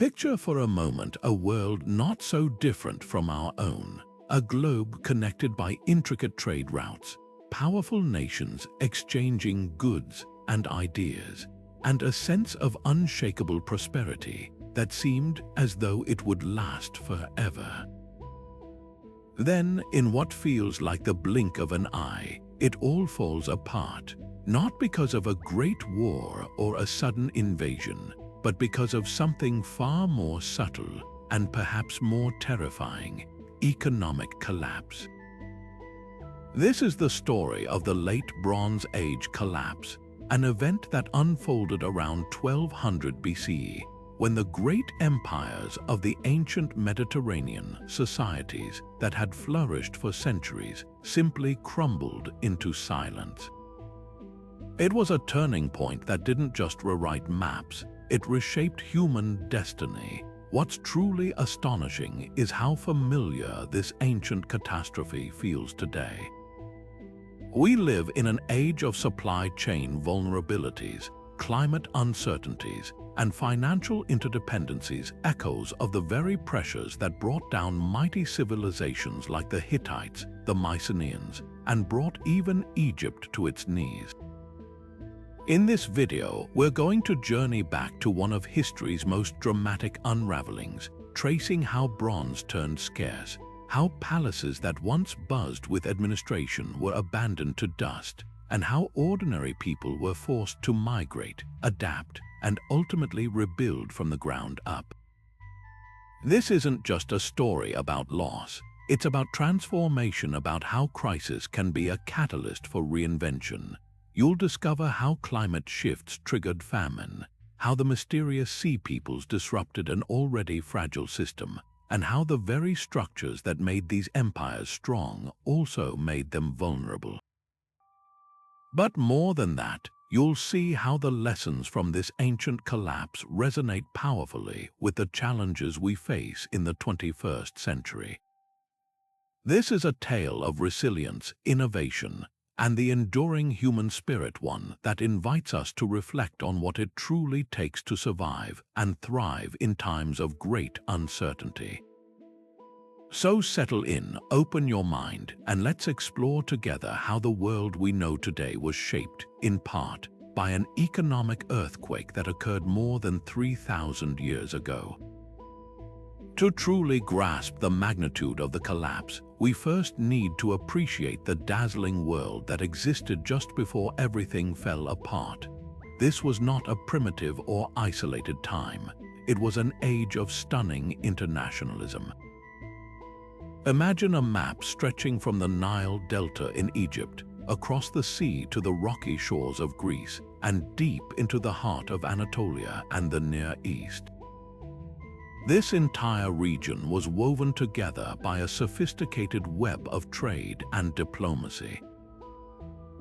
Picture for a moment a world not so different from our own, a globe connected by intricate trade routes, powerful nations exchanging goods and ideas, and a sense of unshakable prosperity that seemed as though it would last forever. Then, in what feels like the blink of an eye, it all falls apart, not because of a great war or a sudden invasion, but because of something far more subtle and perhaps more terrifying: economic collapse. This is the story of the Late Bronze Age collapse, an event that unfolded around 1200 BCE, when the great empires of the ancient Mediterranean societies that had flourished for centuries simply crumbled into silence. It was a turning point that didn't just rewrite maps, it reshaped human destiny. What's truly astonishing is how familiar this ancient catastrophe feels today. We live in an age of supply chain vulnerabilities, climate uncertainties, and financial interdependencies, echoes of the very pressures that brought down mighty civilizations like the Hittites, the Mycenaeans, and brought even Egypt to its knees. In this video, we're going to journey back to one of history's most dramatic unravelings, tracing how bronze turned scarce, how palaces that once buzzed with administration were abandoned to dust, and how ordinary people were forced to migrate, adapt, and ultimately rebuild from the ground up. This isn't just a story about loss, it's about transformation, about how crisis can be a catalyst for reinvention. You'll discover how climate shifts triggered famine, how the mysterious sea peoples disrupted an already fragile system, and how the very structures that made these empires strong also made them vulnerable. But more than that, you'll see how the lessons from this ancient collapse resonate powerfully with the challenges we face in the 21st century. This is a tale of resilience, innovation, and the enduring human spirit, one that invites us to reflect on what it truly takes to survive and thrive in times of great uncertainty. So settle in, open your mind, and let's explore together how the world we know today was shaped, in part, by an economic earthquake that occurred more than 3,000 years ago. To truly grasp the magnitude of the collapse, we first need to appreciate the dazzling world that existed just before everything fell apart. This was not a primitive or isolated time. It was an age of stunning internationalism. Imagine a map stretching from the Nile Delta in Egypt, across the sea to the rocky shores of Greece, and deep into the heart of Anatolia and the Near East. This entire region was woven together by a sophisticated web of trade and diplomacy.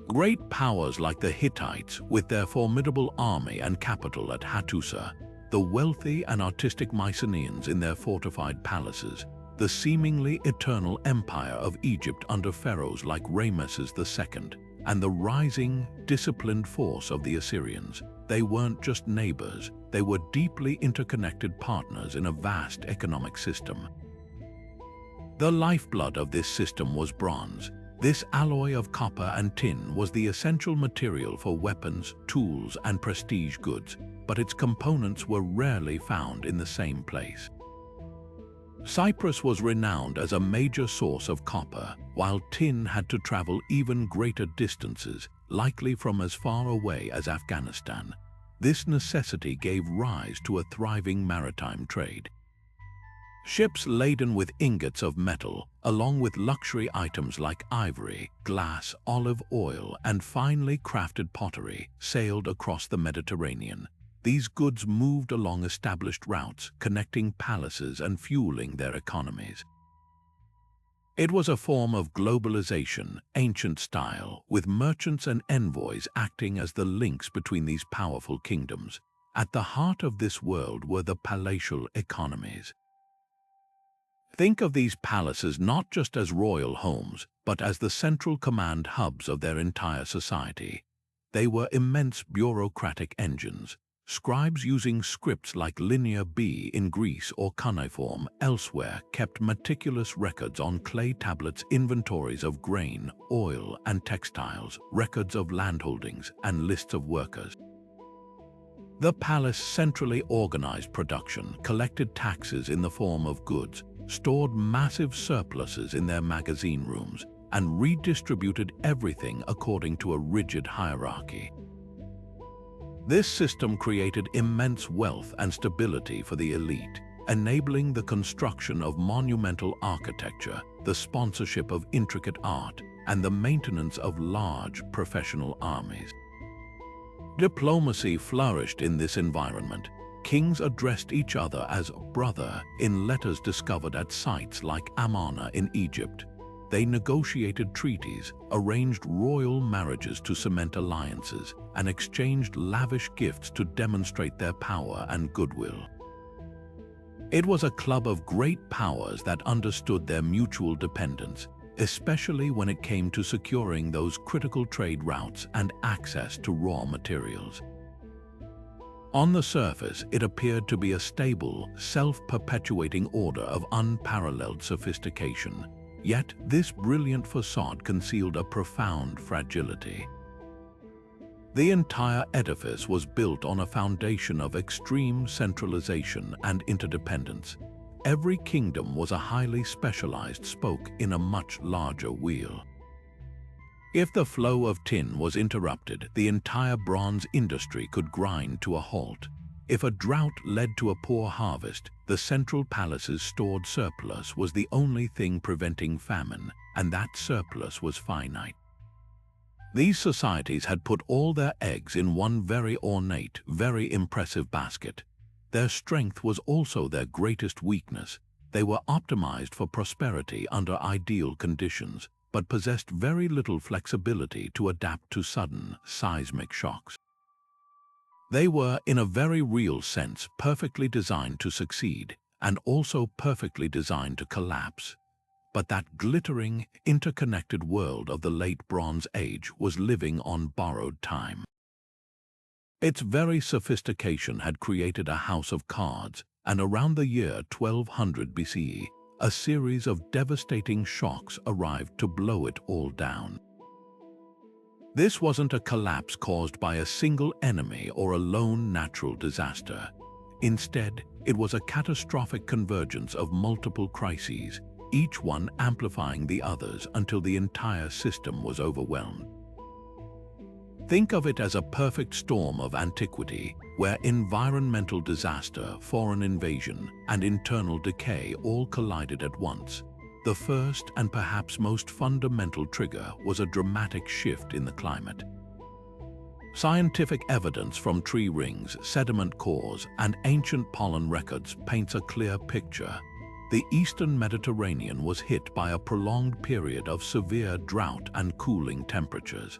Great powers like the Hittites, with their formidable army and capital at Hattusa, the wealthy and artistic Mycenaeans in their fortified palaces, the seemingly eternal empire of Egypt under pharaohs like Ramesses II, and the rising, disciplined force of the Assyrians. They weren't just neighbors, they were deeply interconnected partners in a vast economic system. The lifeblood of this system was bronze. This alloy of copper and tin was the essential material for weapons, tools, and prestige goods, but its components were rarely found in the same place. Cyprus was renowned as a major source of copper, while tin had to travel even greater distances, likely from as far away as Afghanistan. This necessity gave rise to a thriving maritime trade. Ships laden with ingots of metal, along with luxury items like ivory, glass, olive oil, and finely crafted pottery, sailed across the Mediterranean. These goods moved along established routes, connecting palaces and fueling their economies. It was a form of globalization, ancient style, with merchants and envoys acting as the links between these powerful kingdoms. At the heart of this world were the palatial economies. Think of these palaces not just as royal homes, but as the central command hubs of their entire society. They were immense bureaucratic engines, Scribes using scripts like Linear B in Greece or cuneiform elsewhere kept meticulous records on clay tablets, inventories of grain, oil, and textiles, records of landholdings, and lists of workers. The palace centrally organized production, collected taxes in the form of goods, stored massive surpluses in their magazine rooms, and redistributed everything according to a rigid hierarchy. This system created immense wealth and stability for the elite, enabling the construction of monumental architecture, the sponsorship of intricate art, and the maintenance of large professional armies. Diplomacy flourished in this environment. Kings addressed each other as brother in letters discovered at sites like Amarna in Egypt. They negotiated treaties, arranged royal marriages to cement alliances, and exchanged lavish gifts to demonstrate their power and goodwill. It was a club of great powers that understood their mutual dependence, especially when it came to securing those critical trade routes and access to raw materials. On the surface, it appeared to be a stable, self-perpetuating order of unparalleled sophistication. Yet this brilliant facade concealed a profound fragility. The entire edifice was built on a foundation of extreme centralization and interdependence. Every kingdom was a highly specialized spoke in a much larger wheel. If the flow of tin was interrupted, the entire bronze industry could grind to a halt. If a drought led to a poor harvest, the central palace's stored surplus was the only thing preventing famine, and that surplus was finite. These societies had put all their eggs in one very ornate, very impressive basket. Their strength was also their greatest weakness. They were optimized for prosperity under ideal conditions, but possessed very little flexibility to adapt to sudden, seismic shocks. They were, in a very real sense, perfectly designed to succeed, and also perfectly designed to collapse. But that glittering, interconnected world of the late Bronze Age was living on borrowed time. Its very sophistication had created a house of cards, and around the year 1200 BCE, a series of devastating shocks arrived to blow it all down. This wasn't a collapse caused by a single enemy or a lone natural disaster. Instead, it was a catastrophic convergence of multiple crises, each one amplifying the others until the entire system was overwhelmed. Think of it as a perfect storm of antiquity, where environmental disaster, foreign invasion, and internal decay all collided at once. The first and perhaps most fundamental trigger was a dramatic shift in the climate. Scientific evidence from tree rings, sediment cores, and ancient pollen records paints a clear picture. The eastern Mediterranean was hit by a prolonged period of severe drought and cooling temperatures.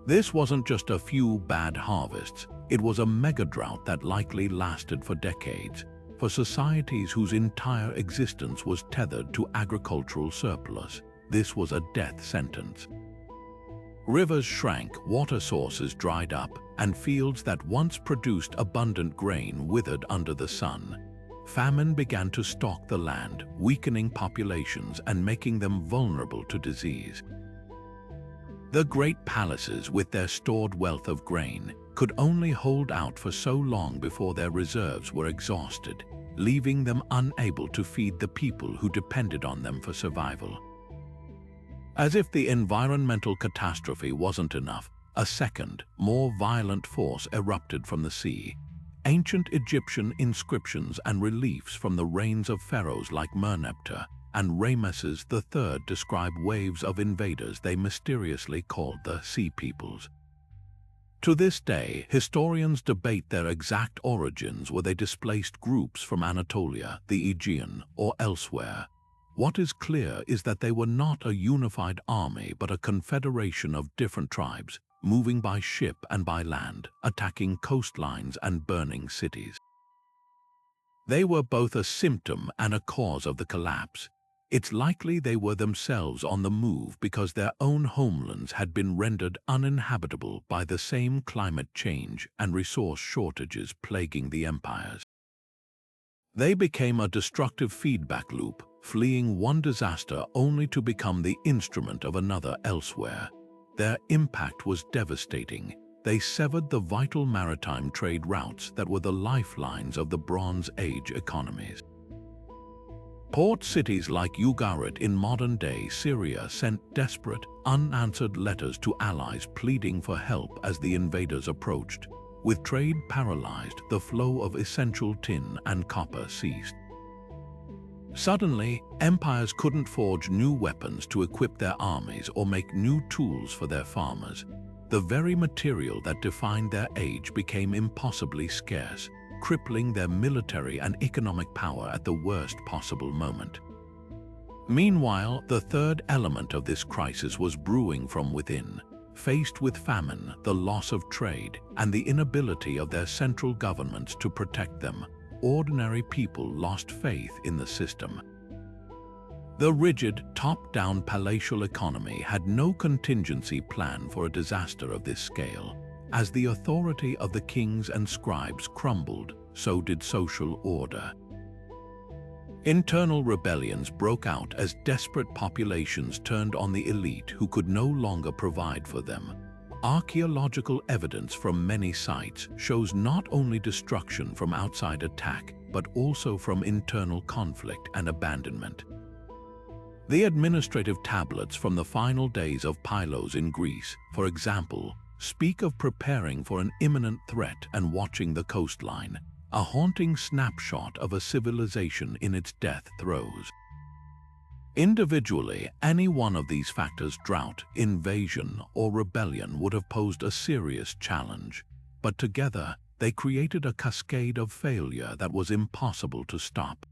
This wasn't just a few bad harvests, it was a mega-drought that likely lasted for decades. For societies whose entire existence was tethered to agricultural surplus, this was a death sentence. Rivers shrank, water sources dried up, and fields that once produced abundant grain withered under the sun. Famine began to stalk the land, weakening populations and making them vulnerable to disease. The great palaces, with their stored wealth of grain, could only hold out for so long before their reserves were exhausted, leaving them unable to feed the people who depended on them for survival. As if the environmental catastrophe wasn't enough, a second, more violent force erupted from the sea. Ancient Egyptian inscriptions and reliefs from the reigns of pharaohs like Merneptah and Ramesses III describe waves of invaders they mysteriously called the Sea Peoples. To this day, historians debate their exact origins. Were they displaced groups from Anatolia, the Aegean, or elsewhere? What is clear is that they were not a unified army but a confederation of different tribes, moving by ship and by land, attacking coastlines and burning cities. They were both a symptom and a cause of the collapse. It's likely they were themselves on the move because their own homelands had been rendered uninhabitable by the same climate change and resource shortages plaguing the empires. They became a destructive feedback loop, fleeing one disaster only to become the instrument of another elsewhere. Their impact was devastating. They severed the vital maritime trade routes that were the lifelines of the Bronze Age economies. Port cities like Ugarit in modern-day Syria sent desperate, unanswered letters to allies pleading for help as the invaders approached. With trade paralyzed, the flow of essential tin and copper ceased. Suddenly, empires couldn't forge new weapons to equip their armies or make new tools for their farmers. The very material that defined their age became impossibly scarce, crippling their military and economic power at the worst possible moment. Meanwhile, the third element of this crisis was brewing from within. Faced with famine, the loss of trade, and the inability of their central governments to protect them, ordinary people lost faith in the system. The rigid, top-down palatial economy had no contingency plan for a disaster of this scale. As the authority of the kings and scribes crumbled, so did social order. Internal rebellions broke out as desperate populations turned on the elite who could no longer provide for them. Archaeological evidence from many sites shows not only destruction from outside attack, but also from internal conflict and abandonment. The administrative tablets from the final days of Pylos in Greece, for example, speak of preparing for an imminent threat and watching the coastline, a haunting snapshot of a civilization in its death throes. Individually, any one of these factors, drought, invasion, or rebellion, would have posed a serious challenge. But together, they created a cascade of failure that was impossible to stop.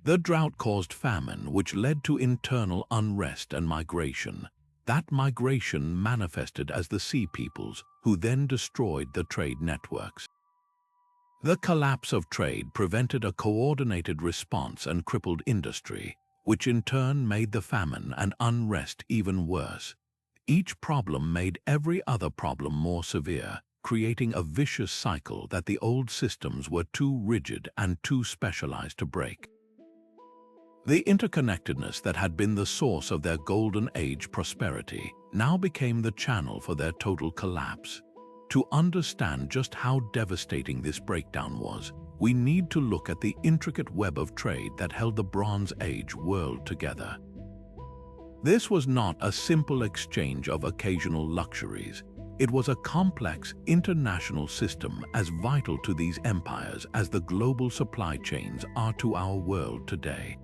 The drought caused famine, which led to internal unrest and migration. That migration manifested as the Sea Peoples, who then destroyed the trade networks. The collapse of trade prevented a coordinated response and crippled industry, which in turn made the famine and unrest even worse. Each problem made every other problem more severe, creating a vicious cycle that the old systems were too rigid and too specialized to break. The interconnectedness that had been the source of their golden age prosperity now became the channel for their total collapse. To understand just how devastating this breakdown was, we need to look at the intricate web of trade that held the Bronze Age world together. This was not a simple exchange of occasional luxuries. It was a complex international system as vital to these empires as the global supply chains are to our world today.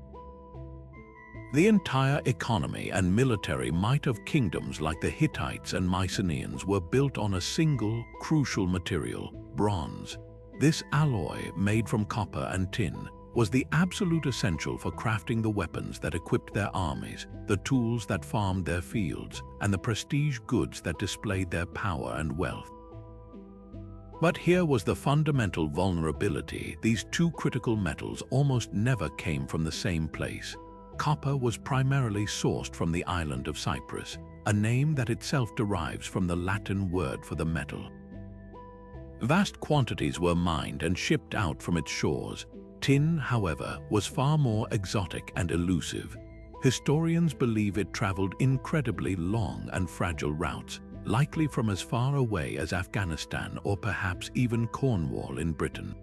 The entire economy and military might of kingdoms like the Hittites and Mycenaeans were built on a single, crucial material, bronze. This alloy, made from copper and tin, was the absolute essential for crafting the weapons that equipped their armies, the tools that farmed their fields, and the prestige goods that displayed their power and wealth. But here was the fundamental vulnerability: these two critical metals almost never came from the same place. Copper was primarily sourced from the island of Cyprus, a name that itself derives from the Latin word for the metal. Vast quantities were mined and shipped out from its shores. Tin, however, was far more exotic and elusive. Historians believe it traveled incredibly long and fragile routes, likely from as far away as Afghanistan or perhaps even Cornwall in Britain.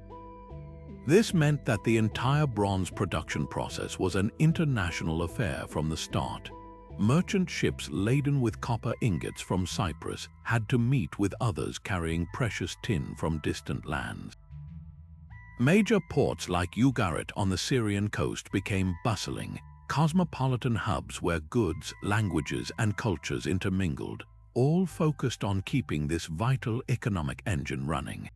This meant that the entire bronze production process was an international affair from the start. Merchant ships laden with copper ingots from Cyprus had to meet with others carrying precious tin from distant lands. Major ports like Ugarit on the Syrian coast became bustling, cosmopolitan hubs where goods, languages, and cultures intermingled, all focused on keeping this vital economic engine running.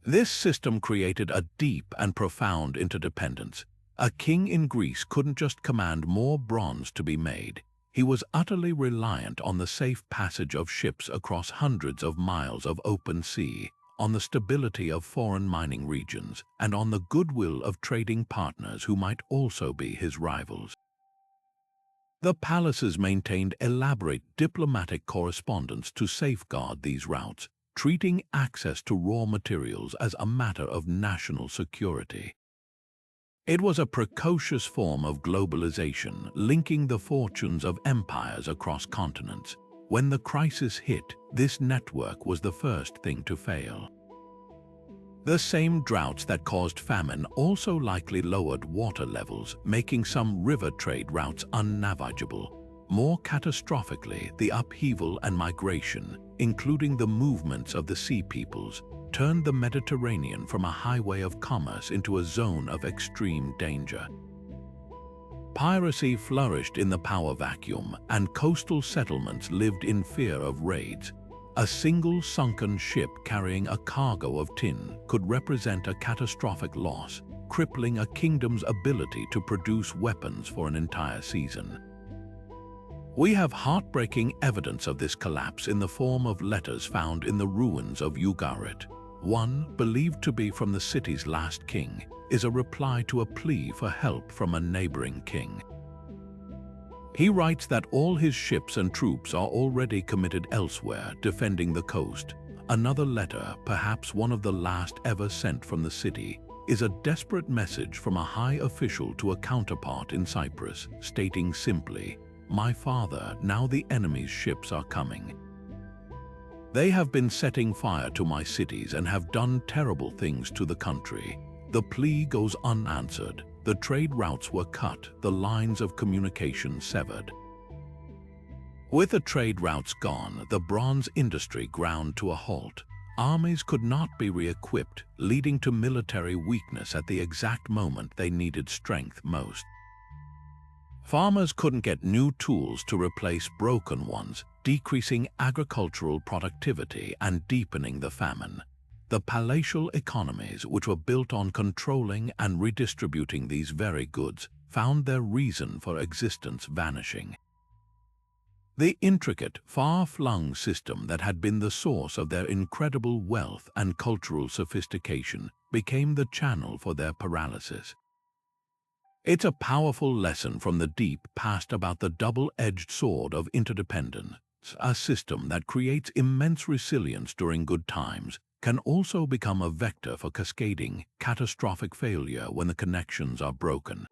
This system created a deep and profound interdependence. A king in Greece couldn't just command more bronze to be made. He was utterly reliant on the safe passage of ships across hundreds of miles of open sea, on the stability of foreign mining regions, and on the goodwill of trading partners who might also be his rivals. The palaces maintained elaborate diplomatic correspondence to safeguard these routes, treating access to raw materials as a matter of national security. It was a precocious form of globalization, linking the fortunes of empires across continents. When the crisis hit, this network was the first thing to fail. The same droughts that caused famine also likely lowered water levels, making some river trade routes unnavigable. More catastrophically, the upheaval and migration, including the movements of the sea peoples, turned the Mediterranean from a highway of commerce into a zone of extreme danger. Piracy flourished in the power vacuum, and coastal settlements lived in fear of raids. A single sunken ship carrying a cargo of tin could represent a catastrophic loss, crippling a kingdom's ability to produce weapons for an entire season. We have heartbreaking evidence of this collapse in the form of letters found in the ruins of Ugarit. One, believed to be from the city's last king, is a reply to a plea for help from a neighboring king. He writes that all his ships and troops are already committed elsewhere, defending the coast. Another letter, perhaps one of the last ever sent from the city, is a desperate message from a high official to a counterpart in Cyprus, stating simply, "My father, now the enemy's ships are coming. They have been setting fire to my cities and have done terrible things to the country." The plea goes unanswered. The trade routes were cut, the lines of communication severed. With the trade routes gone, the bronze industry ground to a halt. Armies could not be re-equipped, leading to military weakness at the exact moment they needed strength most. Farmers couldn't get new tools to replace broken ones, decreasing agricultural productivity and deepening the famine. The palatial economies, which were built on controlling and redistributing these very goods, found their reason for existence vanishing. The intricate, far-flung system that had been the source of their incredible wealth and cultural sophistication became the channel for their paralysis. It's a powerful lesson from the deep past about the double-edged sword of interdependence. A system that creates immense resilience during good times can also become a vector for cascading, catastrophic failure when the connections are broken.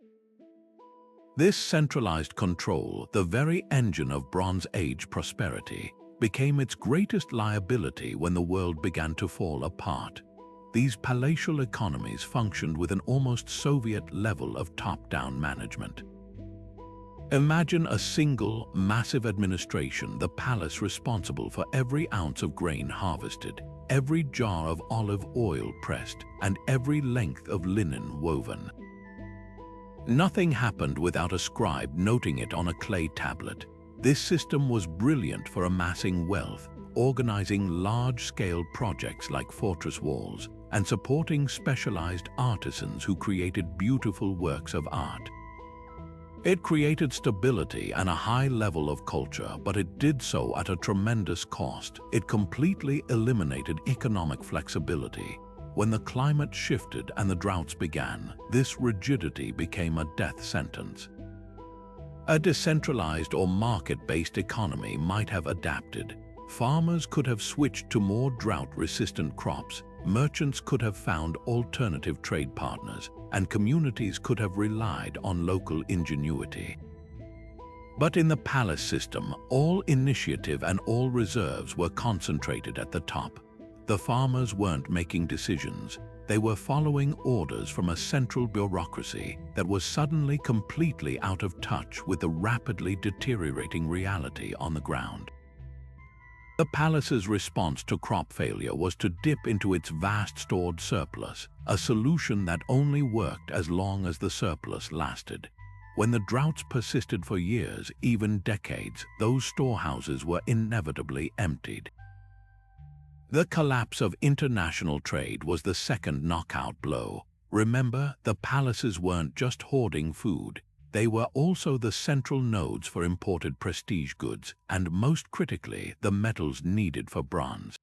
This centralized control, the very engine of Bronze Age prosperity, became its greatest liability when the world began to fall apart. These palatial economies functioned with an almost Soviet level of top-down management. Imagine a single, massive administration, the palace responsible for every ounce of grain harvested, every jar of olive oil pressed, and every length of linen woven. Nothing happened without a scribe noting it on a clay tablet. This system was brilliant for amassing wealth, organizing large-scale projects like fortress walls, and supporting specialized artisans who created beautiful works of art. It created stability and a high level of culture, but it did so at a tremendous cost. It completely eliminated economic flexibility. When the climate shifted and the droughts began, this rigidity became a death sentence. A decentralized or market-based economy might have adapted. Farmers could have switched to more drought-resistant crops, merchants could have found alternative trade partners, and communities could have relied on local ingenuity. But in the palace system, all initiative and all reserves were concentrated at the top. The farmers weren't making decisions. They were following orders from a central bureaucracy that was suddenly completely out of touch with the rapidly deteriorating reality on the ground. The palace's response to crop failure was to dip into its vast stored surplus, a solution that only worked as long as the surplus lasted. When the droughts persisted for years, even decades, those storehouses were inevitably emptied. The collapse of international trade was the second knockout blow. Remember, the palaces weren't just hoarding food. They were also the central nodes for imported prestige goods, and most critically, the metals needed for bronze.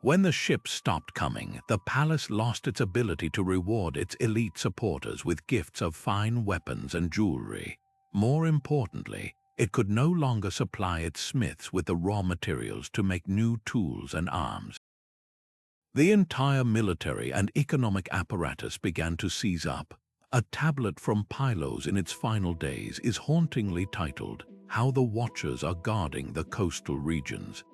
When the ships stopped coming, the palace lost its ability to reward its elite supporters with gifts of fine weapons and jewelry. More importantly, it could no longer supply its smiths with the raw materials to make new tools and arms. The entire military and economic apparatus began to seize up. A tablet from Pylos in its final days is hauntingly titled, "How the Watchers Are Guarding the Coastal Regions."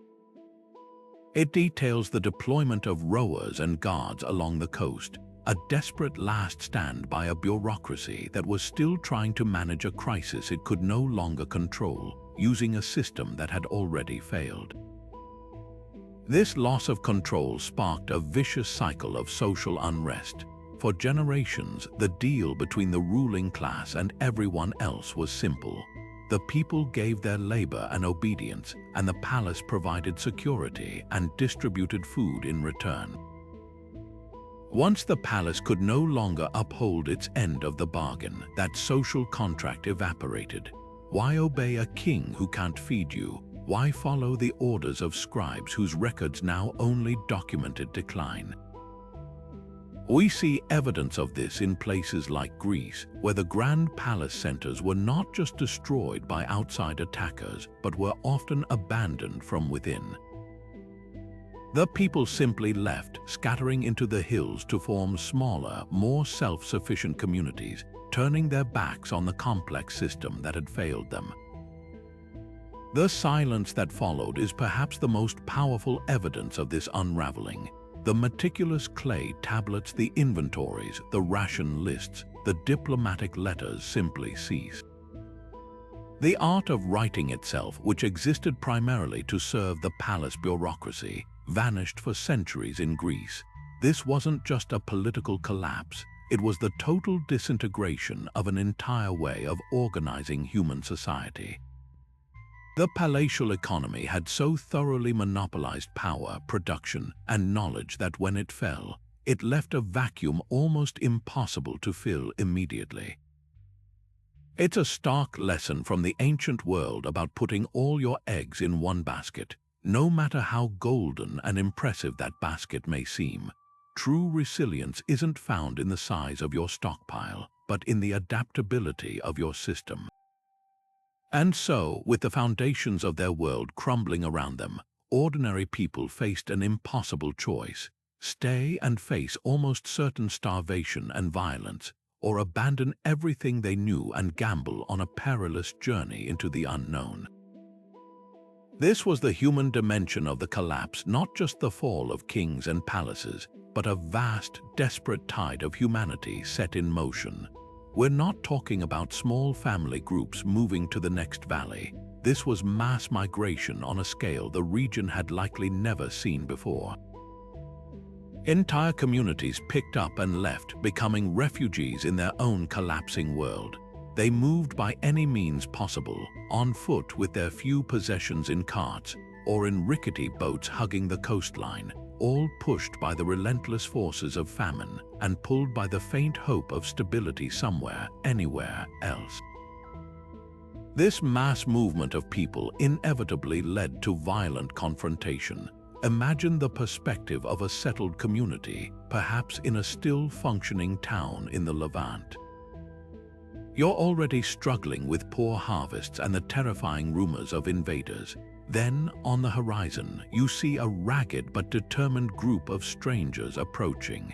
It details the deployment of rowers and guards along the coast, a desperate last stand by a bureaucracy that was still trying to manage a crisis it could no longer control, using a system that had already failed. This loss of control sparked a vicious cycle of social unrest. For generations, the deal between the ruling class and everyone else was simple. The people gave their labor and obedience, and the palace provided security and distributed food in return. Once the palace could no longer uphold its end of the bargain, that social contract evaporated. Why obey a king who can't feed you? Why follow the orders of scribes whose records now only documented decline? We see evidence of this in places like Greece, where the grand palace centers were not just destroyed by outside attackers, but were often abandoned from within. The people simply left, scattering into the hills to form smaller, more self-sufficient communities, turning their backs on the complex system that had failed them. The silence that followed is perhaps the most powerful evidence of this unraveling. The meticulous clay tablets, the inventories, the ration lists, the diplomatic letters simply ceased. The art of writing itself, which existed primarily to serve the palace bureaucracy, vanished for centuries in Greece. This wasn't just a political collapse, it was the total disintegration of an entire way of organizing human society. The palatial economy had so thoroughly monopolized power, production, and knowledge that when it fell, it left a vacuum almost impossible to fill immediately. It's a stark lesson from the ancient world about putting all your eggs in one basket, no matter how golden and impressive that basket may seem. True resilience isn't found in the size of your stockpile, but in the adaptability of your system. And so, with the foundations of their world crumbling around them, ordinary people faced an impossible choice: stay and face almost certain starvation and violence, or abandon everything they knew and gamble on a perilous journey into the unknown. This was the human dimension of the collapse, not just the fall of kings and palaces, but a vast, desperate tide of humanity set in motion. We're not talking about small family groups moving to the next valley. This was mass migration on a scale the region had likely never seen before. Entire communities picked up and left, becoming refugees in their own collapsing world. They moved by any means possible, on foot with their few possessions in carts, or in rickety boats hugging the coastline, all pushed by the relentless forces of famine and pulled by the faint hope of stability somewhere, anywhere else. This mass movement of people inevitably led to violent confrontation. Imagine the perspective of a settled community, perhaps in a still functioning town in the Levant. You're already struggling with poor harvests and the terrifying rumors of invaders. Then, on the horizon, you see a ragged but determined group of strangers approaching.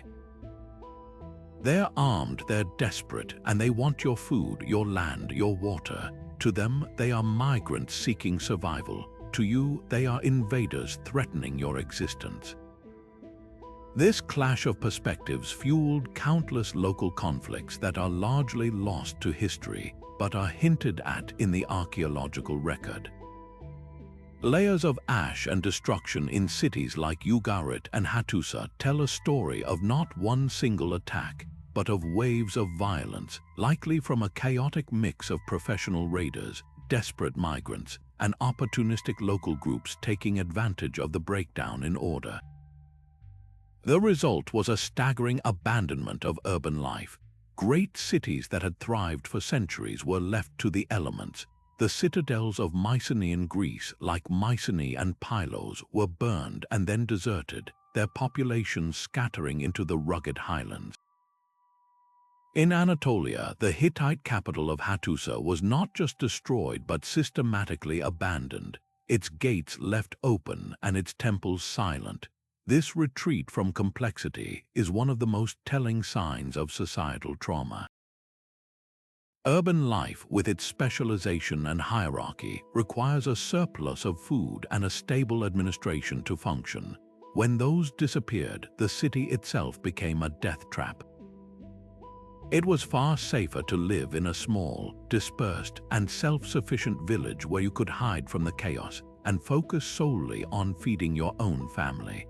They're armed, they're desperate, and they want your food, your land, your water. To them, they are migrants seeking survival. To you, they are invaders threatening your existence. This clash of perspectives fueled countless local conflicts that are largely lost to history, but are hinted at in the archaeological record. Layers of ash and destruction in cities like Ugarit and Hattusa tell a story of not one single attack, but of waves of violence, likely from a chaotic mix of professional raiders, desperate migrants, and opportunistic local groups taking advantage of the breakdown in order. The result was a staggering abandonment of urban life. Great cities that had thrived for centuries were left to the elements. The citadels of Mycenaean Greece, like Mycenae and Pylos, were burned and then deserted. their populations scattering into the rugged highlands. In Anatolia, the Hittite capital of Hattusa was not just destroyed but systematically abandoned, its gates left open and its temples silent. This retreat from complexity is one of the most telling signs of societal trauma. Urban life, with its specialization and hierarchy, requires a surplus of food and a stable administration to function. When those disappeared, the city itself became a death trap. It was far safer to live in a small, dispersed, and self-sufficient village where you could hide from the chaos and focus solely on feeding your own family.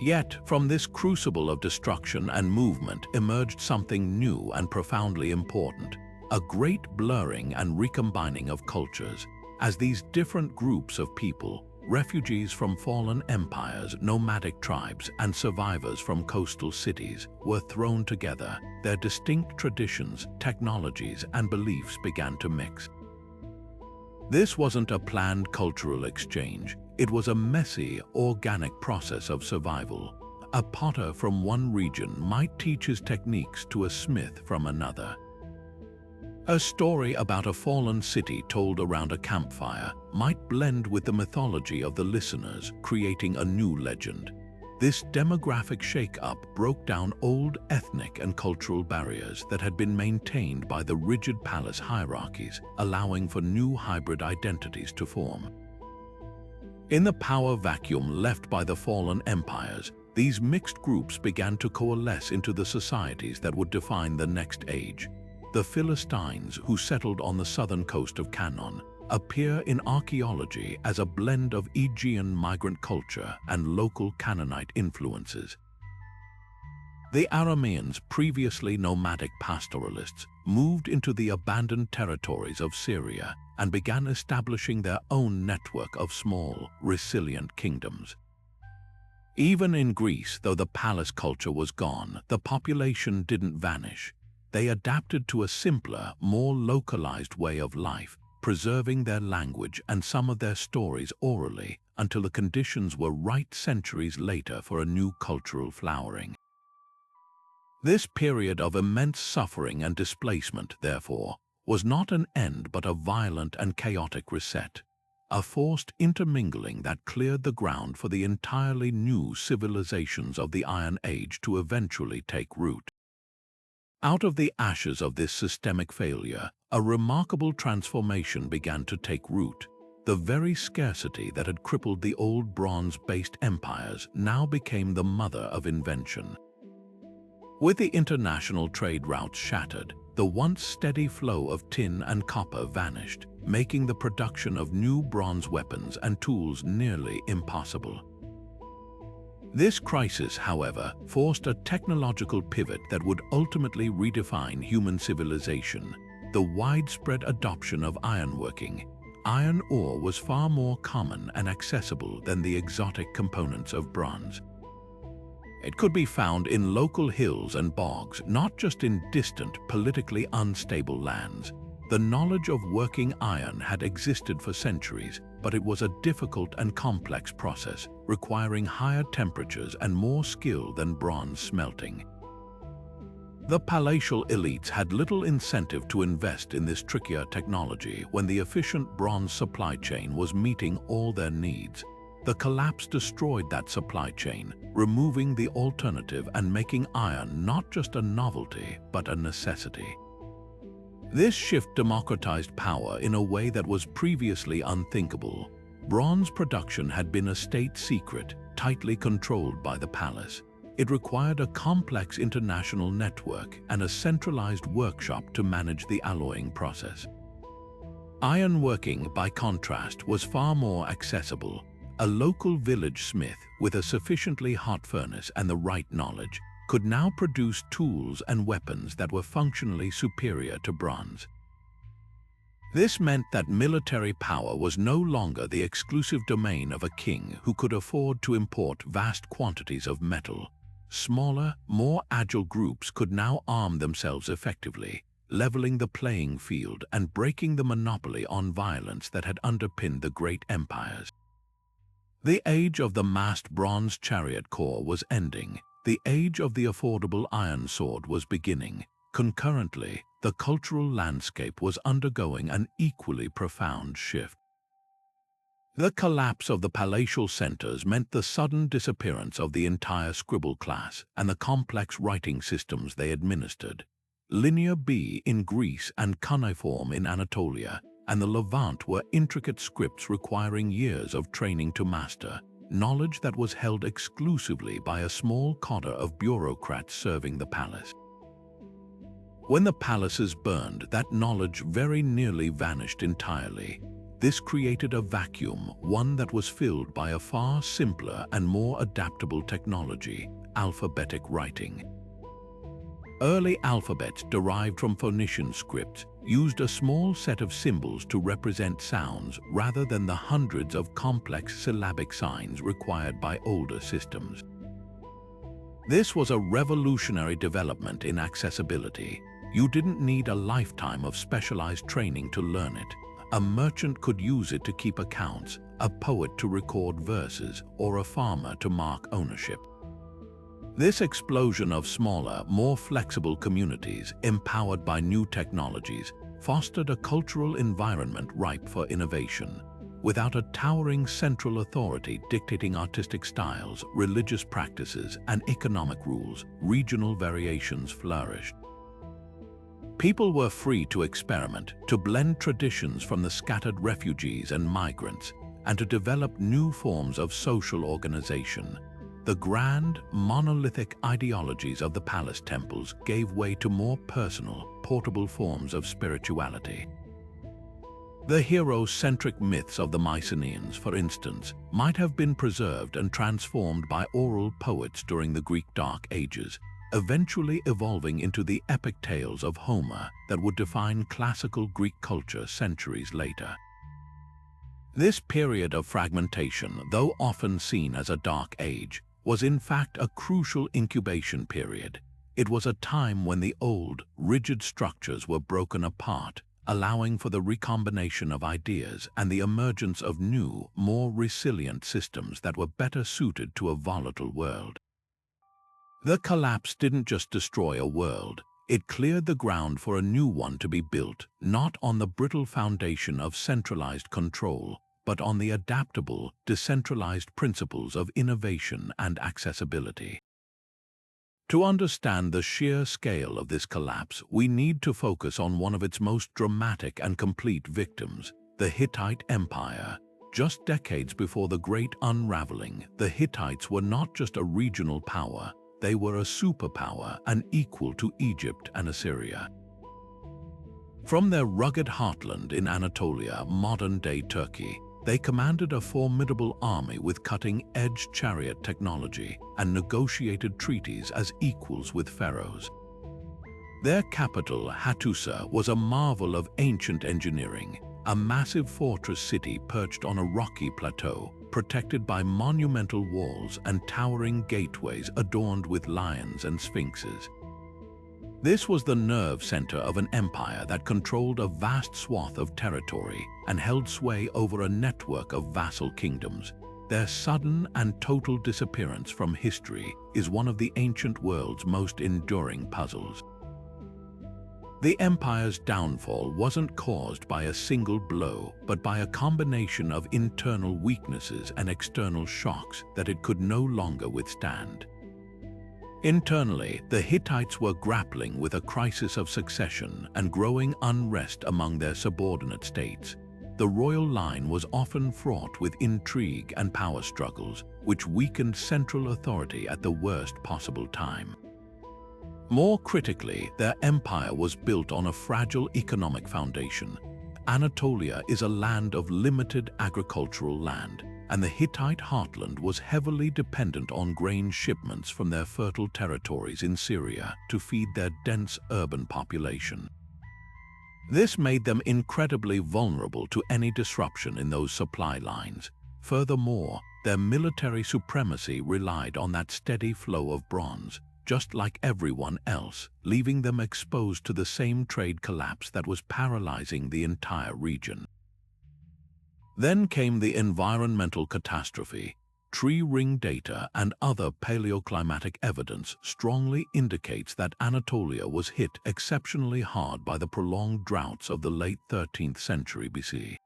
Yet, from this crucible of destruction and movement emerged something new and profoundly important, a great blurring and recombining of cultures. As these different groups of people, refugees from fallen empires, nomadic tribes, and survivors from coastal cities, were thrown together, their distinct traditions, technologies, and beliefs began to mix. This wasn't a planned cultural exchange. It was a messy, organic process of survival. A potter from one region might teach his techniques to a smith from another. A story about a fallen city told around a campfire might blend with the mythology of the listeners, creating a new legend. This demographic shake-up broke down old ethnic and cultural barriers that had been maintained by the rigid palace hierarchies, allowing for new hybrid identities to form. In the power vacuum left by the fallen empires, these mixed groups began to coalesce into the societies that would define the next age. The Philistines, who settled on the southern coast of Canaan, appear in archaeology as a blend of Aegean migrant culture and local Canaanite influences. The Arameans, previously nomadic pastoralists, moved into the abandoned territories of Syria and began establishing their own network of small, resilient kingdoms. Even in Greece, though the palace culture was gone, the population didn't vanish. They adapted to a simpler, more localized way of life, preserving their language and some of their stories orally until the conditions were right centuries later for a new cultural flowering. This period of immense suffering and displacement, therefore, was not an end but a violent and chaotic reset, a forced intermingling that cleared the ground for the entirely new civilizations of the Iron Age to eventually take root. Out of the ashes of this systemic failure, a remarkable transformation began to take root. The very scarcity that had crippled the old bronze-based empires now became the mother of invention. With the international trade routes shattered, the once steady flow of tin and copper vanished, making the production of new bronze weapons and tools nearly impossible. This crisis, however, forced a technological pivot that would ultimately redefine human civilization: the widespread adoption of ironworking. Iron ore was far more common and accessible than the exotic components of bronze. It could be found in local hills and bogs, not just in distant, politically unstable lands. The knowledge of working iron had existed for centuries, but it was a difficult and complex process, requiring higher temperatures and more skill than bronze smelting. The palatial elites had little incentive to invest in this trickier technology when the efficient bronze supply chain was meeting all their needs. The collapse destroyed that supply chain, removing the alternative and making iron not just a novelty, but a necessity. This shift democratized power in a way that was previously unthinkable. Bronze production had been a state secret, tightly controlled by the palace. It required a complex international network and a centralized workshop to manage the alloying process. Ironworking, by contrast, was far more accessible. A local village smith with a sufficiently hot furnace and the right knowledge could now produce tools and weapons that were functionally superior to bronze. This meant that military power was no longer the exclusive domain of a king who could afford to import vast quantities of metal. Smaller, more agile groups could now arm themselves effectively, leveling the playing field and breaking the monopoly on violence that had underpinned the great empires. The age of the massed bronze chariot corps was ending. The age of the affordable iron sword was beginning. Concurrently, the cultural landscape was undergoing an equally profound shift. The collapse of the palatial centers meant the sudden disappearance of the entire scribble class and the complex writing systems they administered. Linear B in Greece and cuneiform in Anatolia, and the Levant were intricate scripts requiring years of training to master, knowledge that was held exclusively by a small coterie of bureaucrats serving the palace. When the palaces burned, that knowledge very nearly vanished entirely. This created a vacuum, one that was filled by a far simpler and more adaptable technology, alphabetic writing. Early alphabets derived from Phoenician scripts used a small set of symbols to represent sounds rather than the hundreds of complex syllabic signs required by older systems. This was a revolutionary development in accessibility. You didn't need a lifetime of specialized training to learn it. A merchant could use it to keep accounts, a poet to record verses, or a farmer to mark ownership. This explosion of smaller, more flexible communities, empowered by new technologies, fostered a cultural environment ripe for innovation. Without a towering central authority dictating artistic styles, religious practices, and economic rules, regional variations flourished. People were free to experiment, to blend traditions from the scattered refugees and migrants, and to develop new forms of social organization. The grand, monolithic ideologies of the palace temples gave way to more personal, portable forms of spirituality. The hero-centric myths of the Mycenaeans, for instance, might have been preserved and transformed by oral poets during the Greek Dark Ages, eventually evolving into the epic tales of Homer that would define classical Greek culture centuries later. This period of fragmentation, though often seen as a dark age, was in fact a crucial incubation period. It was a time when the old, rigid structures were broken apart, allowing for the recombination of ideas and the emergence of new, more resilient systems that were better suited to a volatile world. The collapse didn't just destroy a world, it cleared the ground for a new one to be built, not on the brittle foundation of centralized control, but on the adaptable, decentralized principles of innovation and accessibility. To understand the sheer scale of this collapse, we need to focus on one of its most dramatic and complete victims, the Hittite Empire. Just decades before the Great Unraveling, the Hittites were not just a regional power, they were a superpower and equal to Egypt and Assyria. From their rugged heartland in Anatolia, modern-day Turkey, they commanded a formidable army with cutting-edge chariot technology and negotiated treaties as equals with pharaohs. Their capital, Hattusa, was a marvel of ancient engineering, a massive fortress city perched on a rocky plateau, protected by monumental walls and towering gateways adorned with lions and sphinxes. This was the nerve center of an empire that controlled a vast swath of territory and held sway over a network of vassal kingdoms. Their sudden and total disappearance from history is one of the ancient world's most enduring puzzles. The empire's downfall wasn't caused by a single blow, but by a combination of internal weaknesses and external shocks that it could no longer withstand. Internally, the Hittites were grappling with a crisis of succession and growing unrest among their subordinate states. The royal line was often fraught with intrigue and power struggles, which weakened central authority at the worst possible time. More critically, their empire was built on a fragile economic foundation. Anatolia is a land of limited agricultural land, and the Hittite heartland was heavily dependent on grain shipments from their fertile territories in Syria to feed their dense urban population. This made them incredibly vulnerable to any disruption in those supply lines. Furthermore, their military supremacy relied on that steady flow of bronze, just like everyone else, leaving them exposed to the same trade collapse that was paralyzing the entire region. Then came the environmental catastrophe. Tree ring data and other paleoclimatic evidence strongly indicates that Anatolia was hit exceptionally hard by the prolonged droughts of the late 13th century BC.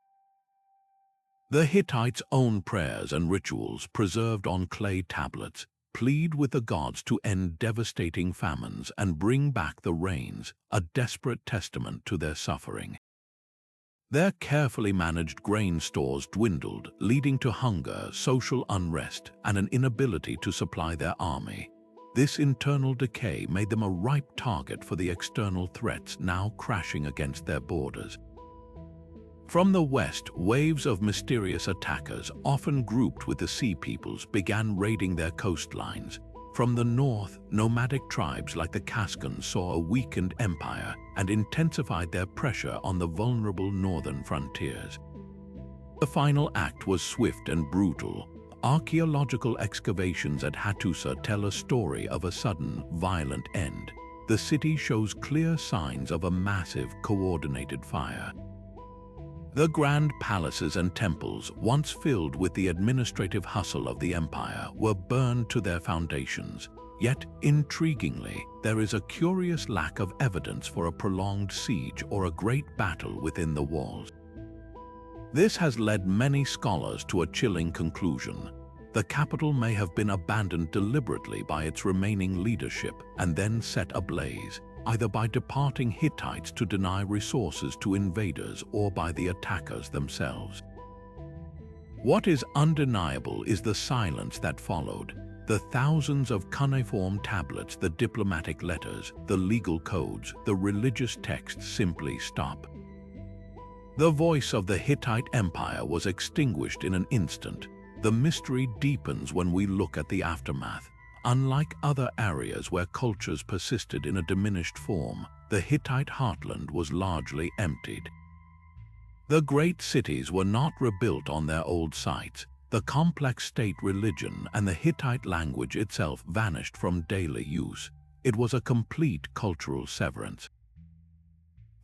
The Hittites' own prayers and rituals, preserved on clay tablets, plead with the gods to end devastating famines and bring back the rains, a desperate testament to their suffering. Their carefully managed grain stores dwindled, leading to hunger, social unrest, and an inability to supply their army. This internal decay made them a ripe target for the external threats now crashing against their borders. From the west, waves of mysterious attackers, often grouped with the Sea Peoples, began raiding their coastlines. From the north, nomadic tribes like the Cascades saw a weakened empire and intensified their pressure on the vulnerable northern frontiers. The final act was swift and brutal. Archaeological excavations at Hattusa tell a story of a sudden, violent end. The city shows clear signs of a massive, coordinated fire. The grand palaces and temples, once filled with the administrative hustle of the empire, were burned to their foundations. Yet, intriguingly, there is a curious lack of evidence for a prolonged siege or a great battle within the walls. This has led many scholars to a chilling conclusion. The capital may have been abandoned deliberately by its remaining leadership and then set ablaze, either by departing Hittites to deny resources to invaders or by the attackers themselves. What is undeniable is the silence that followed. The thousands of cuneiform tablets, the diplomatic letters, the legal codes, the religious texts simply stop. The voice of the Hittite Empire was extinguished in an instant. The mystery deepens when we look at the aftermath. Unlike other areas where cultures persisted in a diminished form, the Hittite heartland was largely emptied. The great cities were not rebuilt on their old sites. The complex state religion and the Hittite language itself vanished from daily use. It was a complete cultural severance.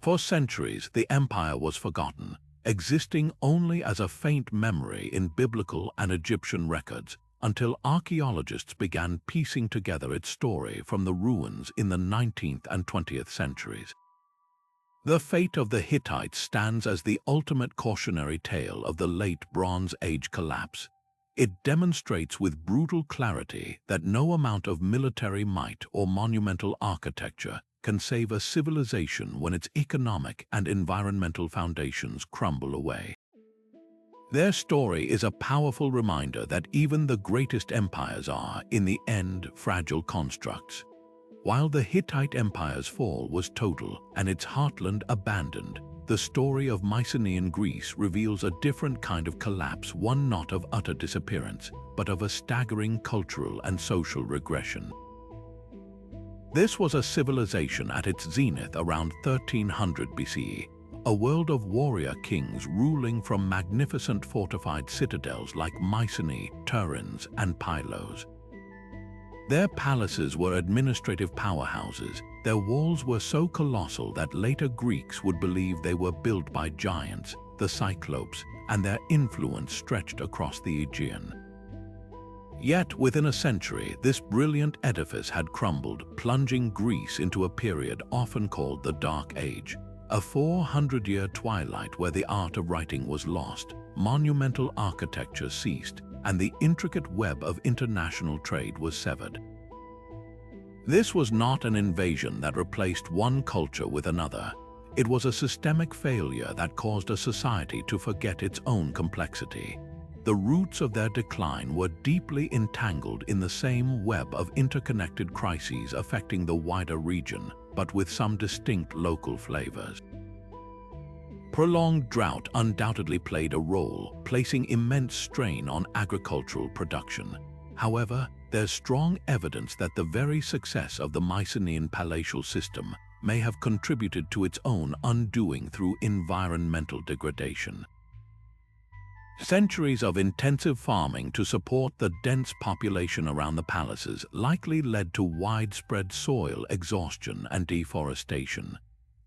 For centuries, the empire was forgotten, existing only as a faint memory in biblical and Egyptian records, until archaeologists began piecing together its story from the ruins in the 19th and 20th centuries. The fate of the Hittites stands as the ultimate cautionary tale of the late Bronze Age collapse. It demonstrates with brutal clarity that no amount of military might or monumental architecture can save a civilization when its economic and environmental foundations crumble away. Their story is a powerful reminder that even the greatest empires are, in the end, fragile constructs. While the Hittite Empire's fall was total and its heartland abandoned, the story of Mycenaean Greece reveals a different kind of collapse, one not of utter disappearance, but of a staggering cultural and social regression. This was a civilization at its zenith around 1300 BCE, a world of warrior kings ruling from magnificent fortified citadels like Mycenae, Turin, and Pylos. Their palaces were administrative powerhouses. Their walls were so colossal that later Greeks would believe they were built by giants, the Cyclopes, and their influence stretched across the Aegean. Yet, within a century, this brilliant edifice had crumbled, plunging Greece into a period often called the Dark Age, a 400-year twilight where the art of writing was lost, monumental architecture ceased, and the intricate web of international trade was severed. This was not an invasion that replaced one culture with another. It was a systemic failure that caused a society to forget its own complexity. The roots of their decline were deeply entangled in the same web of interconnected crises affecting the wider region, but with some distinct local flavors. Prolonged drought undoubtedly played a role, placing immense strain on agricultural production. However, there's strong evidence that the very success of the Mycenaean palatial system may have contributed to its own undoing through environmental degradation. Centuries of intensive farming to support the dense population around the palaces likely led to widespread soil exhaustion and deforestation.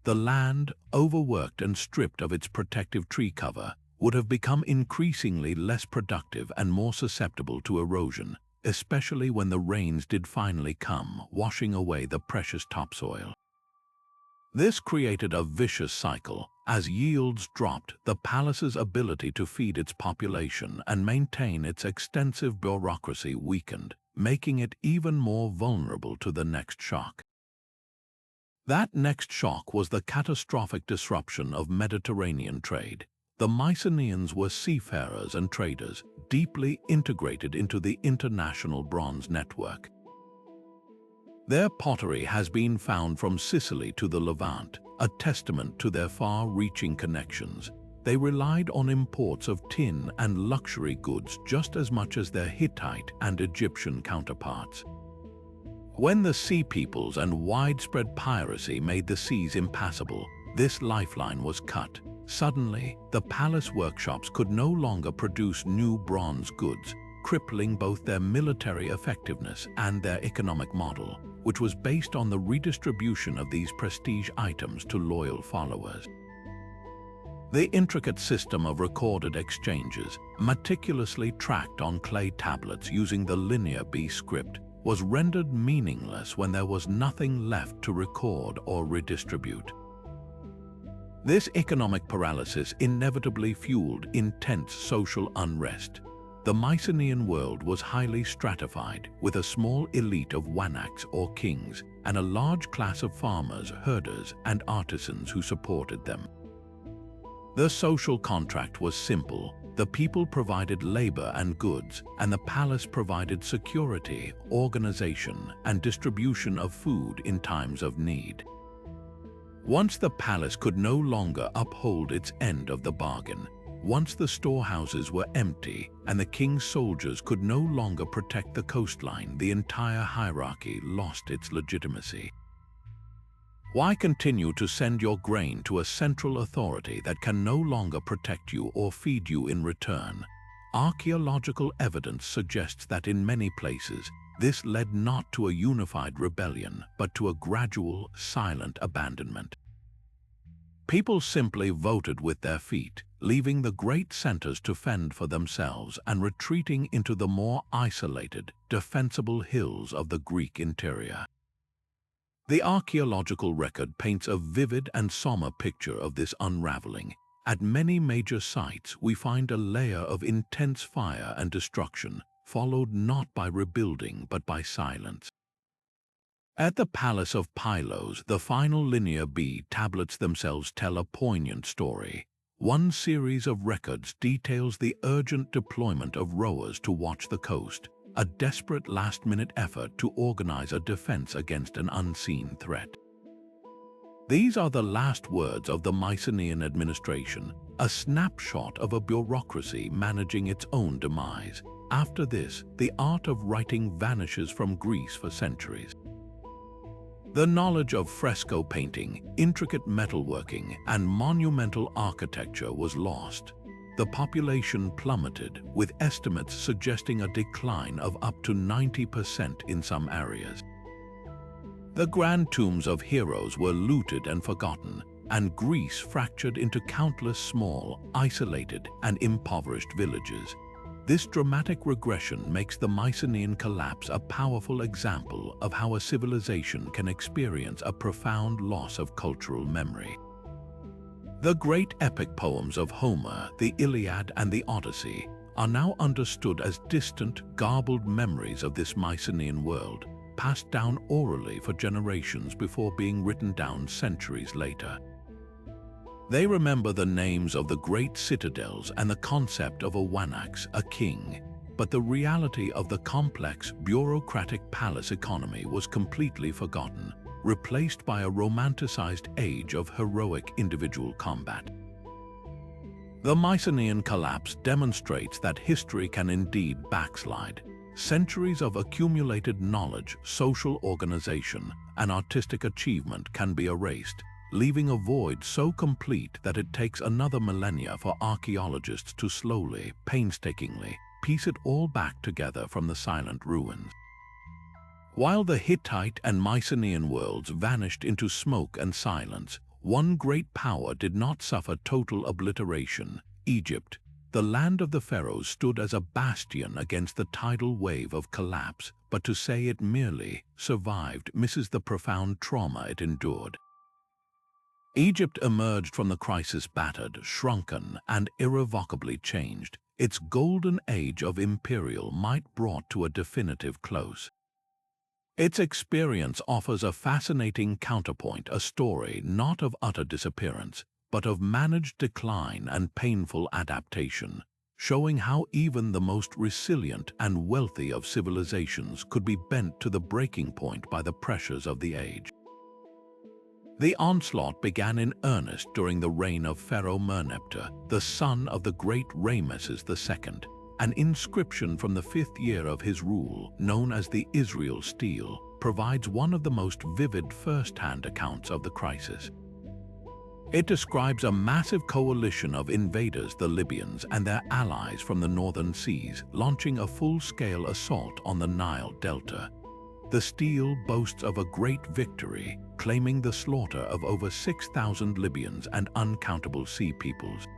The land, overworked and stripped of its protective tree cover, would have become increasingly less productive and more susceptible to erosion, especially when the rains did finally come, washing away the precious topsoil. This created a vicious cycle. As yields dropped, the palace's ability to feed its population and maintain its extensive bureaucracy weakened, making it even more vulnerable to the next shock. That next shock was the catastrophic disruption of Mediterranean trade. The Mycenaeans were seafarers and traders, deeply integrated into the international bronze network. Their pottery has been found from Sicily to the Levant, a testament to their far-reaching connections. They relied on imports of tin and luxury goods just as much as their Hittite and Egyptian counterparts. When the Sea Peoples and widespread piracy made the seas impassable, this lifeline was cut. Suddenly, the palace workshops could no longer produce new bronze goods, crippling both their military effectiveness and their economic model, which was based on the redistribution of these prestige items to loyal followers. The intricate system of recorded exchanges, meticulously tracked on clay tablets using the Linear B script, was rendered meaningless when there was nothing left to record or redistribute. This economic paralysis inevitably fueled intense social unrest. The Mycenaean world was highly stratified, with a small elite of wanaks or kings, and a large class of farmers, herders, and artisans who supported them. The social contract was simple. The people provided labor and goods, and the palace provided security, organization, and distribution of food in times of need. Once the palace could no longer uphold its end of the bargain, once the storehouses were empty and the king's soldiers could no longer protect the coastline, the entire hierarchy lost its legitimacy. Why continue to send your grain to a central authority that can no longer protect you or feed you in return? Archaeological evidence suggests that in many places, this led not to a unified rebellion, but to a gradual, silent abandonment. People simply voted with their feet, leaving the great centers to fend for themselves and retreating into the more isolated, defensible hills of the Greek interior. The archaeological record paints a vivid and somber picture of this unraveling. At many major sites, we find a layer of intense fire and destruction, followed not by rebuilding but by silence. At the Palace of Pylos, the final Linear B tablets themselves tell a poignant story. One series of records details the urgent deployment of rowers to watch the coast, a desperate last-minute effort to organize a defense against an unseen threat. These are the last words of the Mycenaean administration, a snapshot of a bureaucracy managing its own demise. After this, the art of writing vanishes from Greece for centuries. The knowledge of fresco painting, intricate metalworking, and monumental architecture was lost. The population plummeted, with estimates suggesting a decline of up to 90% in some areas. The grand tombs of heroes were looted and forgotten, and Greece fractured into countless small, isolated, and impoverished villages. This dramatic regression makes the Mycenaean collapse a powerful example of how a civilization can experience a profound loss of cultural memory. The great epic poems of Homer, the Iliad and the Odyssey, are now understood as distant, garbled memories of this Mycenaean world, passed down orally for generations before being written down centuries later. They remember the names of the great citadels and the concept of a wanax, a king, but the reality of the complex, bureaucratic palace economy was completely forgotten, replaced by a romanticized age of heroic individual combat. The Mycenaean collapse demonstrates that history can indeed backslide. Centuries of accumulated knowledge, social organization, and artistic achievement can be erased, leaving a void so complete that it takes another millennia for archaeologists to slowly, painstakingly, piece it all back together from the silent ruins. While the Hittite and Mycenaean worlds vanished into smoke and silence, one great power did not suffer total obliteration. Egypt, the land of the pharaohs stood as a bastion against the tidal wave of collapse, but to say it merely survived misses the profound trauma it endured. Egypt emerged from the crisis battered, shrunken, and irrevocably changed, its golden age of imperial might brought to a definitive close. Its experience offers a fascinating counterpoint, a story not of utter disappearance, but of managed decline and painful adaptation, showing how even the most resilient and wealthy of civilizations could be bent to the breaking point by the pressures of the age. The onslaught began in earnest during the reign of Pharaoh Merneptah, the son of the great Ramesses II. An inscription from the 5th year of his rule, known as the Israel Stele, provides one of the most vivid first-hand accounts of the crisis. It describes a massive coalition of invaders, the Libyans, and their allies from the northern seas, launching a full-scale assault on the Nile Delta. The stele boasts of a great victory, claiming the slaughter of over 6,000 Libyans and uncountable sea peoples.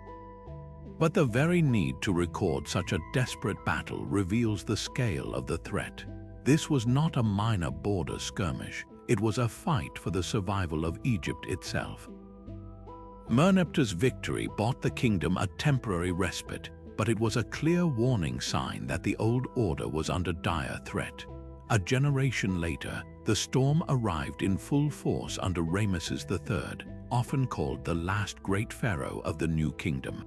But the very need to record such a desperate battle reveals the scale of the threat. This was not a minor border skirmish, it was a fight for the survival of Egypt itself. Merneptah's victory bought the kingdom a temporary respite, but it was a clear warning sign that the old order was under dire threat. A generation later, the storm arrived in full force under Ramesses III, often called the last great pharaoh of the New Kingdom.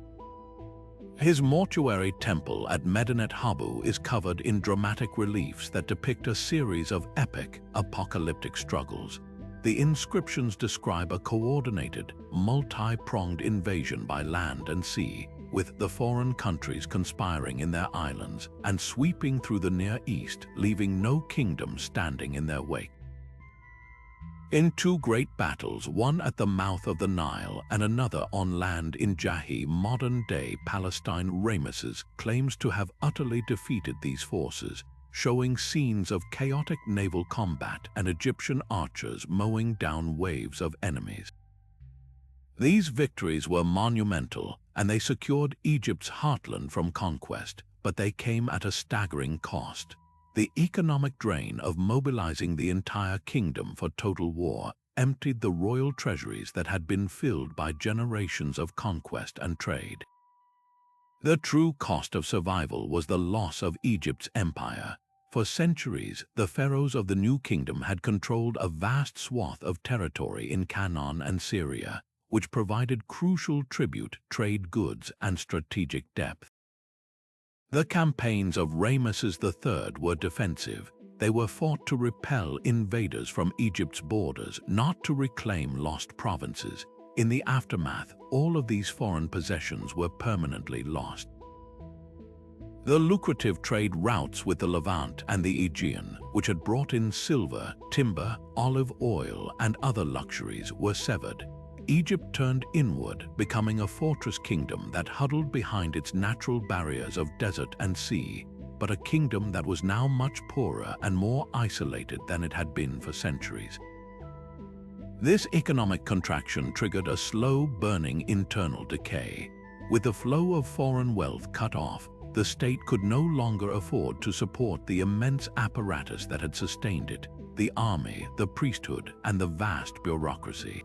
His mortuary temple at Medinet Habu is covered in dramatic reliefs that depict a series of epic, apocalyptic struggles. The inscriptions describe a coordinated, multi-pronged invasion by land and sea, with the foreign countries conspiring in their islands and sweeping through the Near East, leaving no kingdom standing in their wake. In two great battles, one at the mouth of the Nile and another on land in Jahi, modern-day Palestine, Ramesses claims to have utterly defeated these forces, showing scenes of chaotic naval combat and Egyptian archers mowing down waves of enemies. These victories were monumental, and they secured Egypt's heartland from conquest, but they came at a staggering cost. The economic drain of mobilizing the entire kingdom for total war emptied the royal treasuries that had been filled by generations of conquest and trade. The true cost of survival was the loss of Egypt's empire. For centuries, the pharaohs of the New Kingdom had controlled a vast swath of territory in Canaan and Syria, which provided crucial tribute, trade goods, and strategic depth. The campaigns of Ramesses III were defensive. They were fought to repel invaders from Egypt's borders, not to reclaim lost provinces. In the aftermath, all of these foreign possessions were permanently lost. The lucrative trade routes with the Levant and the Aegean, which had brought in silver, timber, olive oil, and other luxuries, were severed. Egypt turned inward, becoming a fortress kingdom that huddled behind its natural barriers of desert and sea, but a kingdom that was now much poorer and more isolated than it had been for centuries. This economic contraction triggered a slow-burning internal decay. With the flow of foreign wealth cut off, the state could no longer afford to support the immense apparatus that had sustained it, the army, the priesthood, and the vast bureaucracy.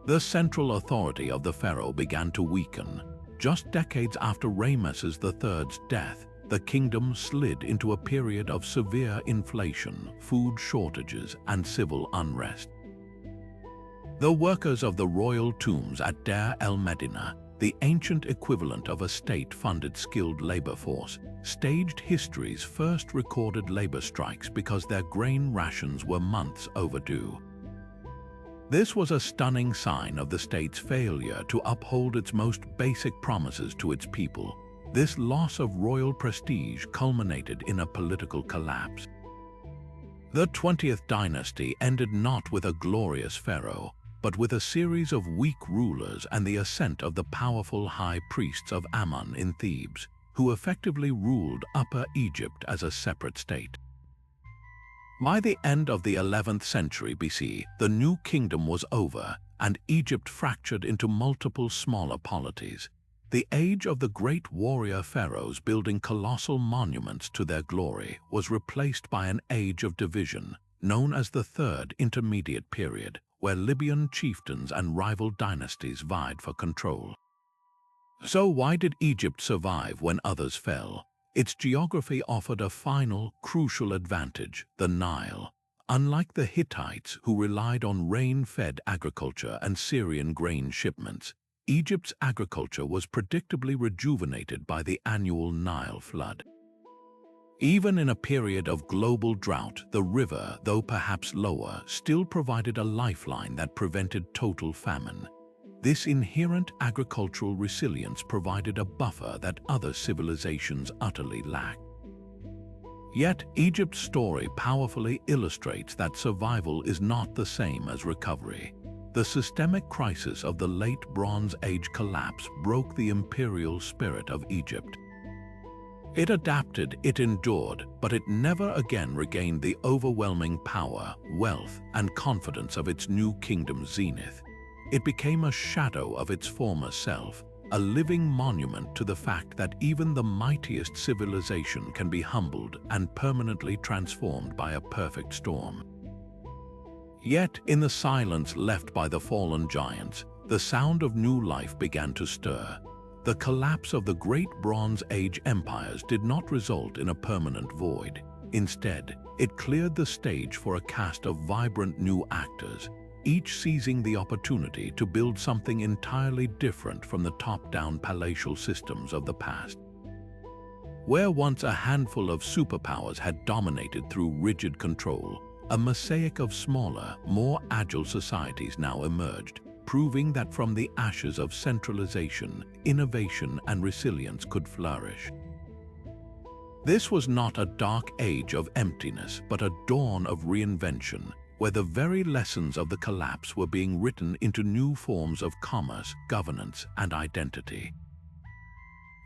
The central authority of the pharaoh began to weaken. Just decades after Ramesses III's death, the kingdom slid into a period of severe inflation, food shortages, and civil unrest. The workers of the royal tombs at Deir el-Medina, the ancient equivalent of a state-funded skilled labor force, staged history's first recorded labor strikes because their grain rations were months overdue. This was a stunning sign of the state's failure to uphold its most basic promises to its people. This loss of royal prestige culminated in a political collapse. The 20th dynasty ended not with a glorious pharaoh, but with a series of weak rulers and the ascent of the powerful high priests of Ammon in Thebes, who effectively ruled Upper Egypt as a separate state. By the end of the 11th century BC, the New Kingdom was over, and Egypt fractured into multiple smaller polities. The age of the great warrior pharaohs building colossal monuments to their glory was replaced by an age of division, known as the Third Intermediate Period, where Libyan chieftains and rival dynasties vied for control. So why did Egypt survive when others fell? Its geography offered a final, crucial advantage: the Nile. Unlike the Hittites, who relied on rain-fed agriculture and Syrian grain shipments, Egypt's agriculture was predictably rejuvenated by the annual Nile flood. Even in a period of global drought, the river, though perhaps lower, still provided a lifeline that prevented total famine. This inherent agricultural resilience provided a buffer that other civilizations utterly lacked. Yet, Egypt's story powerfully illustrates that survival is not the same as recovery. The systemic crisis of the late Bronze Age collapse broke the imperial spirit of Egypt. It adapted, it endured, but it never again regained the overwhelming power, wealth, and confidence of its new kingdom's zenith. It became a shadow of its former self, a living monument to the fact that even the mightiest civilization can be humbled and permanently transformed by a perfect storm. Yet, in the silence left by the fallen giants, the sound of new life began to stir. The collapse of the great Bronze Age empires did not result in a permanent void. Instead, it cleared the stage for a cast of vibrant new actors, each seizing the opportunity to build something entirely different from the top-down palatial systems of the past. Where once a handful of superpowers had dominated through rigid control, a mosaic of smaller, more agile societies now emerged, proving that from the ashes of centralization, innovation and resilience could flourish. This was not a dark age of emptiness, but a dawn of reinvention, where the very lessons of the collapse were being written into new forms of commerce, governance, and identity.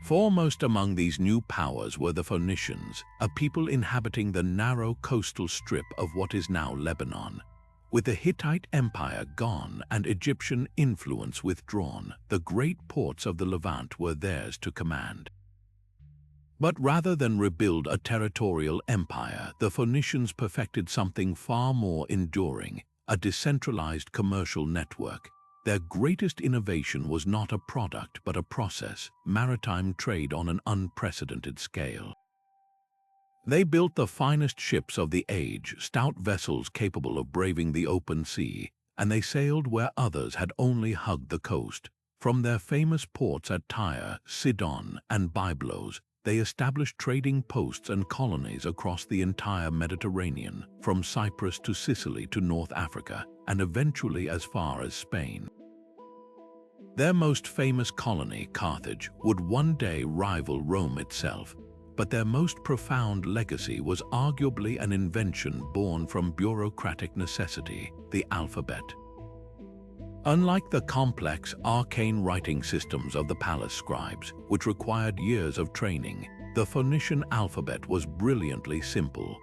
Foremost among these new powers were the Phoenicians, a people inhabiting the narrow coastal strip of what is now Lebanon. With the Hittite Empire gone and Egyptian influence withdrawn, the great ports of the Levant were theirs to command. But rather than rebuild a territorial empire, the Phoenicians perfected something far more enduring: a decentralized commercial network. Their greatest innovation was not a product but a process: maritime trade on an unprecedented scale. They built the finest ships of the age, stout vessels capable of braving the open sea, and they sailed where others had only hugged the coast. From their famous ports at Tyre, Sidon, and Byblos, they established trading posts and colonies across the entire Mediterranean, from Cyprus to Sicily to North Africa, and eventually as far as Spain. Their most famous colony, Carthage, would one day rival Rome itself, but their most profound legacy was arguably an invention born from bureaucratic necessity: the alphabet. Unlike the complex, arcane writing systems of the palace scribes, which required years of training, the Phoenician alphabet was brilliantly simple.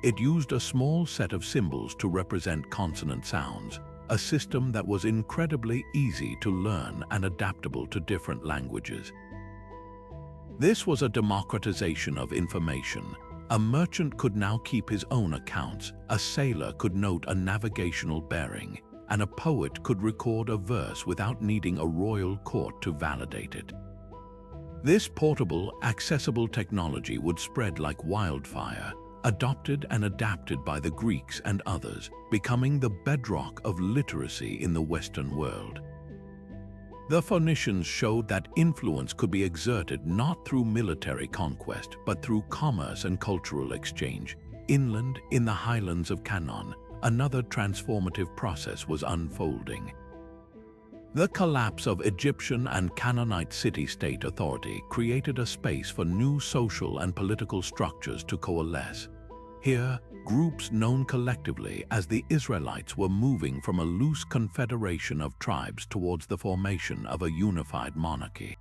It used a small set of symbols to represent consonant sounds, a system that was incredibly easy to learn and adaptable to different languages. This was a democratization of information. A merchant could now keep his own accounts, a sailor could note a navigational bearing, and a poet could record a verse without needing a royal court to validate it. This portable, accessible technology would spread like wildfire, adopted and adapted by the Greeks and others, becoming the bedrock of literacy in the Western world. The Phoenicians showed that influence could be exerted not through military conquest, but through commerce and cultural exchange. Inland, in the highlands of Canaan, another transformative process was unfolding. The collapse of Egyptian and Canaanite city-state authority created a space for new social and political structures to coalesce. Here, groups known collectively as the Israelites were moving from a loose confederation of tribes towards the formation of a unified monarchy.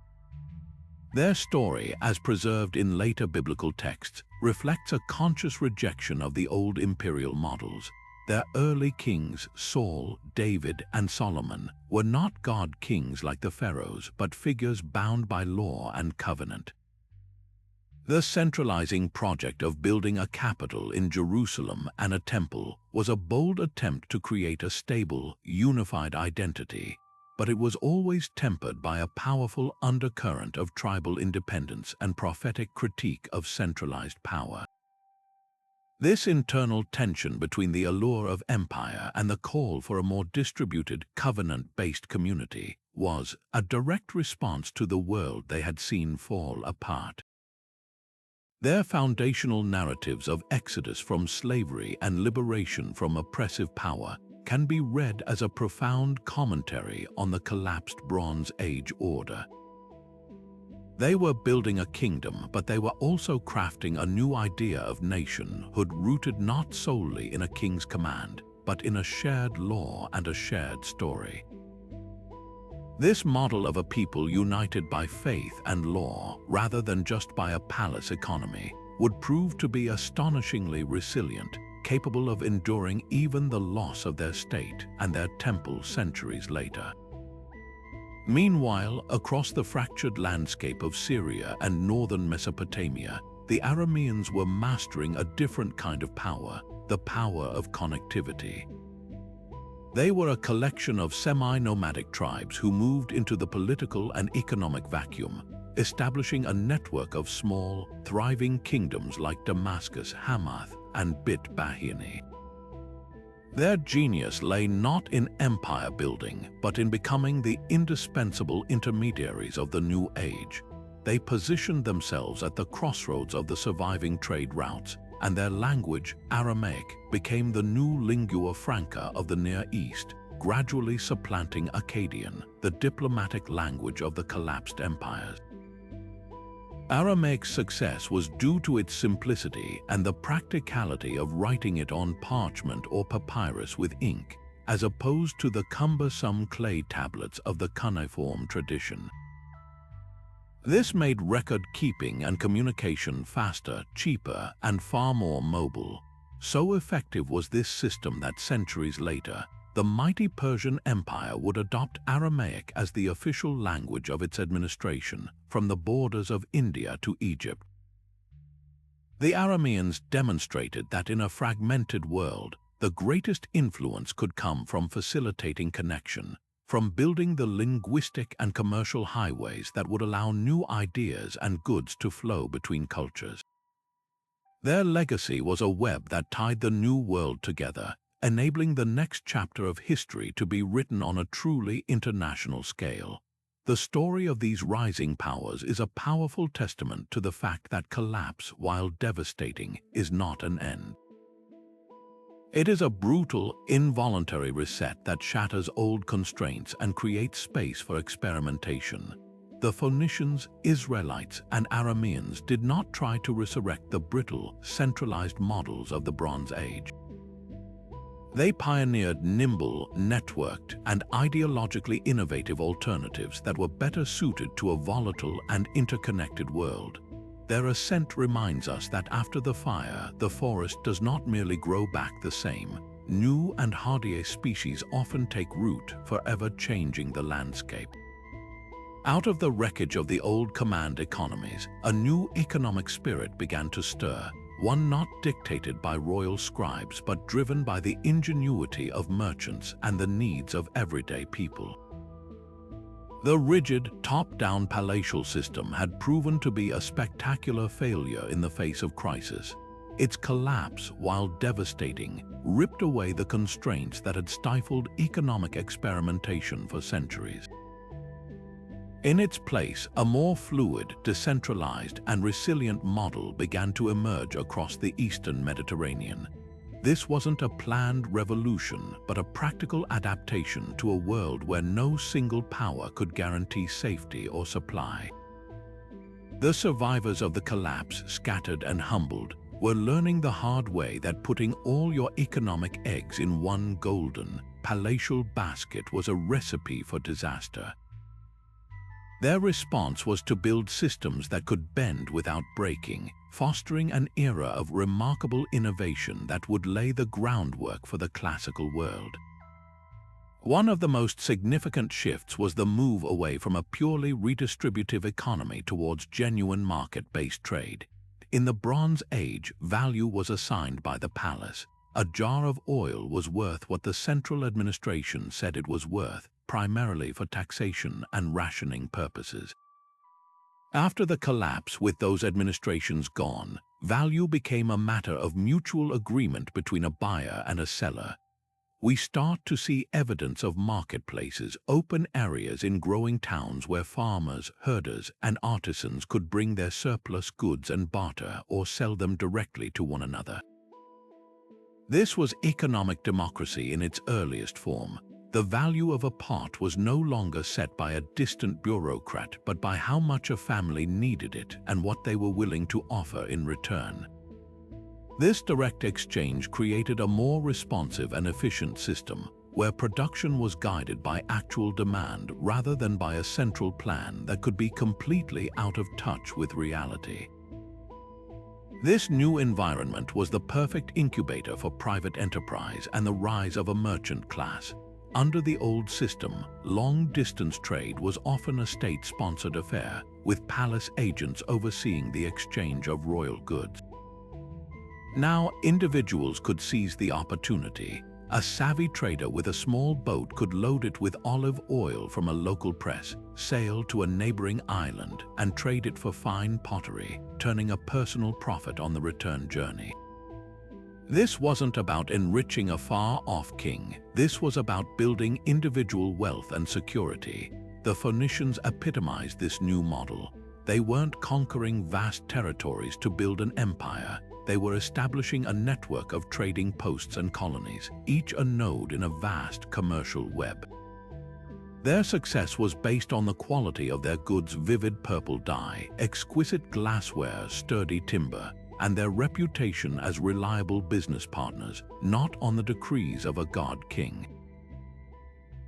Their story, as preserved in later biblical texts, reflects a conscious rejection of the old imperial models. Their early kings, Saul, David, and Solomon, were not god kings like the pharaohs, but figures bound by law and covenant. The centralizing project of building a capital in Jerusalem and a temple was a bold attempt to create a stable, unified identity, but it was always tempered by a powerful undercurrent of tribal independence and prophetic critique of centralized power. This internal tension between the allure of empire and the call for a more distributed, covenant-based community was a direct response to the world they had seen fall apart. Their foundational narratives of exodus from slavery and liberation from oppressive power can be read as a profound commentary on the collapsed Bronze Age order. They were building a kingdom, but they were also crafting a new idea of nationhood rooted not solely in a king's command, but in a shared law and a shared story. This model of a people united by faith and law, rather than just by a palace economy, would prove to be astonishingly resilient, capable of enduring even the loss of their state and their temple centuries later. Meanwhile, across the fractured landscape of Syria and northern Mesopotamia, the Arameans were mastering a different kind of power, the power of connectivity. They were a collection of semi-nomadic tribes who moved into the political and economic vacuum, establishing a network of small, thriving kingdoms like Damascus, Hamath, and Bit Bahini. Their genius lay not in empire building, but in becoming the indispensable intermediaries of the new age. They positioned themselves at the crossroads of the surviving trade routes, and their language, Aramaic, became the new lingua franca of the Near East, gradually supplanting Akkadian, the diplomatic language of the collapsed empires. Aramaic's success was due to its simplicity and the practicality of writing it on parchment or papyrus with ink, as opposed to the cumbersome clay tablets of the cuneiform tradition. This made record-keeping and communication faster, cheaper, and far more mobile. So effective was this system that centuries later, the mighty Persian Empire would adopt Aramaic as the official language of its administration, from the borders of India to Egypt. The Arameans demonstrated that in a fragmented world, the greatest influence could come from facilitating connection, from building the linguistic and commercial highways that would allow new ideas and goods to flow between cultures. Their legacy was a web that tied the new world together, enabling the next chapter of history to be written on a truly international scale. The story of these rising powers is a powerful testament to the fact that collapse, while devastating, is not an end. It is a brutal, involuntary reset that shatters old constraints and creates space for experimentation. The Phoenicians, Israelites, and Arameans did not try to resurrect the brittle, centralized models of the Bronze Age. They pioneered nimble, networked, and ideologically innovative alternatives that were better suited to a volatile and interconnected world. Their ascent reminds us that after the fire, the forest does not merely grow back the same. New and hardier species often take root, forever changing the landscape. Out of the wreckage of the old command economies, a new economic spirit began to stir, one not dictated by royal scribes but driven by the ingenuity of merchants and the needs of everyday people. The rigid, top-down palatial system had proven to be a spectacular failure in the face of crisis. Its collapse, while devastating, ripped away the constraints that had stifled economic experimentation for centuries. In its place, a more fluid, decentralized, and resilient model began to emerge across the eastern Mediterranean. This wasn't a planned revolution, but a practical adaptation to a world where no single power could guarantee safety or supply. The survivors of the collapse, scattered and humbled, were learning the hard way that putting all your economic eggs in one golden, palatial basket was a recipe for disaster. Their response was to build systems that could bend without breaking, fostering an era of remarkable innovation that would lay the groundwork for the classical world. One of the most significant shifts was the move away from a purely redistributive economy towards genuine market-based trade. In the Bronze Age, value was assigned by the palace. A jar of oil was worth what the central administration said it was worth, primarily for taxation and rationing purposes. After the collapse, with those administrations gone, value became a matter of mutual agreement between a buyer and a seller. We start to see evidence of marketplaces, open areas in growing towns where farmers, herders, and artisans could bring their surplus goods and barter or sell them directly to one another. This was economic democracy in its earliest form. The value of a pot was no longer set by a distant bureaucrat, but by how much a family needed it and what they were willing to offer in return. This direct exchange created a more responsive and efficient system, where production was guided by actual demand rather than by a central plan that could be completely out of touch with reality. This new environment was the perfect incubator for private enterprise and the rise of a merchant class. Under the old system, long-distance trade was often a state-sponsored affair, with palace agents overseeing the exchange of royal goods. Now, individuals could seize the opportunity. A savvy trader with a small boat could load it with olive oil from a local press, sail to a neighboring island, and trade it for fine pottery, turning a personal profit on the return journey. This wasn't about enriching a far-off king. This was about building individual wealth and security. The Phoenicians epitomized this new model. They weren't conquering vast territories to build an empire. They were establishing a network of trading posts and colonies, each a node in a vast commercial web. Their success was based on the quality of their goods' vivid purple dye, exquisite glassware, sturdy timber, and their reputation as reliable business partners, not on the decrees of a god-king.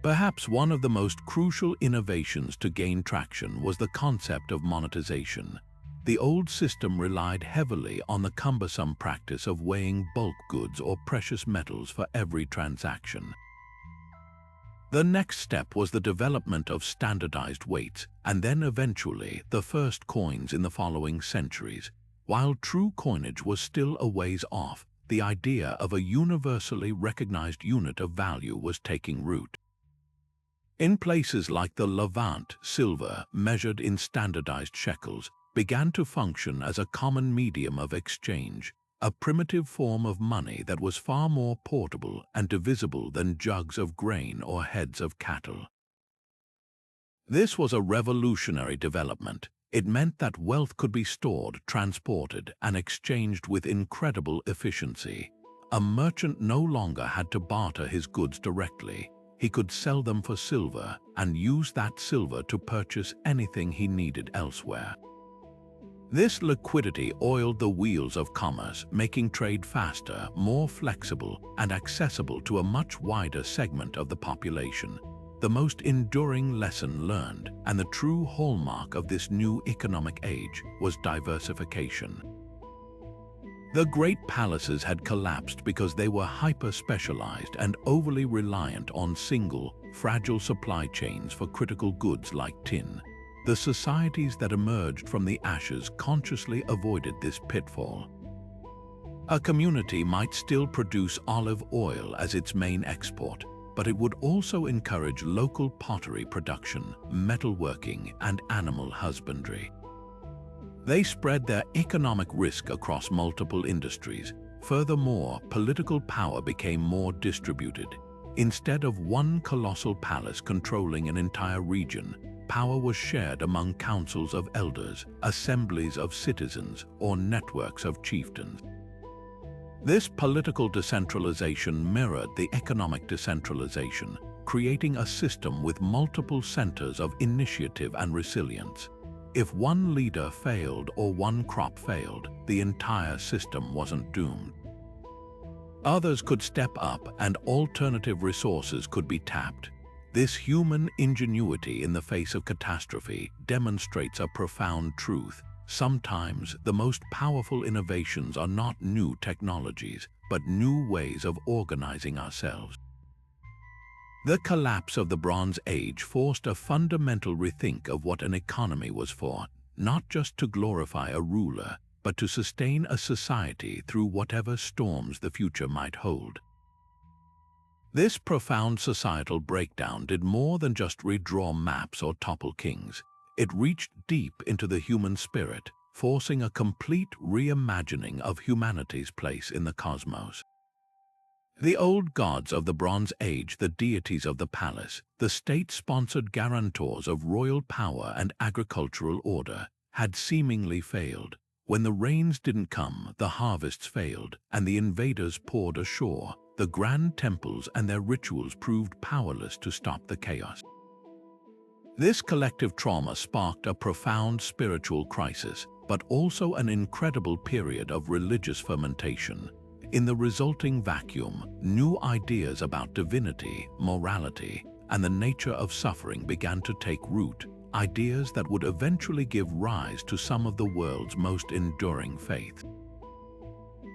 Perhaps one of the most crucial innovations to gain traction was the concept of monetization. The old system relied heavily on the cumbersome practice of weighing bulk goods or precious metals for every transaction. The next step was the development of standardized weights, and then eventually the first coins in the following centuries. While true coinage was still a ways off, the idea of a universally recognized unit of value was taking root. In places like the Levant, silver, measured in standardized shekels, began to function as a common medium of exchange, a primitive form of money that was far more portable and divisible than jugs of grain or heads of cattle. This was a revolutionary development. It meant that wealth could be stored, transported, and exchanged with incredible efficiency. A merchant no longer had to barter his goods directly. He could sell them for silver and use that silver to purchase anything he needed elsewhere. This liquidity oiled the wheels of commerce, making trade faster, more flexible, and accessible to a much wider segment of the population. The most enduring lesson learned, and the true hallmark of this new economic age, was diversification. The great palaces had collapsed because they were hyper-specialized and overly reliant on single, fragile supply chains for critical goods like tin. The societies that emerged from the ashes consciously avoided this pitfall. A community might still produce olive oil as its main export, but it would also encourage local pottery production, metalworking, and animal husbandry. They spread their economic risk across multiple industries. Furthermore, political power became more distributed. Instead of one colossal palace controlling an entire region, power was shared among councils of elders, assemblies of citizens, or networks of chieftains. This political decentralization mirrored the economic decentralization, creating a system with multiple centers of initiative and resilience. If one leader failed or one crop failed, the entire system wasn't doomed. Others could step up and alternative resources could be tapped. This human ingenuity in the face of catastrophe demonstrates a profound truth. Sometimes the most powerful innovations are not new technologies, but new ways of organizing ourselves. The collapse of the Bronze Age forced a fundamental rethink of what an economy was for, not just to glorify a ruler, but to sustain a society through whatever storms the future might hold. This profound societal breakdown did more than just redraw maps or topple kings. It reached deep into the human spirit, forcing a complete reimagining of humanity's place in the cosmos. The old gods of the Bronze Age, the deities of the palace, the state-sponsored guarantors of royal power and agricultural order, had seemingly failed. When the rains didn't come, the harvests failed, and the invaders poured ashore. The grand temples and their rituals proved powerless to stop the chaos. This collective trauma sparked a profound spiritual crisis, but also an incredible period of religious fermentation. In the resulting vacuum, new ideas about divinity, morality, and the nature of suffering began to take root, ideas that would eventually give rise to some of the world's most enduring faiths.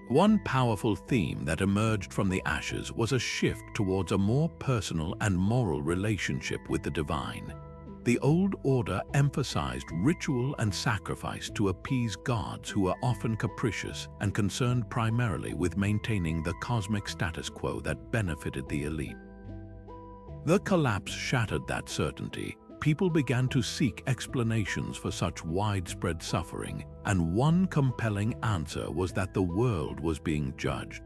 One powerful theme that emerged from the ashes was a shift towards a more personal and moral relationship with the divine. The old order emphasized ritual and sacrifice to appease gods who were often capricious and concerned primarily with maintaining the cosmic status quo that benefited the elite. The collapse shattered that certainty. People began to seek explanations for such widespread suffering, and one compelling answer was that the world was being judged.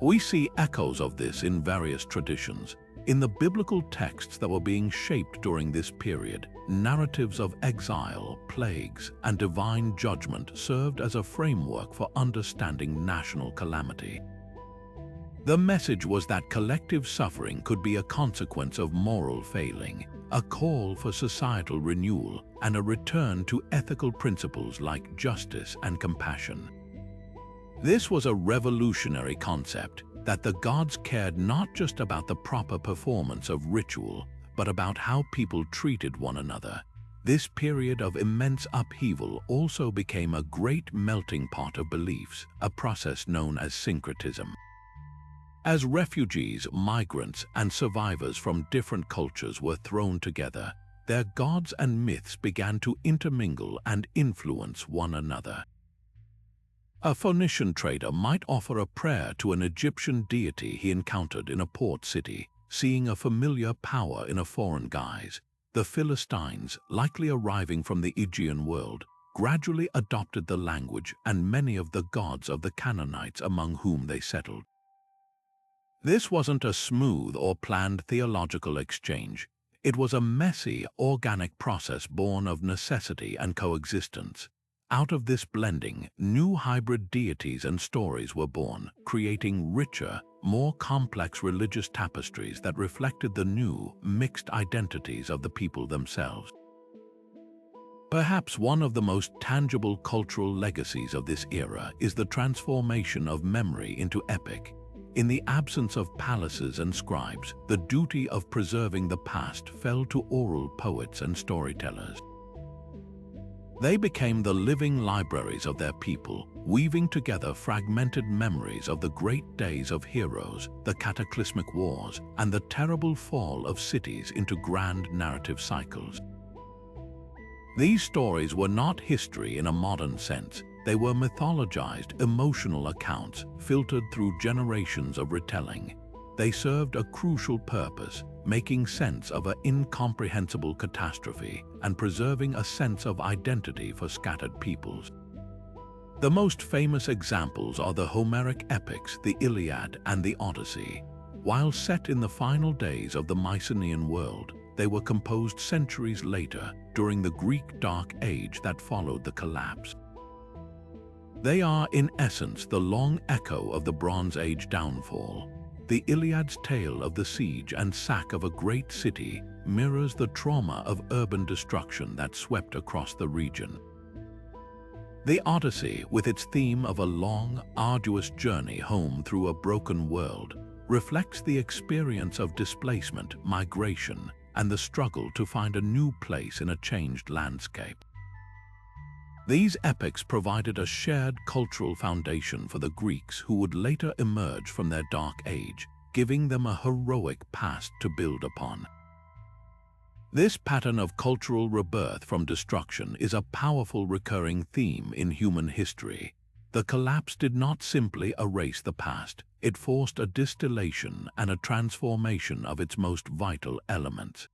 We see echoes of this in various traditions. In the biblical texts that were being shaped during this period, narratives of exile, plagues, and divine judgment served as a framework for understanding national calamity. The message was that collective suffering could be a consequence of moral failing, a call for societal renewal, and a return to ethical principles like justice and compassion. This was a revolutionary concept, that the gods cared not just about the proper performance of ritual, but about how people treated one another. This period of immense upheaval also became a great melting pot of beliefs, a process known as syncretism. As refugees, migrants, and survivors from different cultures were thrown together, their gods and myths began to intermingle and influence one another. A Phoenician trader might offer a prayer to an Egyptian deity he encountered in a port city, seeing a familiar power in a foreign guise. The Philistines, likely arriving from the Aegean world, gradually adopted the language and many of the gods of the Canaanites among whom they settled. This wasn't a smooth or planned theological exchange. It was a messy, organic process born of necessity and coexistence. Out of this blending, new hybrid deities and stories were born, creating richer, more complex religious tapestries that reflected the new, mixed identities of the people themselves. Perhaps one of the most tangible cultural legacies of this era is the transformation of memory into epic. In the absence of palaces and scribes, the duty of preserving the past fell to oral poets and storytellers. They became the living libraries of their people, weaving together fragmented memories of the great days of heroes, the cataclysmic wars, and the terrible fall of cities into grand narrative cycles. These stories were not history in a modern sense. They were mythologized, emotional accounts filtered through generations of retelling. They served a crucial purpose, making sense of an incomprehensible catastrophe and preserving a sense of identity for scattered peoples. The most famous examples are the Homeric epics, the Iliad and the Odyssey. While set in the final days of the Mycenaean world, they were composed centuries later, during the Greek Dark Age that followed the collapse. They are, in essence, the long echo of the Bronze Age downfall. The Iliad's tale of the siege and sack of a great city mirrors the trauma of urban destruction that swept across the region. The Odyssey, with its theme of a long, arduous journey home through a broken world, reflects the experience of displacement, migration, and the struggle to find a new place in a changed landscape. These epics provided a shared cultural foundation for the Greeks who would later emerge from their dark age, giving them a heroic past to build upon. This pattern of cultural rebirth from destruction is a powerful recurring theme in human history. The collapse did not simply erase the past, it forced a distillation and a transformation of its most vital elements.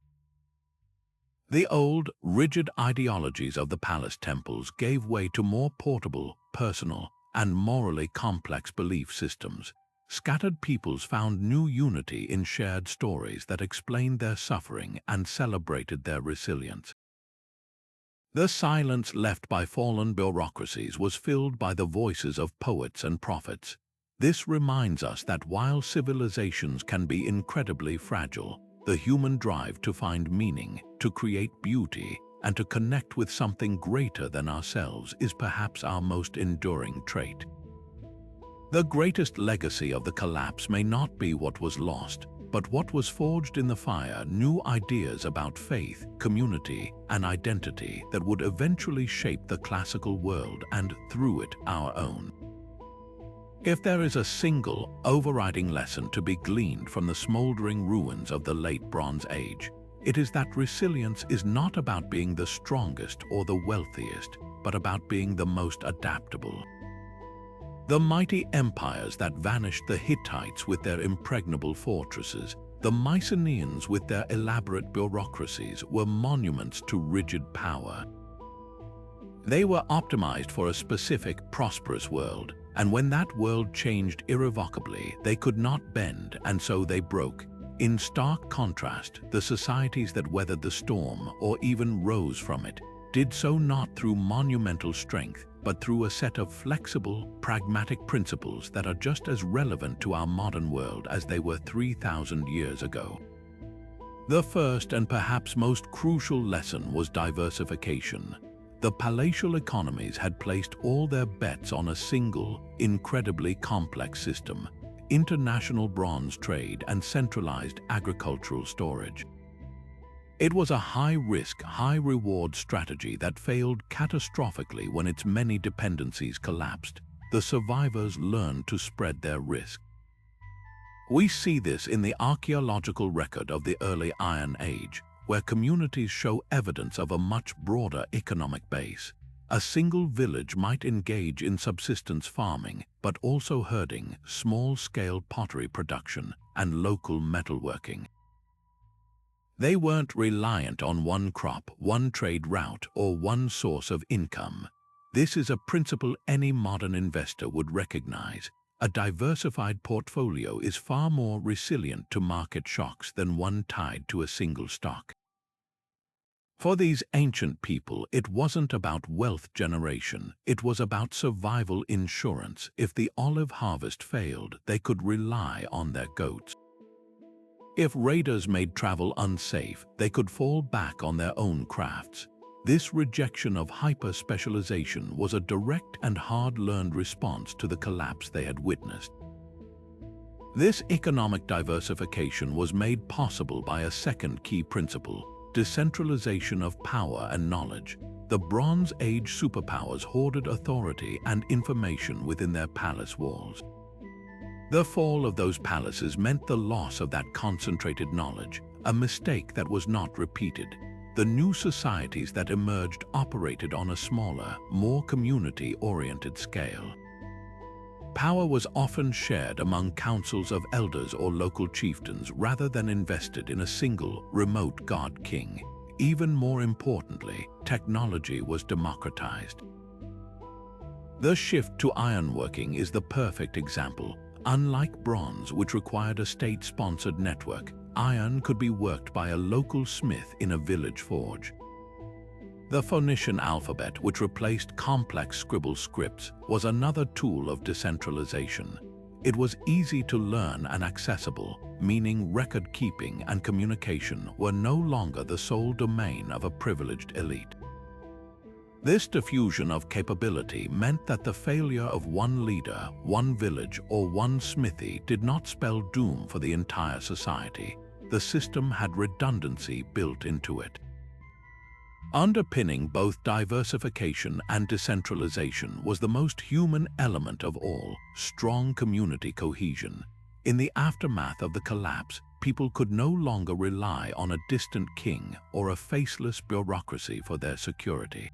The old, rigid ideologies of the palace temples gave way to more portable, personal, and morally complex belief systems. Scattered peoples found new unity in shared stories that explained their suffering and celebrated their resilience. The silence left by fallen bureaucracies was filled by the voices of poets and prophets. This reminds us that while civilizations can be incredibly fragile, the human drive to find meaning, to create beauty, and to connect with something greater than ourselves is perhaps our most enduring trait. The greatest legacy of the collapse may not be what was lost, but what was forged in the fire: new ideas about faith, community, and identity that would eventually shape the classical world and, through it, our own. If there is a single, overriding lesson to be gleaned from the smoldering ruins of the late Bronze Age, it is that resilience is not about being the strongest or the wealthiest, but about being the most adaptable. The mighty empires that vanished, the Hittites with their impregnable fortresses, the Mycenaeans with their elaborate bureaucracies, were monuments to rigid power. They were optimized for a specific, prosperous world, and when that world changed irrevocably, they could not bend, and so they broke. In stark contrast, the societies that weathered the storm, or even rose from it, did so not through monumental strength, but through a set of flexible, pragmatic principles that are just as relevant to our modern world as they were 3,000 years ago. The first and perhaps most crucial lesson was diversification. The palatial economies had placed all their bets on a single, incredibly complex system: international bronze trade and centralized agricultural storage. It was a high-risk, high-reward strategy that failed catastrophically when its many dependencies collapsed. The survivors learned to spread their risk. We see this in the archaeological record of the early Iron Age, where communities show evidence of a much broader economic base. A single village might engage in subsistence farming, but also herding, small-scale pottery production, and local metalworking. They weren't reliant on one crop, one trade route, or one source of income. This is a principle any modern investor would recognize. A diversified portfolio is far more resilient to market shocks than one tied to a single stock. For these ancient people, it wasn't about wealth generation, it was about survival insurance. If the olive harvest failed, they could rely on their goats. If raiders made travel unsafe, they could fall back on their own crafts. This rejection of hyper-specialization was a direct and hard-learned response to the collapse they had witnessed. This economic diversification was made possible by a second key principle: decentralization of power and knowledge. The Bronze Age superpowers hoarded authority and information within their palace walls. The fall of those palaces meant the loss of that concentrated knowledge, a mistake that was not repeated. The new societies that emerged operated on a smaller, more community-oriented scale. Power was often shared among councils of elders or local chieftains rather than invested in a single, remote god-king. Even more importantly, technology was democratized. The shift to ironworking is the perfect example. Unlike bronze, which required a state-sponsored network, iron could be worked by a local smith in a village forge. The Phoenician alphabet, which replaced complex scribble scripts, was another tool of decentralization. It was easy to learn and accessible, meaning record-keeping and communication were no longer the sole domain of a privileged elite. This diffusion of capability meant that the failure of one leader, one village, or one smithy did not spell doom for the entire society. The system had redundancy built into it. Underpinning both diversification and decentralization was the most human element of all: strong community cohesion. In the aftermath of the collapse, people could no longer rely on a distant king or a faceless bureaucracy for their security.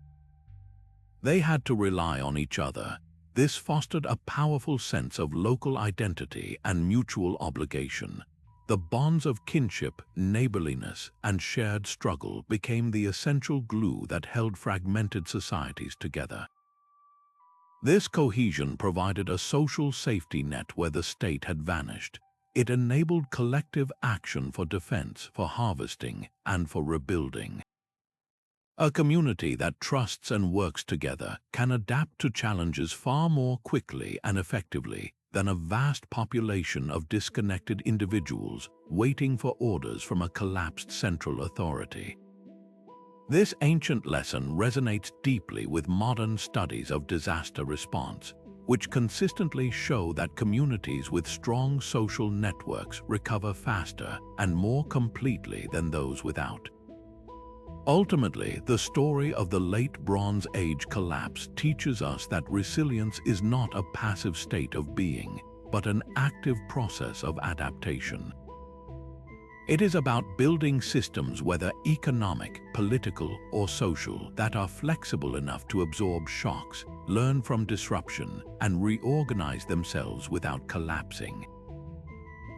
They had to rely on each other. This fostered a powerful sense of local identity and mutual obligation. The bonds of kinship, neighborliness, and shared struggle became the essential glue that held fragmented societies together. This cohesion provided a social safety net where the state had vanished. It enabled collective action for defense, for harvesting, and for rebuilding. A community that trusts and works together can adapt to challenges far more quickly and effectively than a vast population of disconnected individuals waiting for orders from a collapsed central authority. This ancient lesson resonates deeply with modern studies of disaster response, which consistently show that communities with strong social networks recover faster and more completely than those without. Ultimately, the story of the late Bronze Age collapse teaches us that resilience is not a passive state of being, but an active process of adaptation. It is about building systems, whether economic, political, or social, that are flexible enough to absorb shocks, learn from disruption, and reorganize themselves without collapsing.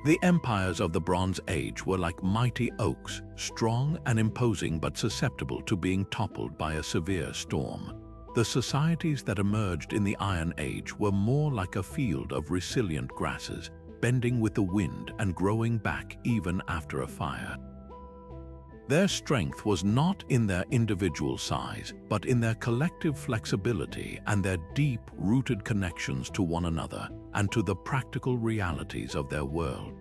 The empires of the Bronze Age were like mighty oaks, strong and imposing but susceptible to being toppled by a severe storm. The societies that emerged in the Iron Age were more like a field of resilient grasses, bending with the wind and growing back even after a fire. Their strength was not in their individual size, but in their collective flexibility and their deep-rooted connections to one another and to the practical realities of their world.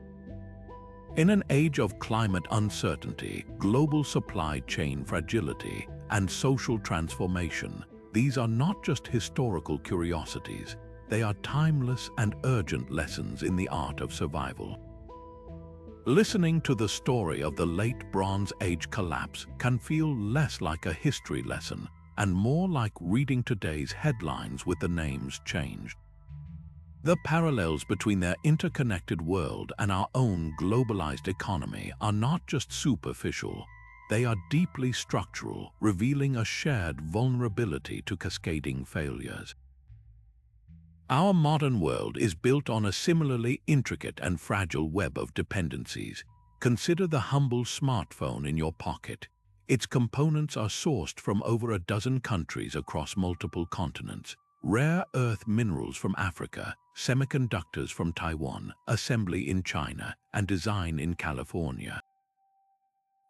In an age of climate uncertainty, global supply chain fragility, and social transformation, these are not just historical curiosities. They are timeless and urgent lessons in the art of survival. Listening to the story of the late Bronze Age collapse can feel less like a history lesson and more like reading today's headlines with the names changed. The parallels between their interconnected world and our own globalized economy are not just superficial. They are deeply structural, revealing a shared vulnerability to cascading failures. Our modern world is built on a similarly intricate and fragile web of dependencies. Consider the humble smartphone in your pocket. Its components are sourced from over a dozen countries across multiple continents. Rare earth minerals from Africa, semiconductors from Taiwan, assembly in China, and design in California.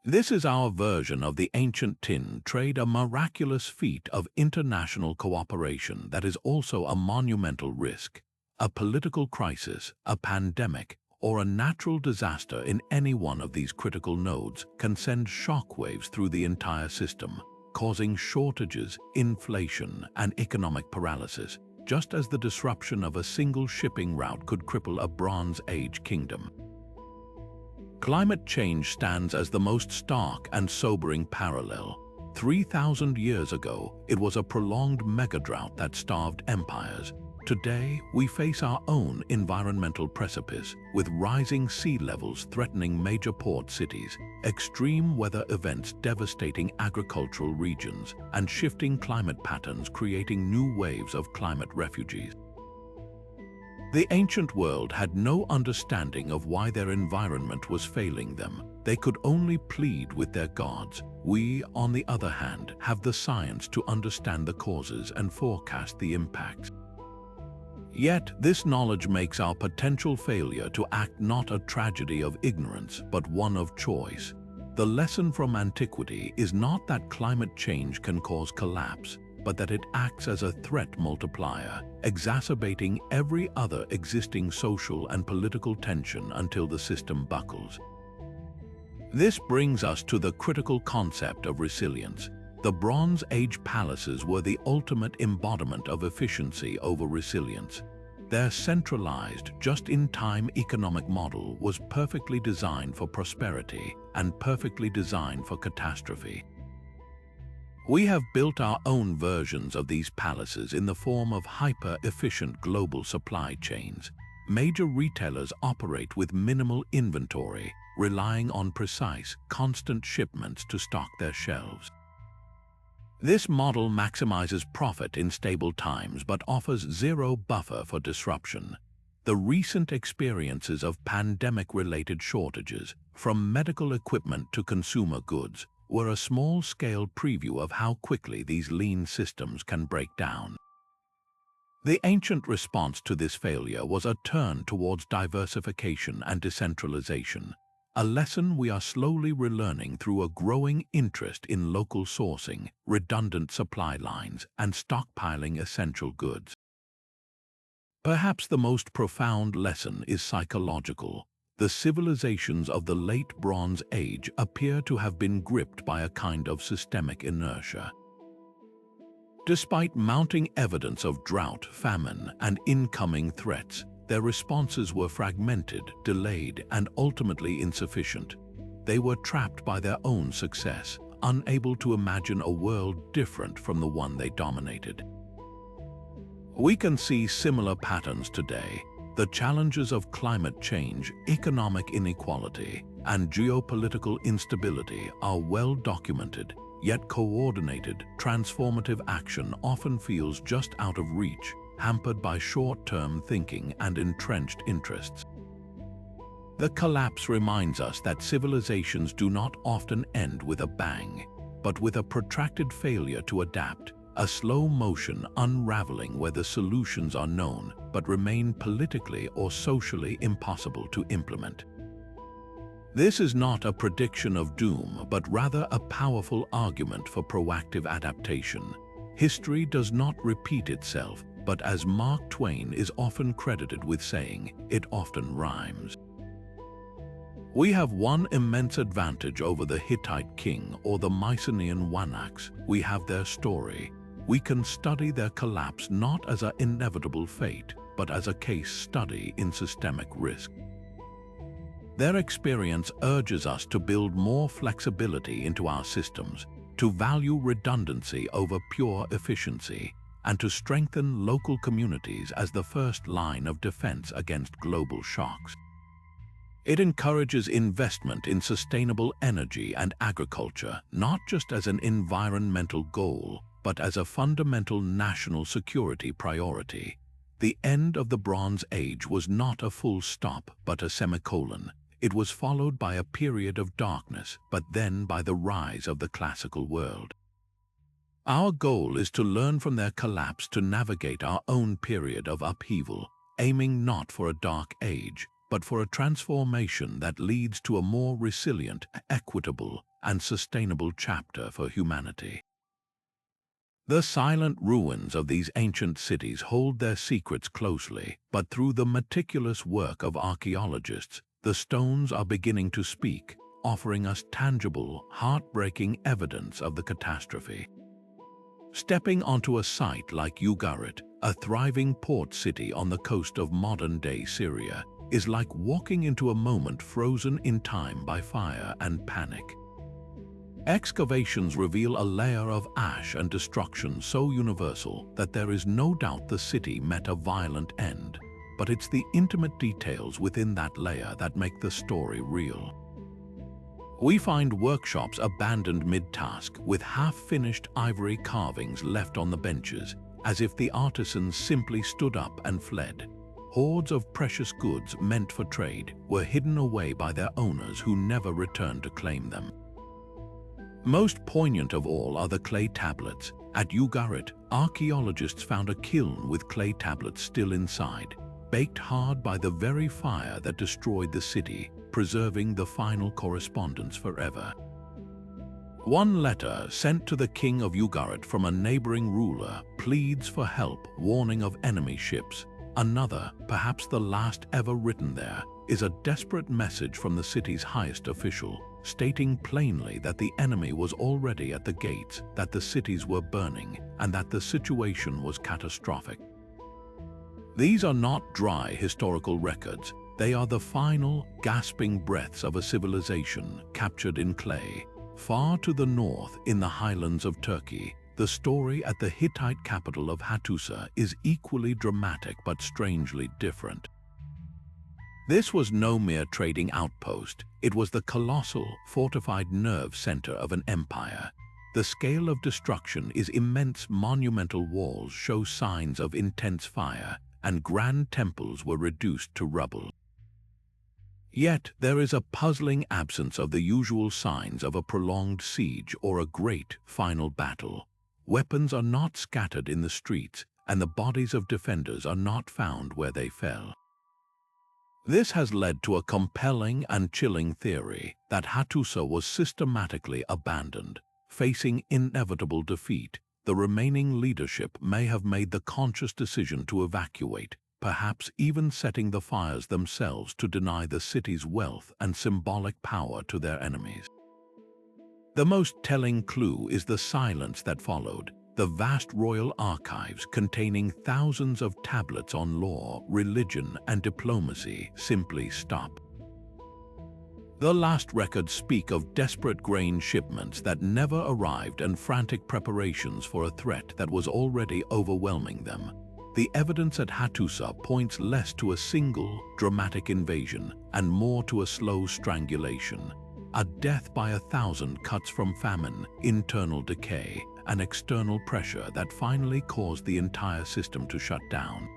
This is our version of the ancient tin trade, a miraculous feat of international cooperation that is also a monumental risk. A political crisis, a pandemic, or a natural disaster in any one of these critical nodes can send shockwaves through the entire system, causing shortages, inflation, and economic paralysis, just as the disruption of a single shipping route could cripple a Bronze Age kingdom. Climate change stands as the most stark and sobering parallel. 3,000 years ago, it was a prolonged megadrought that starved empires. Today, we face our own environmental precipice, with rising sea levels threatening major port cities, extreme weather events devastating agricultural regions, and shifting climate patterns creating new waves of climate refugees. The ancient world had no understanding of why their environment was failing them. They could only plead with their gods. We, on the other hand, have the science to understand the causes and forecast the impacts. Yet, this knowledge makes our potential failure to act not a tragedy of ignorance, but one of choice. The lesson from Antiquity is not that climate change can cause collapse, but that it acts as a threat multiplier, exacerbating every other existing social and political tension until the system buckles. This brings us to the critical concept of resilience. The Bronze Age palaces were the ultimate embodiment of efficiency over resilience. Their centralized, just-in-time economic model was perfectly designed for prosperity and perfectly designed for catastrophe. We have built our own versions of these palaces in the form of hyper-efficient global supply chains. Major retailers operate with minimal inventory, relying on precise, constant shipments to stock their shelves. This model maximizes profit in stable times but offers zero buffer for disruption. The recent experiences of pandemic-related shortages, from medical equipment to consumer goods, were a small-scale preview of how quickly these lean systems can break down. The ancient response to this failure was a turn towards diversification and decentralization, a lesson we are slowly relearning through a growing interest in local sourcing, redundant supply lines, and stockpiling essential goods. Perhaps the most profound lesson is psychological. The civilizations of the late Bronze Age appear to have been gripped by a kind of systemic inertia. Despite mounting evidence of drought, famine, and incoming threats, their responses were fragmented, delayed, and ultimately insufficient. They were trapped by their own success, unable to imagine a world different from the one they dominated. We can see similar patterns today. The challenges of climate change, economic inequality, and geopolitical instability are well documented, yet coordinated, transformative action often feels just out of reach, hampered by short-term thinking and entrenched interests. The collapse reminds us that civilizations do not often end with a bang, but with a protracted failure to adapt, a slow-motion unraveling where the solutions are known but remain politically or socially impossible to implement. This is not a prediction of doom, but rather a powerful argument for proactive adaptation. History does not repeat itself, but as Mark Twain is often credited with saying, it often rhymes. We have one immense advantage over the Hittite king or the Mycenaean Wanaks. We have their story. We can study their collapse not as an inevitable fate, but as a case study in systemic risk. Their experience urges us to build more flexibility into our systems, to value redundancy over pure efficiency, and to strengthen local communities as the first line of defense against global shocks. It encourages investment in sustainable energy and agriculture, not just as an environmental goal, but as a fundamental national security priority. The end of the Bronze Age was not a full stop, but a semicolon. It was followed by a period of darkness, but then by the rise of the classical world. Our goal is to learn from their collapse to navigate our own period of upheaval, aiming not for a dark age, but for a transformation that leads to a more resilient, equitable, and sustainable chapter for humanity. The silent ruins of these ancient cities hold their secrets closely, but through the meticulous work of archaeologists, the stones are beginning to speak, offering us tangible, heartbreaking evidence of the catastrophe. Stepping onto a site like Ugarit, a thriving port city on the coast of modern-day Syria, is like walking into a moment frozen in time by fire and panic. Excavations reveal a layer of ash and destruction so universal that there is no doubt the city met a violent end, but it's the intimate details within that layer that make the story real. We find workshops abandoned mid-task with half-finished ivory carvings left on the benches, as if the artisans simply stood up and fled. Hordes of precious goods meant for trade were hidden away by their owners who never returned to claim them. Most poignant of all are the clay tablets. At Ugarit, archaeologists found a kiln with clay tablets still inside, baked hard by the very fire that destroyed the city, preserving the final correspondence forever. One letter sent to the king of Ugarit from a neighboring ruler pleads for help, warning of enemy ships. Another, perhaps the last ever written there, is a desperate message from the city's highest official, stating plainly that the enemy was already at the gates, that the cities were burning, and that the situation was catastrophic. These are not dry historical records. They are the final, gasping breaths of a civilization captured in clay. Far to the north, in the highlands of Turkey, the story at the Hittite capital of Hattusa is equally dramatic but strangely different. This was no mere trading outpost. It was the colossal, fortified nerve center of an empire. The scale of destruction is immense. Monumental walls show signs of intense fire, and grand temples were reduced to rubble. Yet there is a puzzling absence of the usual signs of a prolonged siege or a great final battle. Weapons are not scattered in the streets, and the bodies of defenders are not found where they fell. This has led to a compelling and chilling theory that Hattusa was systematically abandoned. Facing inevitable defeat, the remaining leadership may have made the conscious decision to evacuate, perhaps even setting the fires themselves to deny the city's wealth and symbolic power to their enemies. The most telling clue is the silence that followed. The vast royal archives containing thousands of tablets on law, religion, and diplomacy simply stop. The last records speak of desperate grain shipments that never arrived and frantic preparations for a threat that was already overwhelming them. The evidence at Hattusa points less to a single, dramatic invasion and more to a slow strangulation. A death by 1,000 cuts from famine, internal decay, and external pressure that finally caused the entire system to shut down.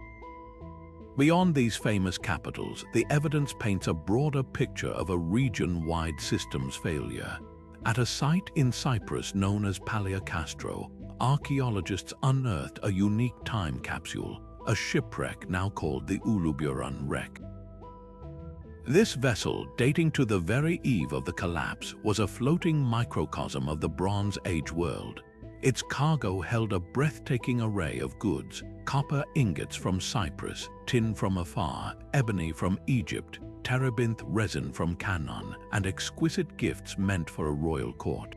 Beyond these famous capitals, the evidence paints a broader picture of a region-wide systems failure. At a site in Cyprus known as Palaiocastro, archaeologists unearthed a unique time capsule, a shipwreck now called the Uluburun wreck. This vessel, dating to the very eve of the collapse, was a floating microcosm of the Bronze Age world. Its cargo held a breathtaking array of goods: copper ingots from Cyprus, tin from Afar, ebony from Egypt, terebinth resin from Canaan, and exquisite gifts meant for a royal court.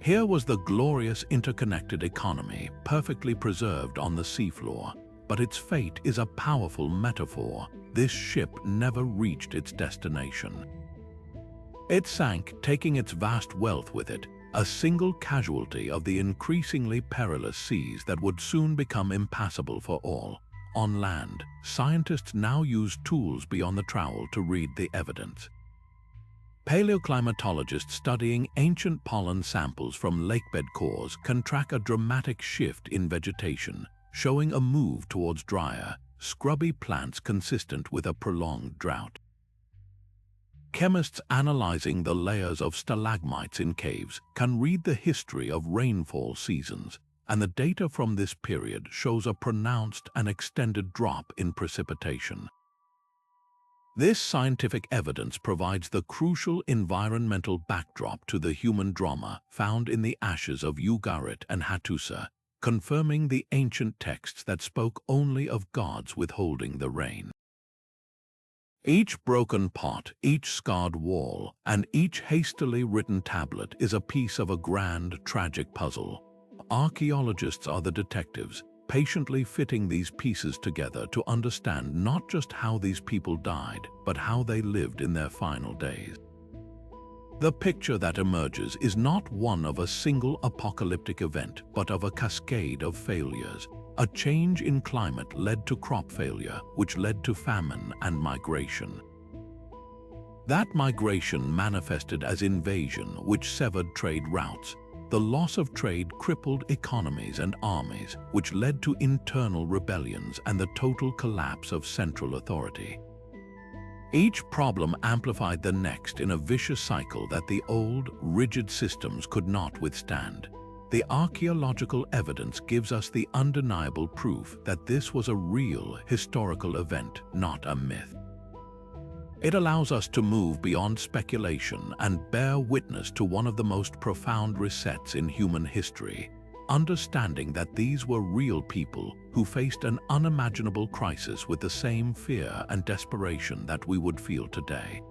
Here was the glorious interconnected economy, perfectly preserved on the seafloor, but its fate is a powerful metaphor. This ship never reached its destination. It sank, taking its vast wealth with it, a single casualty of the increasingly perilous seas that would soon become impassable for all. On land, scientists now use tools beyond the trowel to read the evidence. Paleoclimatologists studying ancient pollen samples from lakebed cores can track a dramatic shift in vegetation, showing a move towards drier, scrubby plants consistent with a prolonged drought. Chemists analyzing the layers of stalagmites in caves can read the history of rainfall seasons, and the data from this period shows a pronounced and extended drop in precipitation. This scientific evidence provides the crucial environmental backdrop to the human drama found in the ashes of Ugarit and Hattusa, confirming the ancient texts that spoke only of gods withholding the rain. Each broken pot, each scarred wall, and each hastily written tablet is a piece of a grand, tragic puzzle. Archaeologists are the detectives, patiently fitting these pieces together to understand not just how these people died, but how they lived in their final days. The picture that emerges is not one of a single apocalyptic event, but of a cascade of failures. A change in climate led to crop failure, which led to famine and migration. That migration manifested as invasion, which severed trade routes. The loss of trade crippled economies and armies, which led to internal rebellions and the total collapse of central authority. Each problem amplified the next in a vicious cycle that the old, rigid systems could not withstand. The archaeological evidence gives us the undeniable proof that this was a real historical event, not a myth. It allows us to move beyond speculation and bear witness to one of the most profound resets in human history, understanding that these were real people who faced an unimaginable crisis with the same fear and desperation that we would feel today.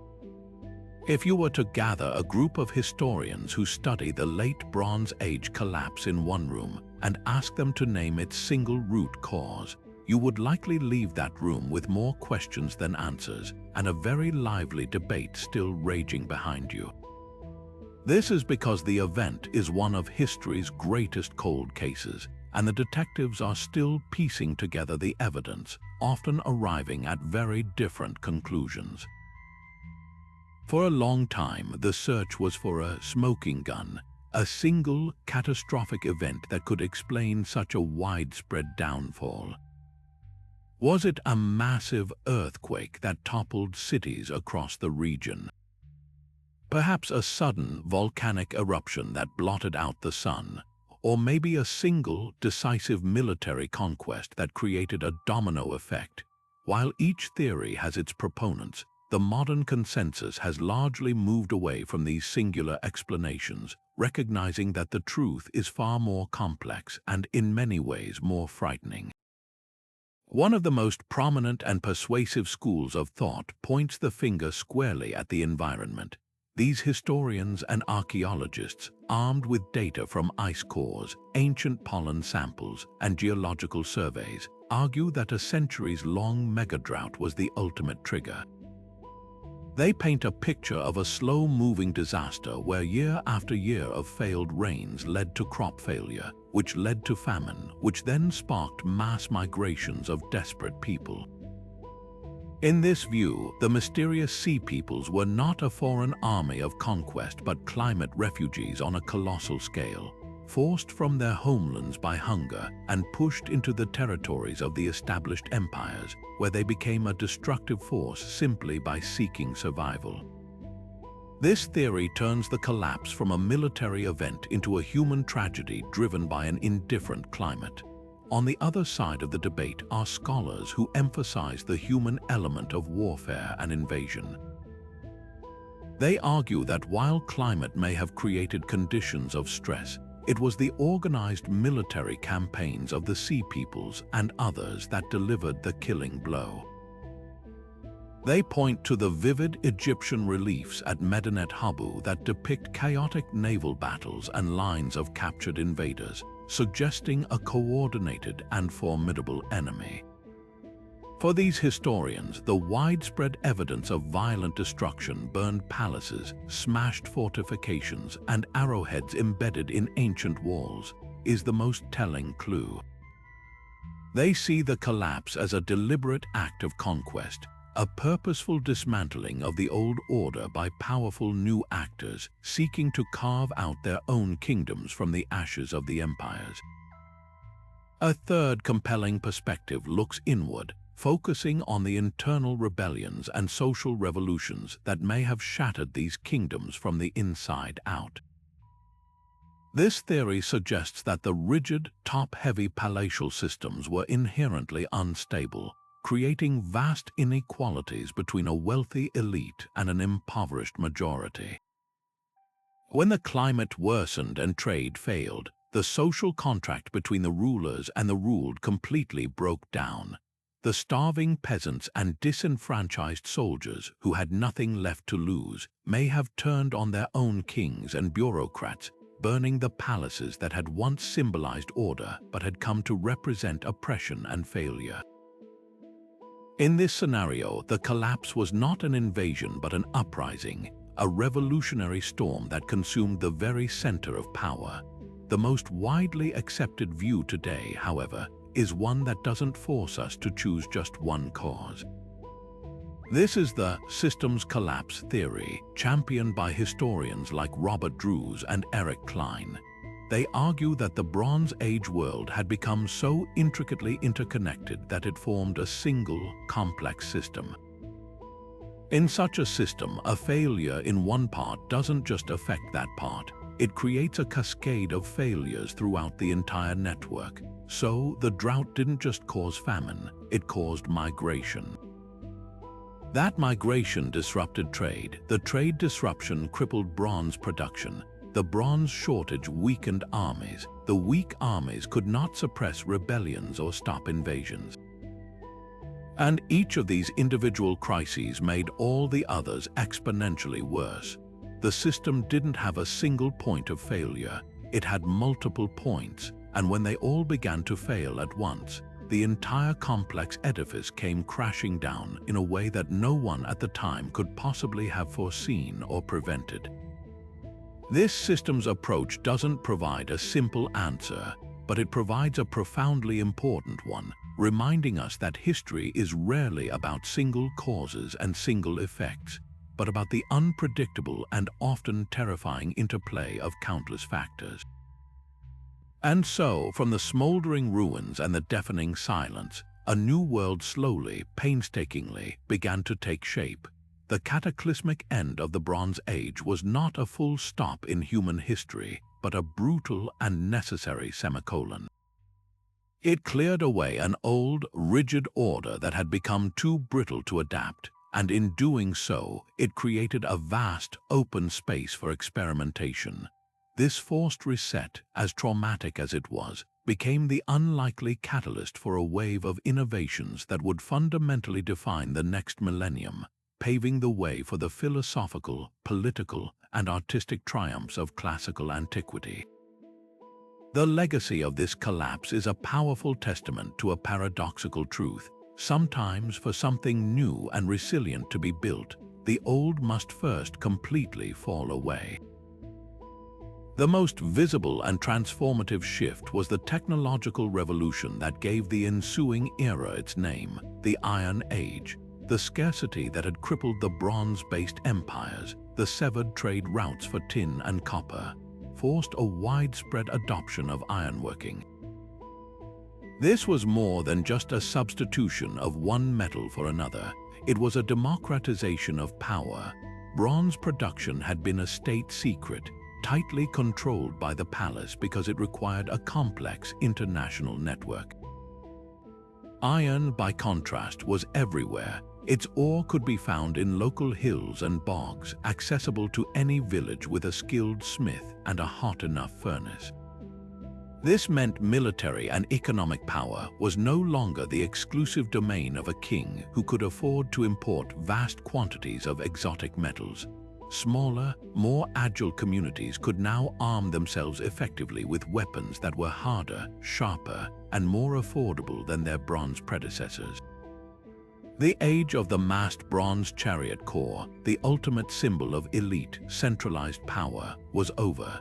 If you were to gather a group of historians who study the late Bronze Age collapse in one room and ask them to name its single root cause, you would likely leave that room with more questions than answers and a very lively debate still raging behind you. This is because the event is one of history's greatest cold cases, and the detectives are still piecing together the evidence, often arriving at very different conclusions. For a long time, the search was for a smoking gun, a single catastrophic event that could explain such a widespread downfall. Was it a massive earthquake that toppled cities across the region? Perhaps a sudden volcanic eruption that blotted out the sun, or maybe a single decisive military conquest that created a domino effect. While each theory has its proponents, the modern consensus has largely moved away from these singular explanations, recognizing that the truth is far more complex and in many ways more frightening. One of the most prominent and persuasive schools of thought points the finger squarely at the environment. These historians and archaeologists, armed with data from ice cores, ancient pollen samples, and geological surveys, argue that a centuries-long megadrought was the ultimate trigger. They paint a picture of a slow-moving disaster where year after year of failed rains led to crop failure, which led to famine, which then sparked mass migrations of desperate people. In this view, the mysterious sea peoples were not a foreign army of conquest but climate refugees on a colossal scale, forced from their homelands by hunger and pushed into the territories of the established empires, where they became a destructive force simply by seeking survival. This theory turns the collapse from a military event into a human tragedy driven by an indifferent climate. On the other side of the debate are scholars who emphasize the human element of warfare and invasion. They argue that while climate may have created conditions of stress, it was the organized military campaigns of the Sea Peoples and others that delivered the killing blow. They point to the vivid Egyptian reliefs at Medinet Habu that depict chaotic naval battles and lines of captured invaders, suggesting a coordinated and formidable enemy. For these historians, the widespread evidence of violent destruction, burned palaces, smashed fortifications, and arrowheads embedded in ancient walls, is the most telling clue. They see the collapse as a deliberate act of conquest, a purposeful dismantling of the old order by powerful new actors seeking to carve out their own kingdoms from the ashes of the empires. A third compelling perspective looks inward, focusing on the internal rebellions and social revolutions that may have shattered these kingdoms from the inside out. This theory suggests that the rigid, top-heavy palatial systems were inherently unstable, creating vast inequalities between a wealthy elite and an impoverished majority. When the climate worsened and trade failed, the social contract between the rulers and the ruled completely broke down. The starving peasants and disenfranchised soldiers who had nothing left to lose may have turned on their own kings and bureaucrats, burning the palaces that had once symbolized order but had come to represent oppression and failure. In this scenario, the collapse was not an invasion but an uprising, a revolutionary storm that consumed the very center of power. The most widely accepted view today, however, is one that doesn't force us to choose just one cause. This is the systems collapse theory, championed by historians like Robert Drews and Eric Klein. They argue that the Bronze Age world had become so intricately interconnected that it formed a single, complex system. In such a system, a failure in one part doesn't just affect that part. It creates a cascade of failures throughout the entire network. So, the drought didn't just cause famine, it caused migration. That migration disrupted trade. The trade disruption crippled bronze production. The bronze shortage weakened armies. The weak armies could not suppress rebellions or stop invasions. And each of these individual crises made all the others exponentially worse. The system didn't have a single point of failure. It had multiple points, and when they all began to fail at once, the entire complex edifice came crashing down in a way that no one at the time could possibly have foreseen or prevented. This system's approach doesn't provide a simple answer, but it provides a profoundly important one, reminding us that history is rarely about single causes and single effects, but about the unpredictable and often terrifying interplay of countless factors. And so, from the smoldering ruins and the deafening silence, a new world slowly, painstakingly began to take shape. The cataclysmic end of the Bronze Age was not a full stop in human history, but a brutal and necessary semicolon. It cleared away an old, rigid order that had become too brittle to adapt, and in doing so, it created a vast, open space for experimentation. This forced reset, as traumatic as it was, became the unlikely catalyst for a wave of innovations that would fundamentally define the next millennium, paving the way for the philosophical, political, and artistic triumphs of classical antiquity. The legacy of this collapse is a powerful testament to a paradoxical truth. Sometimes, for something new and resilient to be built, the old must first completely fall away. The most visible and transformative shift was the technological revolution that gave the ensuing era its name, the Iron Age. The scarcity that had crippled the bronze-based empires, the severed trade routes for tin and copper, forced a widespread adoption of ironworking. This was more than just a substitution of one metal for another. It was a democratization of power. Bronze production had been a state secret, tightly controlled by the palace because it required a complex international network. Iron, by contrast, was everywhere. Its ore could be found in local hills and bogs, accessible to any village with a skilled smith and a hot enough furnace. This meant military and economic power was no longer the exclusive domain of a king who could afford to import vast quantities of exotic metals. Smaller, more agile communities could now arm themselves effectively with weapons that were harder, sharper, and more affordable than their bronze predecessors. The age of the massed bronze chariot corps, the ultimate symbol of elite, centralized power, was over.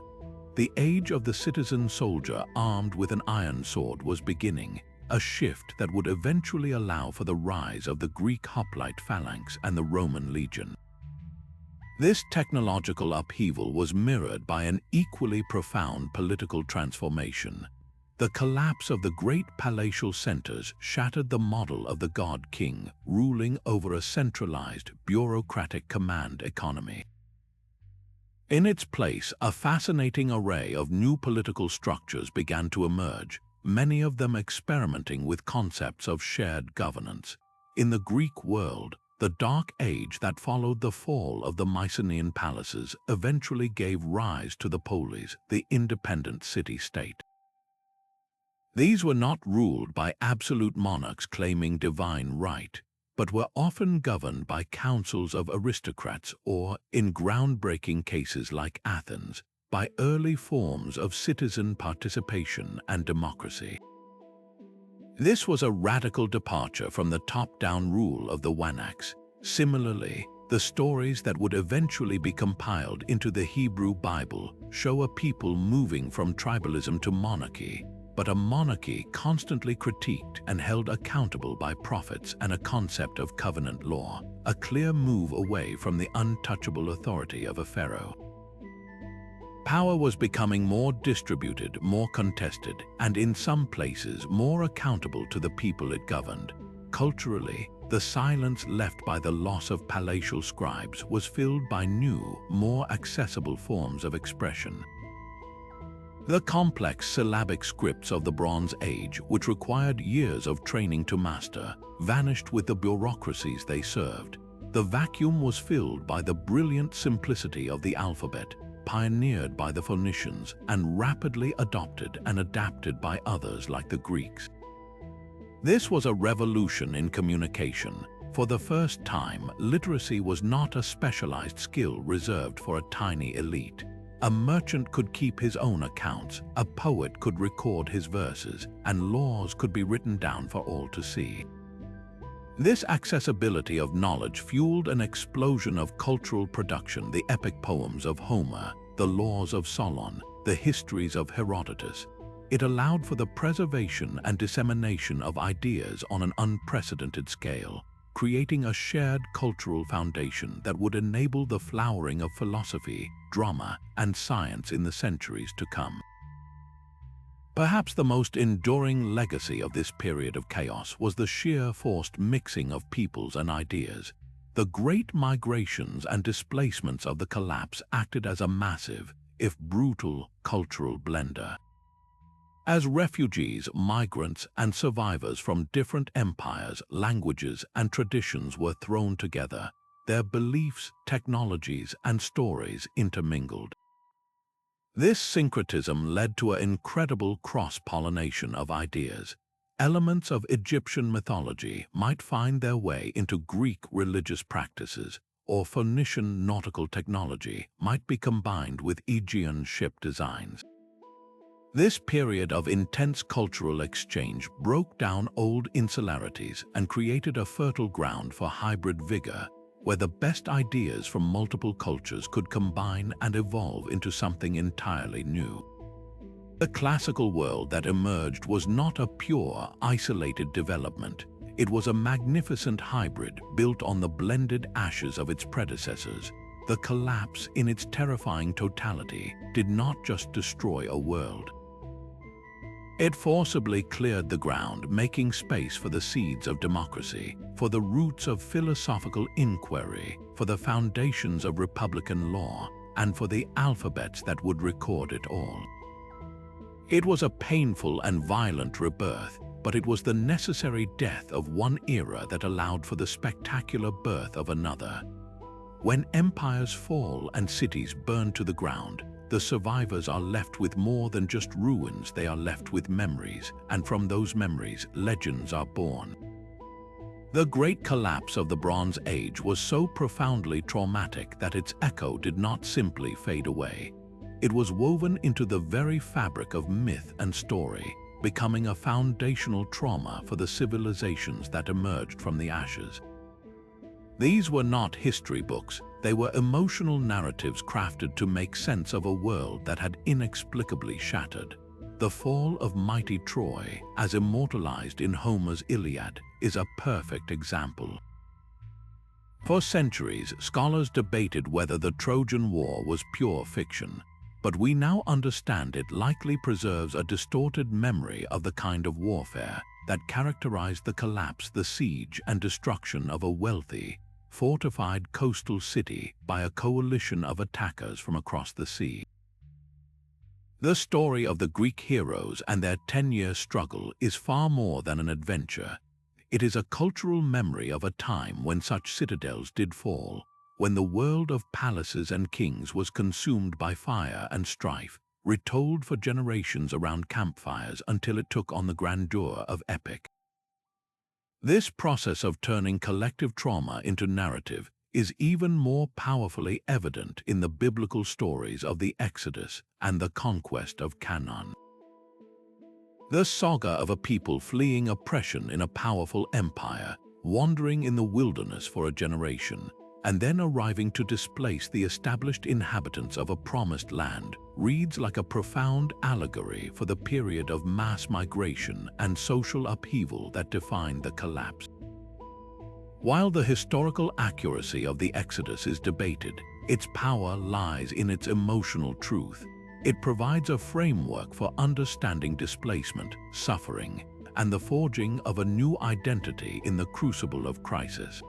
The age of the citizen soldier armed with an iron sword was beginning, a shift that would eventually allow for the rise of the Greek hoplite phalanx and the Roman legion. This technological upheaval was mirrored by an equally profound political transformation. The collapse of the great palatial centers shattered the model of the god-king ruling over a centralized, bureaucratic command economy. In its place, a fascinating array of new political structures began to emerge, many of them experimenting with concepts of shared governance. In the Greek world, the Dark Age that followed the fall of the Mycenaean palaces eventually gave rise to the polis, the independent city-state. These were not ruled by absolute monarchs claiming divine right, but were often governed by councils of aristocrats or, in groundbreaking cases like Athens, by early forms of citizen participation and democracy. This was a radical departure from the top-down rule of the Wanaks. Similarly, the stories that would eventually be compiled into the Hebrew Bible show a people moving from tribalism to monarchy, but a monarchy constantly critiqued and held accountable by prophets and a concept of covenant law, a clear move away from the untouchable authority of a pharaoh. Power was becoming more distributed, more contested, and in some places more accountable to the people it governed. Culturally, the silence left by the loss of palatial scribes was filled by new, more accessible forms of expression. The complex syllabic scripts of the Bronze Age, which required years of training to master, vanished with the bureaucracies they served. The vacuum was filled by the brilliant simplicity of the alphabet, pioneered by the Phoenicians and rapidly adopted and adapted by others like the Greeks. This was a revolution in communication. For the first time, literacy was not a specialized skill reserved for a tiny elite. A merchant could keep his own accounts, a poet could record his verses, and laws could be written down for all to see. This accessibility of knowledge fueled an explosion of cultural production: the epic poems of Homer, the laws of Solon, the histories of Herodotus. It allowed for the preservation and dissemination of ideas on an unprecedented scale, creating a shared cultural foundation that would enable the flowering of philosophy, drama, and science in the centuries to come. Perhaps the most enduring legacy of this period of chaos was the sheer forced mixing of peoples and ideas. The great migrations and displacements of the collapse acted as a massive, if brutal, cultural blender. As refugees, migrants, and survivors from different empires, languages, and traditions were thrown together, their beliefs, technologies, and stories intermingled. This syncretism led to an incredible cross-pollination of ideas. Elements of Egyptian mythology might find their way into Greek religious practices, or Phoenician nautical technology might be combined with Aegean ship designs. This period of intense cultural exchange broke down old insularities and created a fertile ground for hybrid vigor, where the best ideas from multiple cultures could combine and evolve into something entirely new. The classical world that emerged was not a pure, isolated development. It was a magnificent hybrid built on the blended ashes of its predecessors. The collapse, in its terrifying totality, did not just destroy a world. It forcibly cleared the ground, making space for the seeds of democracy, for the roots of philosophical inquiry, for the foundations of republican law, and for the alphabets that would record it all. It was a painful and violent rebirth, but it was the necessary death of one era that allowed for the spectacular birth of another. When empires fall and cities burn to the ground, the survivors are left with more than just ruins. They are left with memories, and from those memories, legends are born. The Great Collapse of the Bronze Age was so profoundly traumatic that its echo did not simply fade away. It was woven into the very fabric of myth and story, becoming a foundational trauma for the civilizations that emerged from the ashes. These were not history books. They were emotional narratives crafted to make sense of a world that had inexplicably shattered. The fall of mighty Troy, as immortalized in Homer's Iliad, is a perfect example. For centuries, scholars debated whether the Trojan War was pure fiction, but we now understand it likely preserves a distorted memory of the kind of warfare that characterized the collapse, the siege, and destruction of a wealthy, fortified coastal city by a coalition of attackers from across the sea. The story of the Greek heroes and their 10-year struggle is far more than an adventure. It is a cultural memory of a time when such citadels did fall, when the world of palaces and kings was consumed by fire and strife, retold for generations around campfires until it took on the grandeur of epic. This process of turning collective trauma into narrative is even more powerfully evident in the biblical stories of the Exodus and the conquest of Canaan. The saga of a people fleeing oppression in a powerful empire, wandering in the wilderness for a generation, and then arriving to displace the established inhabitants of a promised land, reads like a profound allegory for the period of mass migration and social upheaval that defined the collapse. While the historical accuracy of the Exodus is debated, its power lies in its emotional truth. It provides a framework for understanding displacement, suffering, and the forging of a new identity in the crucible of crisis.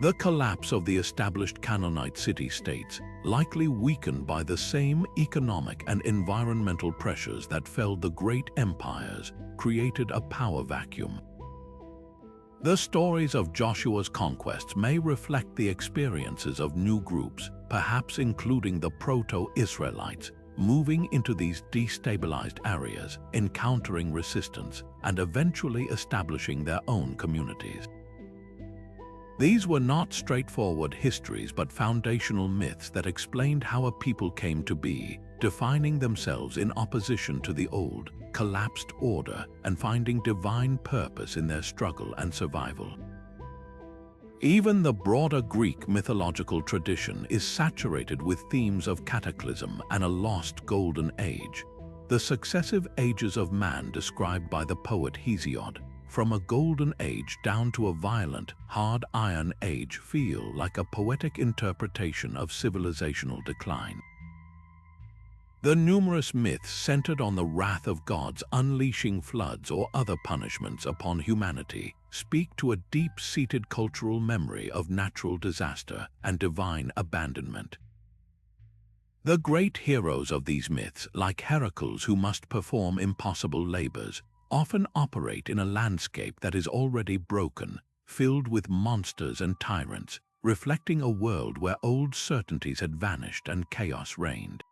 The collapse of the established Canaanite city-states, likely weakened by the same economic and environmental pressures that felled the great empires, created a power vacuum. The stories of Joshua's conquests may reflect the experiences of new groups, perhaps including the Proto-Israelites, moving into these destabilized areas, encountering resistance, and eventually establishing their own communities. These were not straightforward histories but foundational myths that explained how a people came to be, defining themselves in opposition to the old, collapsed order and finding divine purpose in their struggle and survival. Even the broader Greek mythological tradition is saturated with themes of cataclysm and a lost golden age, the successive ages of man described by the poet Hesiod. From a golden age down to a violent, hard iron age feel like a poetic interpretation of civilizational decline. The numerous myths centered on the wrath of gods unleashing floods or other punishments upon humanity speak to a deep-seated cultural memory of natural disaster and divine abandonment. The great heroes of these myths, like Heracles who must perform impossible labors, often operate in a landscape that is already broken, filled with monsters and tyrants, reflecting a world where old certainties had vanished and chaos reigned.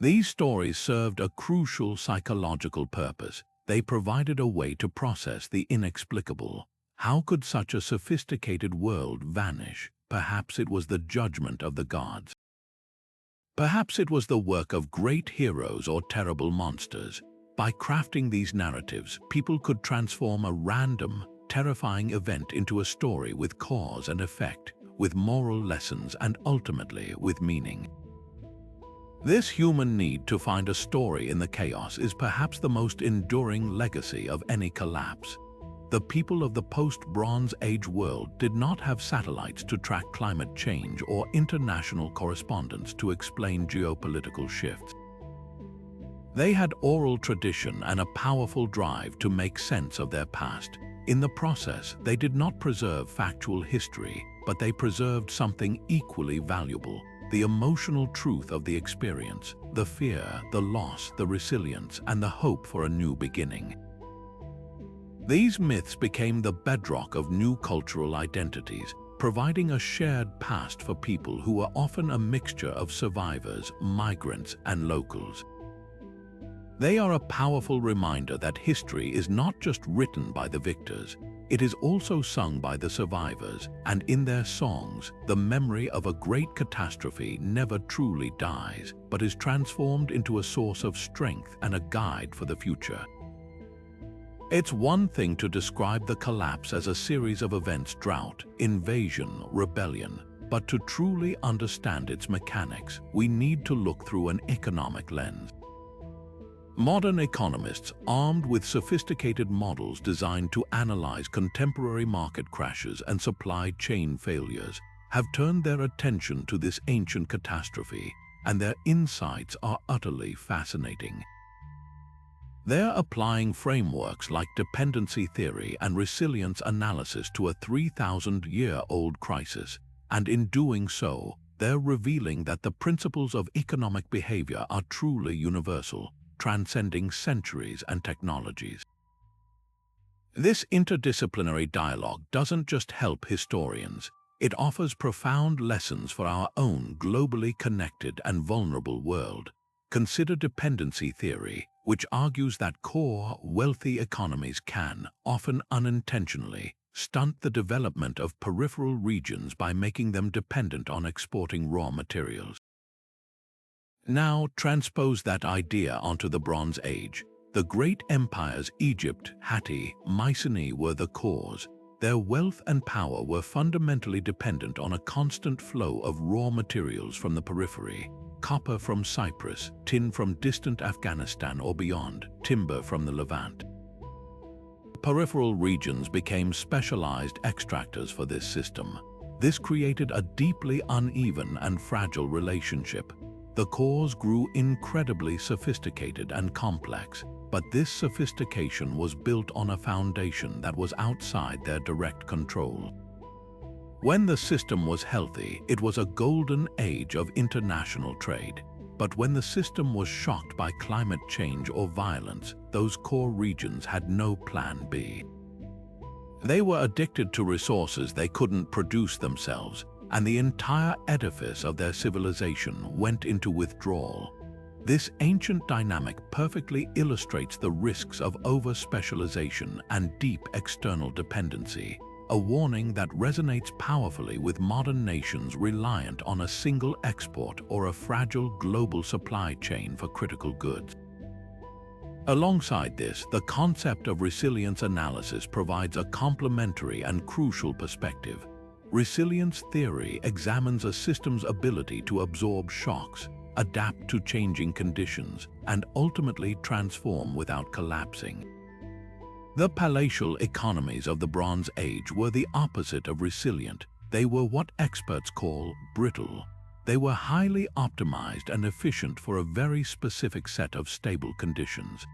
These stories served a crucial psychological purpose. They provided a way to process the inexplicable. How could such a sophisticated world vanish? Perhaps it was the judgment of the gods. Perhaps it was the work of great heroes or terrible monsters. By crafting these narratives, people could transform a random, terrifying event into a story with cause and effect, with moral lessons and ultimately with meaning. This human need to find a story in the chaos is perhaps the most enduring legacy of any collapse. The people of the post-Bronze Age world did not have satellites to track climate change or international correspondence to explain geopolitical shifts. They had oral tradition and a powerful drive to make sense of their past. In the process, they did not preserve factual history, but they preserved something equally valuable: the emotional truth of the experience, the fear, the loss, the resilience, and the hope for a new beginning. These myths became the bedrock of new cultural identities, providing a shared past for people who were often a mixture of survivors, migrants, and locals. They are a powerful reminder that history is not just written by the victors, it is also sung by the survivors, and in their songs, the memory of a great catastrophe never truly dies, but is transformed into a source of strength and a guide for the future. It's one thing to describe the collapse as a series of events: drought, invasion, rebellion, but to truly understand its mechanics, we need to look through an economic lens. Modern economists, armed with sophisticated models designed to analyze contemporary market crashes and supply chain failures, have turned their attention to this ancient catastrophe, and their insights are utterly fascinating. They're applying frameworks like dependency theory and resilience analysis to a 3,000-year-old crisis, and in doing so, they're revealing that the principles of economic behavior are truly universal, transcending centuries and technologies. This interdisciplinary dialogue doesn't just help historians, it offers profound lessons for our own globally connected and vulnerable world. Consider dependency theory, which argues that core, wealthy economies can, often unintentionally, stunt the development of peripheral regions by making them dependent on exporting raw materials. Now transpose that idea onto the Bronze Age. The great empires Egypt, Hittite, Mycenaean were the cause. Their wealth and power were fundamentally dependent on a constant flow of raw materials from the periphery: copper from Cyprus, tin from distant Afghanistan or beyond, timber from the Levant. Peripheral regions became specialized extractors for this system. This created a deeply uneven and fragile relationship. The cores grew incredibly sophisticated and complex, but this sophistication was built on a foundation that was outside their direct control. When the system was healthy, it was a golden age of international trade. But when the system was shocked by climate change or violence, those core regions had no plan B. They were addicted to resources they couldn't produce themselves, and the entire edifice of their civilization went into withdrawal. This ancient dynamic perfectly illustrates the risks of over-specialization and deep external dependency, a warning that resonates powerfully with modern nations reliant on a single export or a fragile global supply chain for critical goods. Alongside this, the concept of resilience analysis provides a complementary and crucial perspective. Resilience theory examines a system's ability to absorb shocks, adapt to changing conditions, and ultimately transform without collapsing. The palatial economies of the Bronze Age were the opposite of resilient. They were what experts call brittle. They were highly optimized and efficient for a very specific set of stable conditions.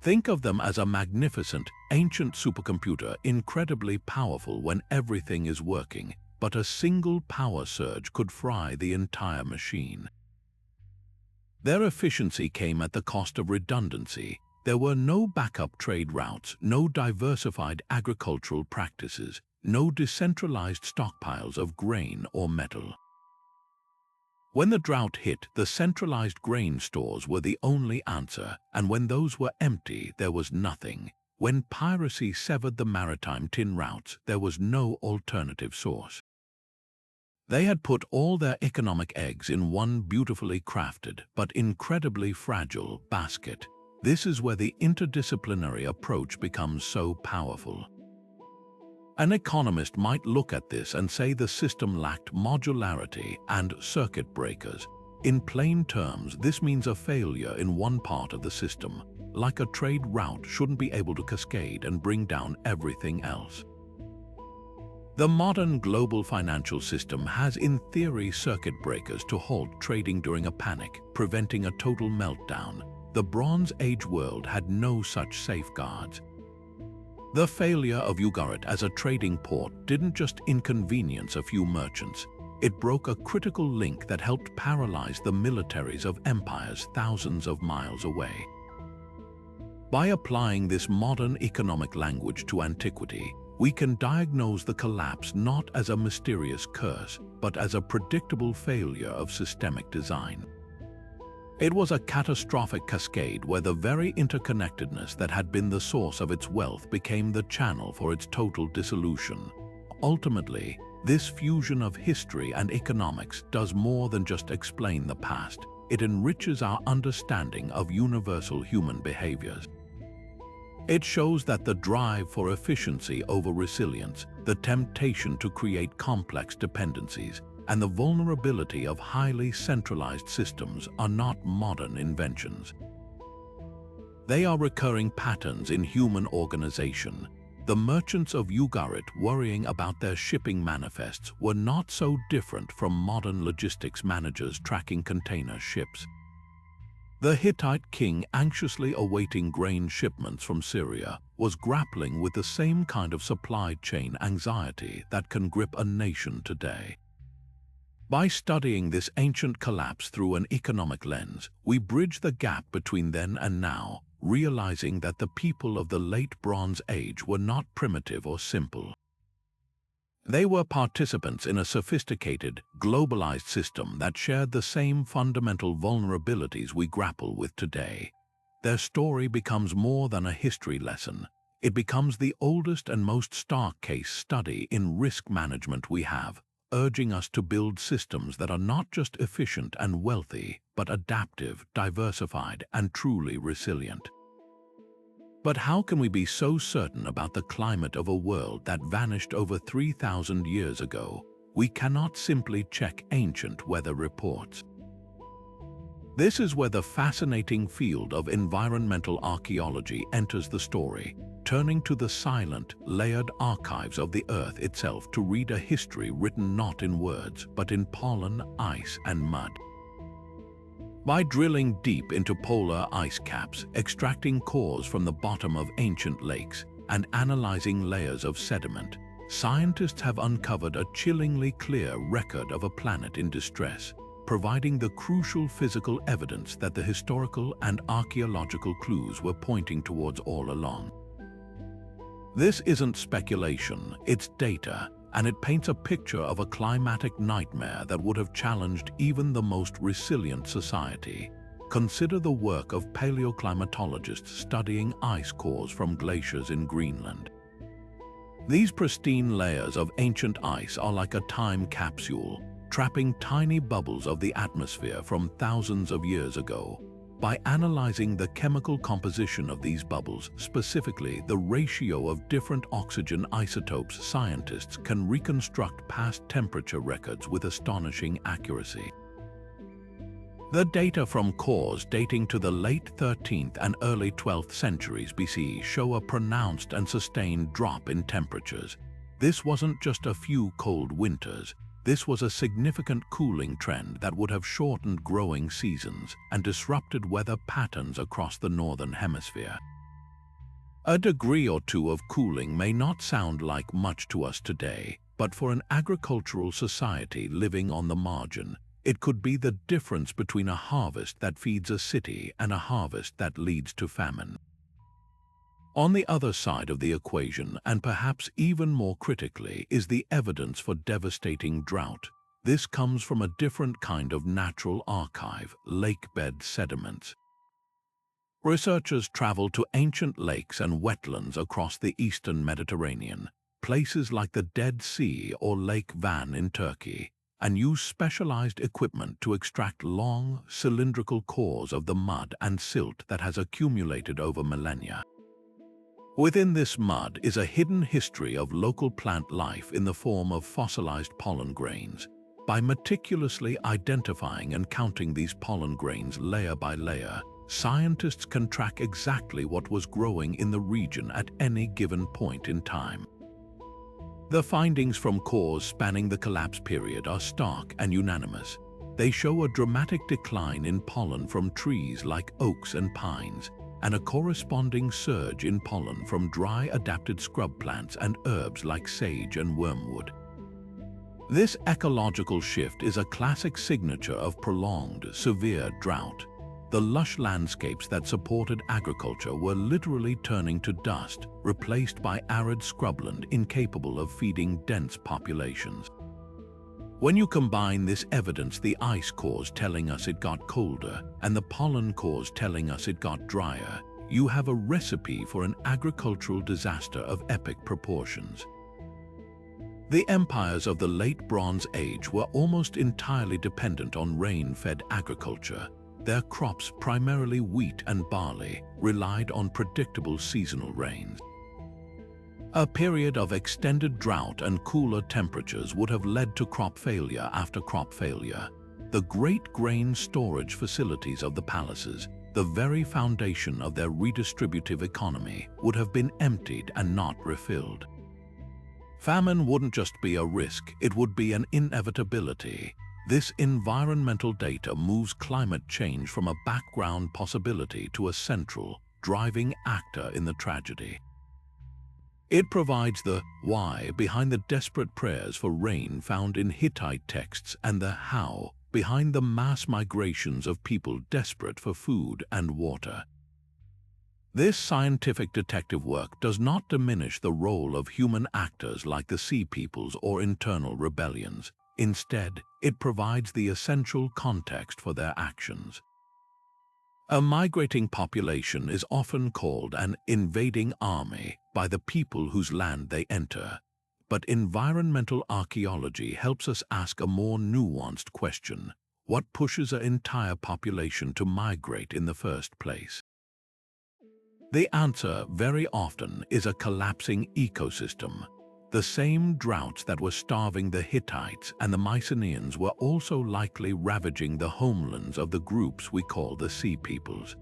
Think of them as a magnificent, ancient supercomputer, incredibly powerful when everything is working, but a single power surge could fry the entire machine. Their efficiency came at the cost of redundancy. There were no backup trade routes, no diversified agricultural practices, no decentralized stockpiles of grain or metal. When the drought hit, the centralized grain stores were the only answer, and when those were empty, there was nothing. When piracy severed the maritime tin routes, there was no alternative source. They had put all their economic eggs in one beautifully crafted but incredibly fragile basket. This is where the interdisciplinary approach becomes so powerful. An economist might look at this and say the system lacked modularity and circuit breakers. In plain terms, this means a failure in one part of the system, like a trade route shouldn't be able to cascade and bring down everything else. The modern global financial system has in theory circuit breakers to halt trading during a panic, preventing a total meltdown. The Bronze Age world had no such safeguards. The failure of Ugarit as a trading port didn't just inconvenience a few merchants, it broke a critical link that helped paralyze the militaries of empires thousands of miles away. By applying this modern economic language to antiquity, we can diagnose the collapse not as a mysterious curse, but as a predictable failure of systemic design. It was a catastrophic cascade where the very interconnectedness that had been the source of its wealth became the channel for its total dissolution. Ultimately, this fusion of history and economics does more than just explain the past. It enriches our understanding of universal human behaviors. It shows that the drive for efficiency over resilience, the temptation to create complex dependencies, and the vulnerability of highly centralized systems are not modern inventions. They are recurring patterns in human organization. The merchants of Ugarit worrying about their shipping manifests were not so different from modern logistics managers tracking container ships. The Hittite king anxiously awaiting grain shipments from Syria was grappling with the same kind of supply chain anxiety that can grip a nation today. By studying this ancient collapse through an economic lens, we bridge the gap between then and now, realizing that the people of the late Bronze Age were not primitive or simple. They were participants in a sophisticated, globalized system that shared the same fundamental vulnerabilities we grapple with today. Their story becomes more than a history lesson. It becomes the oldest and most stark case study in risk management we have, urging us to build systems that are not just efficient and wealthy, but adaptive, diversified, and truly resilient. But how can we be so certain about the climate of a world that vanished over 3,000 years ago? We cannot simply check ancient weather reports. This is where the fascinating field of environmental archaeology enters the story, turning to the silent, layered archives of the Earth itself to read a history written not in words, but in pollen, ice, and mud. By drilling deep into polar ice caps, extracting cores from the bottom of ancient lakes, and analyzing layers of sediment, scientists have uncovered a chillingly clear record of a planet in distress, providing the crucial physical evidence that the historical and archaeological clues were pointing towards all along. This isn't speculation, it's data. and it paints a picture of a climatic nightmare that would have challenged even the most resilient society. Consider the work of paleoclimatologists studying ice cores from glaciers in Greenland. These pristine layers of ancient ice are like a time capsule, trapping tiny bubbles of the atmosphere from thousands of years ago. By analyzing the chemical composition of these bubbles, specifically the ratio of different oxygen isotopes, scientists can reconstruct past temperature records with astonishing accuracy. The data from cores dating to the late 13th and early 12th centuries BCE show a pronounced and sustained drop in temperatures. This wasn't just a few cold winters. This was a significant cooling trend that would have shortened growing seasons and disrupted weather patterns across the northern hemisphere. A degree or two of cooling may not sound like much to us today, but for an agricultural society living on the margin, it could be the difference between a harvest that feeds a city and a harvest that leads to famine. On the other side of the equation, and perhaps even more critically, is the evidence for devastating drought. This comes from a different kind of natural archive, lakebed sediments. Researchers travel to ancient lakes and wetlands across the eastern Mediterranean, places like the Dead Sea or Lake Van in Turkey, and use specialized equipment to extract long, cylindrical cores of the mud and silt that has accumulated over millennia. Within this mud is a hidden history of local plant life in the form of fossilized pollen grains. By meticulously identifying and counting these pollen grains layer by layer, scientists can track exactly what was growing in the region at any given point in time. The findings from cores spanning the collapse period are stark and unanimous. They show a dramatic decline in pollen from trees like oaks and pines, and a corresponding surge in pollen from dry adapted scrub plants and herbs like sage and wormwood. This ecological shift is a classic signature of prolonged, severe drought. The lush landscapes that supported agriculture were literally turning to dust, replaced by arid scrubland incapable of feeding dense populations. When you combine this evidence, the ice cores telling us it got colder and the pollen cores telling us it got drier, you have a recipe for an agricultural disaster of epic proportions. The empires of the late Bronze Age were almost entirely dependent on rain-fed agriculture. Their crops, primarily wheat and barley, relied on predictable seasonal rains. A period of extended drought and cooler temperatures would have led to crop failure after crop failure. The great grain storage facilities of the palaces, the very foundation of their redistributive economy, would have been emptied and not refilled. Famine wouldn't just be a risk, it would be an inevitability. This environmental data moves climate change from a background possibility to a central, driving actor in the tragedy. It provides the why behind the desperate prayers for rain found in Hittite texts and the how behind the mass migrations of people desperate for food and water. This scientific detective work does not diminish the role of human actors like the sea peoples or internal rebellions. Instead, it provides the essential context for their actions. A migrating population is often called an invading army by the people whose land they enter, but environmental archaeology helps us ask a more nuanced question: what pushes an entire population to migrate in the first place? The answer very often is a collapsing ecosystem. The same droughts that were starving the Hittites and the Mycenaeans were also likely ravaging the homelands of the groups we call the Sea Peoples.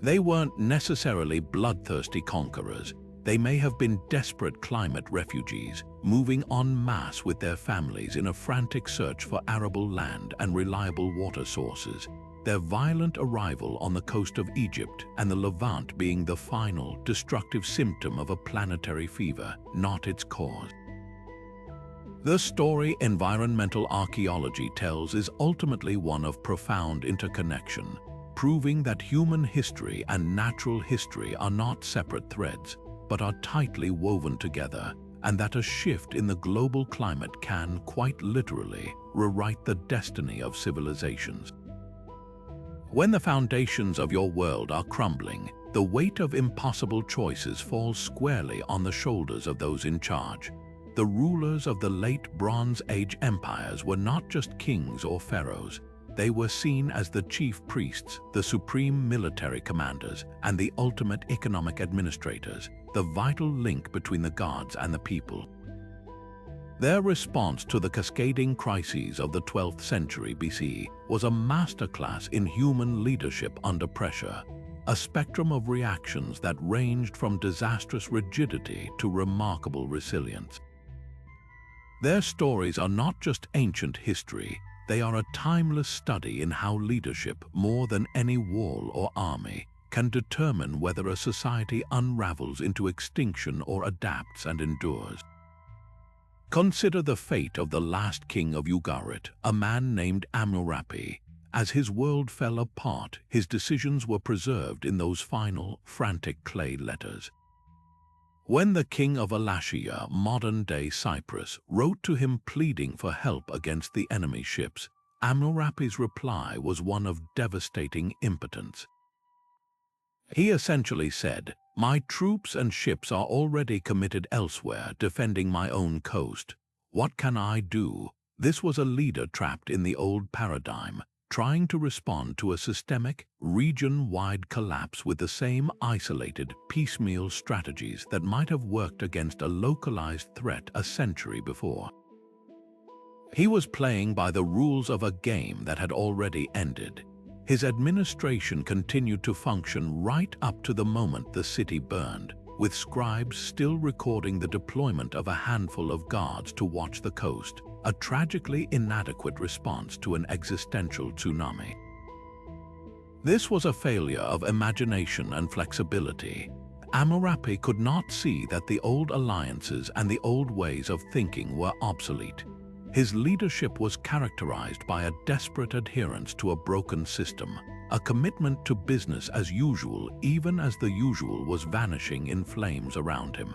They weren't necessarily bloodthirsty conquerors. They may have been desperate climate refugees, moving en masse with their families in a frantic search for arable land and reliable water sources. Their violent arrival on the coast of Egypt and the Levant being the final, destructive symptom of a planetary fever, not its cause. The story environmental archaeology tells is ultimately one of profound interconnection, proving that human history and natural history are not separate threads, but are tightly woven together, and that a shift in the global climate can, quite literally, rewrite the destiny of civilizations. When the foundations of your world are crumbling, the weight of impossible choices falls squarely on the shoulders of those in charge. The rulers of the late Bronze Age empires were not just kings or pharaohs. They were seen as the chief priests, the supreme military commanders, and the ultimate economic administrators, the vital link between the gods and the people. Their response to the cascading crises of the 12th century BCE was a masterclass in human leadership under pressure, a spectrum of reactions that ranged from disastrous rigidity to remarkable resilience. Their stories are not just ancient history, they are a timeless study in how leadership, more than any wall or army, can determine whether a society unravels into extinction or adapts and endures. Consider the fate of the last king of Ugarit, a man named Amurapi. As his world fell apart, his decisions were preserved in those final, frantic clay letters. When the king of Alashia, modern-day Cyprus, wrote to him pleading for help against the enemy ships, Amurapi's reply was one of devastating impotence. He essentially said, "My troops and ships are already committed elsewhere, defending my own coast. What can I do?" This was a leader trapped in the old paradigm, trying to respond to a systemic, region-wide collapse with the same isolated, piecemeal strategies that might have worked against a localized threat a century before. He was playing by the rules of a game that had already ended. His administration continued to function right up to the moment the city burned, with scribes still recording the deployment of a handful of guards to watch the coast, a tragically inadequate response to an existential tsunami. This was a failure of imagination and flexibility. Amurapi could not see that the old alliances and the old ways of thinking were obsolete. His leadership was characterized by a desperate adherence to a broken system, a commitment to business as usual even as the usual was vanishing in flames around him.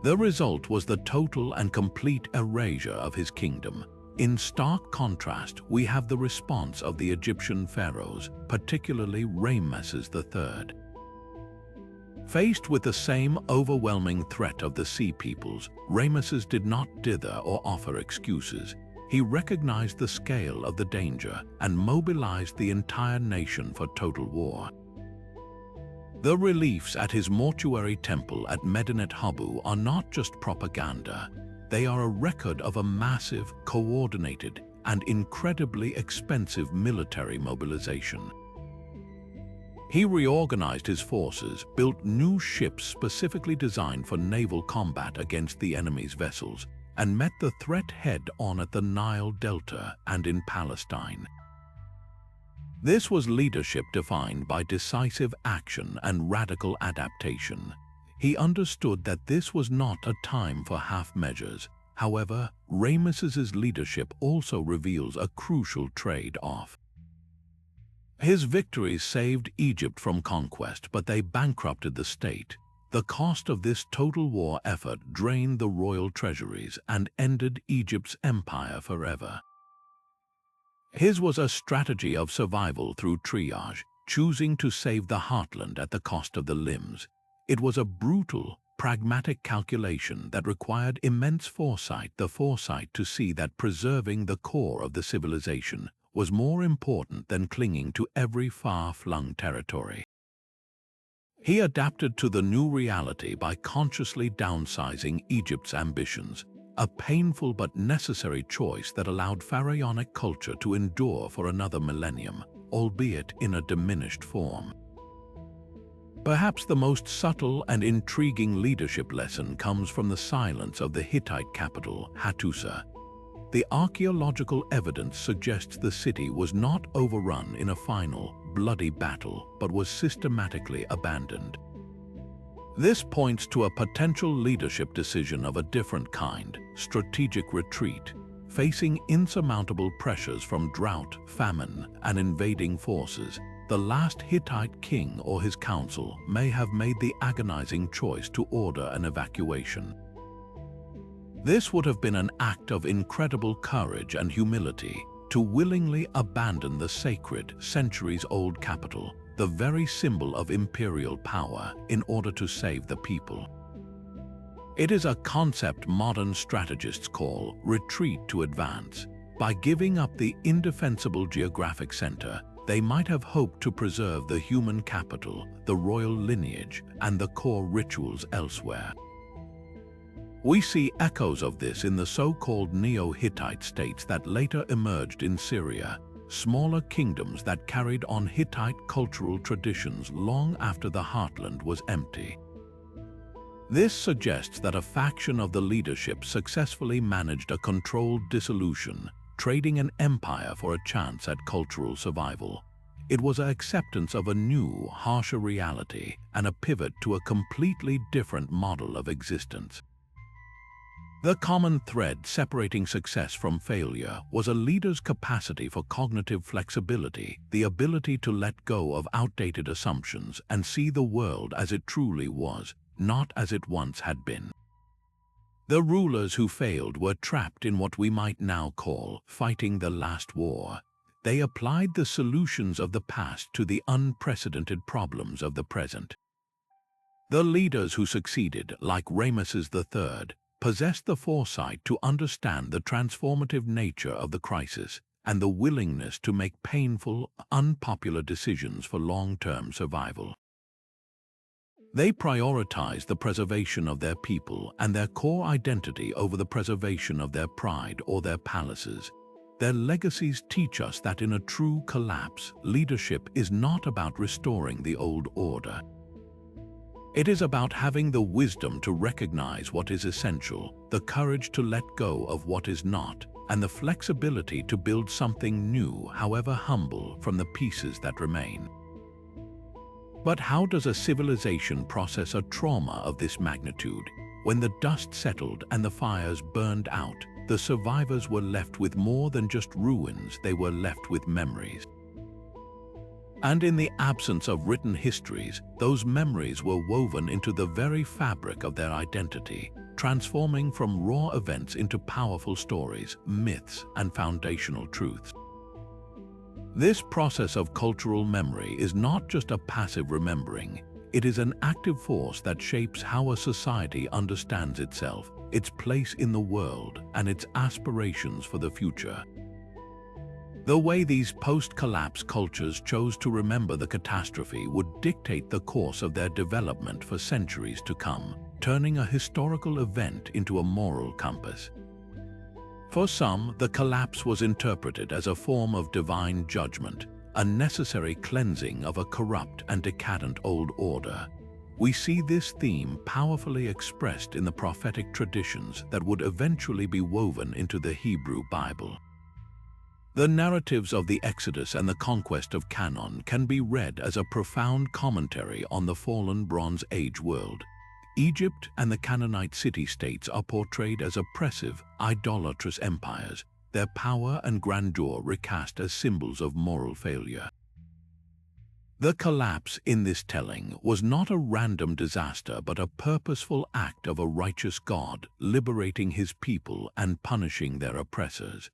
The result was the total and complete erasure of his kingdom. In stark contrast, we have the response of the Egyptian pharaohs, particularly Ramesses III. Faced with the same overwhelming threat of the Sea Peoples, Ramesses did not dither or offer excuses. He recognized the scale of the danger and mobilized the entire nation for total war. The reliefs at his mortuary temple at Medinet Habu are not just propaganda. They are a record of a massive, coordinated, and incredibly expensive military mobilization. He reorganized his forces, built new ships specifically designed for naval combat against the enemy's vessels, and met the threat head-on at the Nile Delta and in Palestine. This was leadership defined by decisive action and radical adaptation. He understood that this was not a time for half measures. However, Ramesses's leadership also reveals a crucial trade-off. His victories saved Egypt from conquest, but they bankrupted the state. The cost of this total war effort drained the royal treasuries and ended Egypt's empire forever. His was a strategy of survival through triage, choosing to save the heartland at the cost of the limbs. It was a brutal, pragmatic calculation that required immense foresight, the foresight to see that preserving the core of the civilization was more important than clinging to every far-flung territory. He adapted to the new reality by consciously downsizing Egypt's ambitions, a painful but necessary choice that allowed pharaonic culture to endure for another millennium, albeit in a diminished form. Perhaps the most subtle and intriguing leadership lesson comes from the silence of the Hittite capital, Hattusa. The archaeological evidence suggests the city was not overrun in a final, bloody battle, but was systematically abandoned. This points to a potential leadership decision of a different kind, strategic retreat. Facing insurmountable pressures from drought, famine, and invading forces, the last Hittite king or his council may have made the agonizing choice to order an evacuation. This would have been an act of incredible courage and humility to willingly abandon the sacred, centuries-old capital, the very symbol of imperial power, in order to save the people. It is a concept modern strategists call retreat to advance. By giving up the indefensible geographic center, they might have hoped to preserve the human capital, the royal lineage, and the core rituals elsewhere. We see echoes of this in the so-called Neo-Hittite states that later emerged in Syria, smaller kingdoms that carried on Hittite cultural traditions long after the heartland was empty. This suggests that a faction of the leadership successfully managed a controlled dissolution, trading an empire for a chance at cultural survival. It was an acceptance of a new, harsher reality and a pivot to a completely different model of existence. The common thread separating success from failure was a leader's capacity for cognitive flexibility, the ability to let go of outdated assumptions and see the world as it truly was, not as it once had been. The rulers who failed were trapped in what we might now call fighting the last war. They applied the solutions of the past to the unprecedented problems of the present. The leaders who succeeded, like Ramesses III, possessed the foresight to understand the transformative nature of the crisis and the willingness to make painful, unpopular decisions for long-term survival. They prioritized the preservation of their people and their core identity over the preservation of their pride or their palaces. Their legacies teach us that in a true collapse, leadership is not about restoring the old order. It is about having the wisdom to recognize what is essential, the courage to let go of what is not, and the flexibility to build something new, however humble, from the pieces that remain. But how does a civilization process a trauma of this magnitude? When the dust settled and the fires burned out, the survivors were left with more than just ruins, they were left with memories. And in the absence of written histories, those memories were woven into the very fabric of their identity, transforming from raw events into powerful stories, myths, and foundational truths. This process of cultural memory is not just a passive remembering, it is an active force that shapes how a society understands itself, its place in the world, and its aspirations for the future. The way these post-collapse cultures chose to remember the catastrophe would dictate the course of their development for centuries to come, turning a historical event into a moral compass. For some, the collapse was interpreted as a form of divine judgment, a necessary cleansing of a corrupt and decadent old order. We see this theme powerfully expressed in the prophetic traditions that would eventually be woven into the Hebrew Bible. The narratives of the Exodus and the conquest of Canaan can be read as a profound commentary on the fallen Bronze Age world. Egypt and the Canaanite city-states are portrayed as oppressive, idolatrous empires, their power and grandeur recast as symbols of moral failure. The collapse in this telling was not a random disaster but a purposeful act of a righteous God, liberating his people and punishing their oppressors.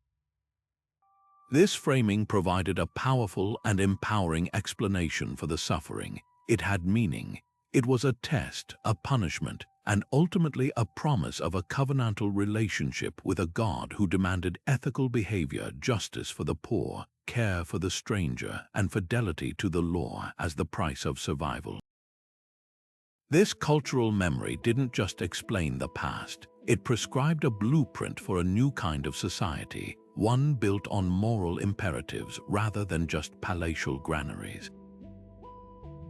This framing provided a powerful and empowering explanation for the suffering. It had meaning. It was a test, a punishment, and ultimately a promise of a covenantal relationship with a God who demanded ethical behavior, justice for the poor, care for the stranger, and fidelity to the law as the price of survival. This cultural memory didn't just explain the past. It prescribed a blueprint for a new kind of society, one built on moral imperatives rather than just palatial granaries.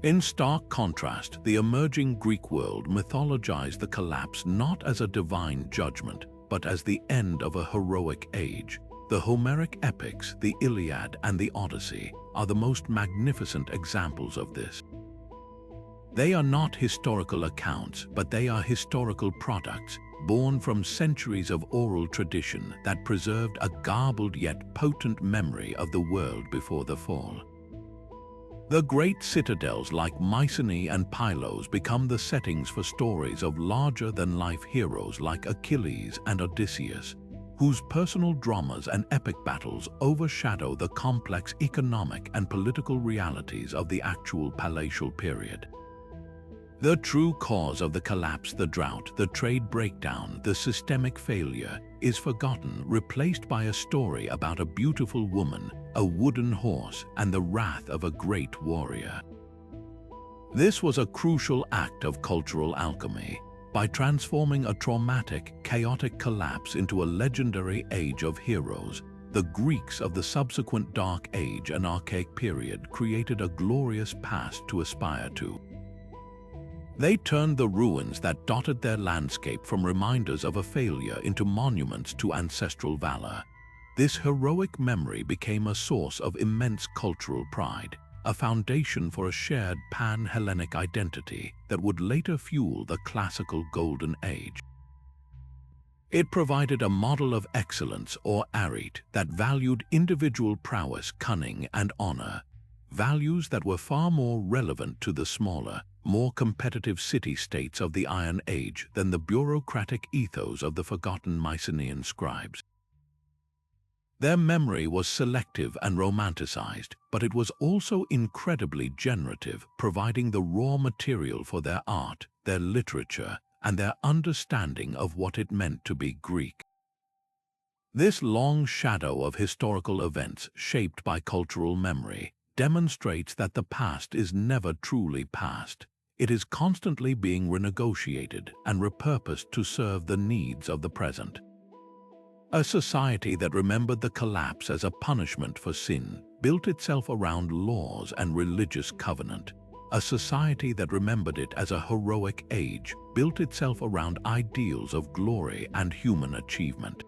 In stark contrast, the emerging Greek world mythologized the collapse not as a divine judgment, but as the end of a heroic age. The Homeric epics, the Iliad and the Odyssey, are the most magnificent examples of this. They are not historical accounts, but they are historical products, born from centuries of oral tradition that preserved a garbled yet potent memory of the world before the fall. The great citadels like Mycenae and Pylos become the settings for stories of larger-than-life heroes like Achilles and Odysseus, whose personal dramas and epic battles overshadow the complex economic and political realities of the actual palatial period. The true cause of the collapse, the drought, the trade breakdown, the systemic failure, is forgotten, replaced by a story about a beautiful woman, a wooden horse, and the wrath of a great warrior. This was a crucial act of cultural alchemy. By transforming a traumatic, chaotic collapse into a legendary age of heroes, the Greeks of the subsequent Dark Age and Archaic period created a glorious past to aspire to. They turned the ruins that dotted their landscape from reminders of a failure into monuments to ancestral valor. This heroic memory became a source of immense cultural pride, a foundation for a shared pan-Hellenic identity that would later fuel the classical Golden Age. It provided a model of excellence, or arete, that valued individual prowess, cunning, and honor, values that were far more relevant to the smaller, more competitive city-states of the Iron Age than the bureaucratic ethos of the forgotten Mycenaean scribes. Their memory was selective and romanticized, but it was also incredibly generative, providing the raw material for their art, their literature, and their understanding of what it meant to be Greek. This long shadow of historical events shaped by cultural memory demonstrates that the past is never truly past. It is constantly being renegotiated and repurposed to serve the needs of the present. A society that remembered the collapse as a punishment for sin built itself around laws and religious covenant. A society that remembered it as a heroic age built itself around ideals of glory and human achievement.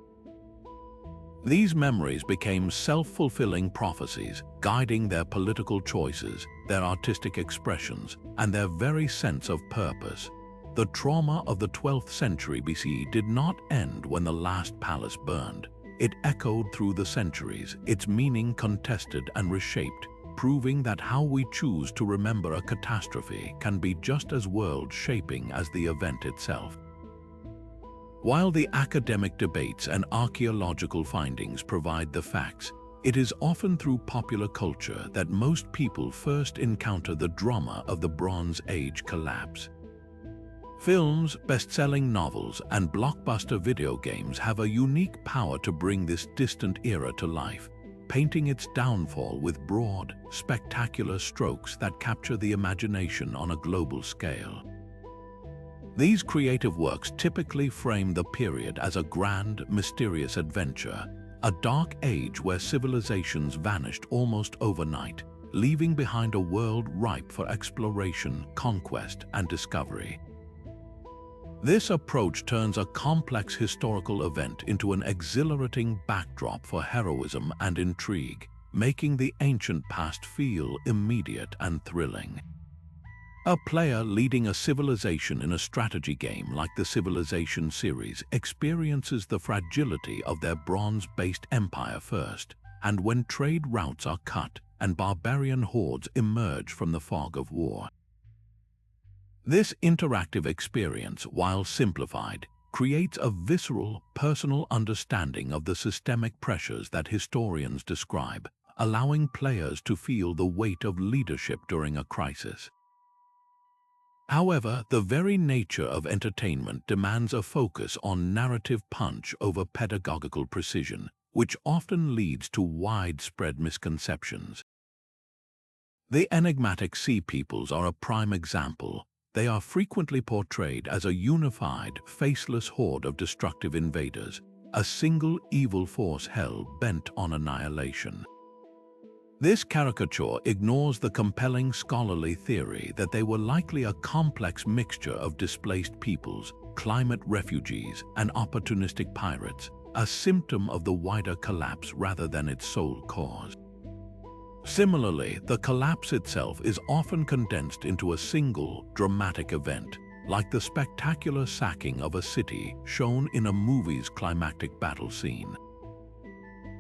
These memories became self-fulfilling prophecies, guiding their political choices, their artistic expressions, and their very sense of purpose. The trauma of the 12th century BCE did not end when the last palace burned. It echoed through the centuries, its meaning contested and reshaped, proving that how we choose to remember a catastrophe can be just as world-shaping as the event itself. While the academic debates and archaeological findings provide the facts, it is often through popular culture that most people first encounter the drama of the Bronze Age collapse. Films, best-selling novels, and blockbuster video games have a unique power to bring this distant era to life, painting its downfall with broad, spectacular strokes that capture the imagination on a global scale. These creative works typically frame the period as a grand, mysterious adventure, a dark age where civilizations vanished almost overnight, leaving behind a world ripe for exploration, conquest, and discovery. This approach turns a complex historical event into an exhilarating backdrop for heroism and intrigue, making the ancient past feel immediate and thrilling. A player leading a civilization in a strategy game like the Civilization series experiences the fragility of their bronze-based empire first, and when trade routes are cut and barbarian hordes emerge from the fog of war. This interactive experience, while simplified, creates a visceral, personal understanding of the systemic pressures that historians describe, allowing players to feel the weight of leadership during a crisis. However, the very nature of entertainment demands a focus on narrative punch over pedagogical precision, which often leads to widespread misconceptions. The enigmatic sea peoples are a prime example. They are frequently portrayed as a unified, faceless horde of destructive invaders, a single evil force hell-bent on annihilation. This caricature ignores the compelling scholarly theory that they were likely a complex mixture of displaced peoples, climate refugees, and opportunistic pirates, a symptom of the wider collapse rather than its sole cause. Similarly, the collapse itself is often condensed into a single, dramatic event, like the spectacular sacking of a city shown in a movie's climactic battle scene.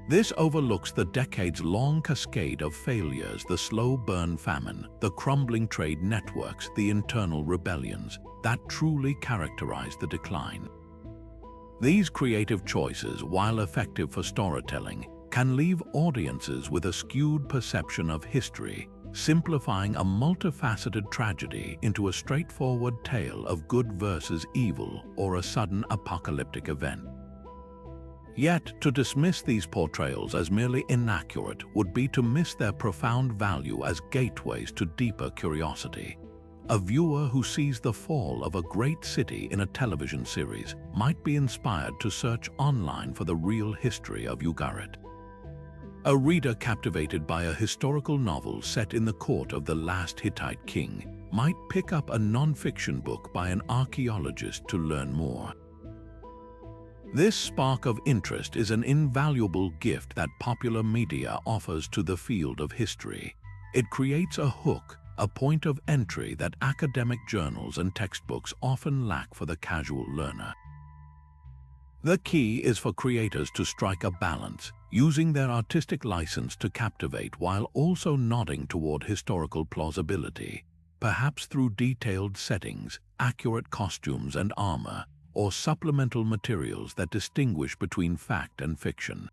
This overlooks the decades-long cascade of failures, the slow burn famine, the crumbling trade networks, the internal rebellions that truly characterize the decline. These creative choices, while effective for storytelling, can leave audiences with a skewed perception of history, simplifying a multifaceted tragedy into a straightforward tale of good versus evil or a sudden apocalyptic event. Yet, to dismiss these portrayals as merely inaccurate would be to miss their profound value as gateways to deeper curiosity. A viewer who sees the fall of a great city in a television series might be inspired to search online for the real history of Ugarit. A reader captivated by a historical novel set in the court of the last Hittite king might pick up a non-fiction book by an archaeologist to learn more. This spark of interest is an invaluable gift that popular media offers to the field of history. It creates a hook, a point of entry that academic journals and textbooks often lack for the casual learner. The key is for creators to strike a balance, using their artistic license to captivate while also nodding toward historical plausibility, perhaps through detailed settings, accurate costumes and armor, or supplemental materials that distinguish between fact and fiction.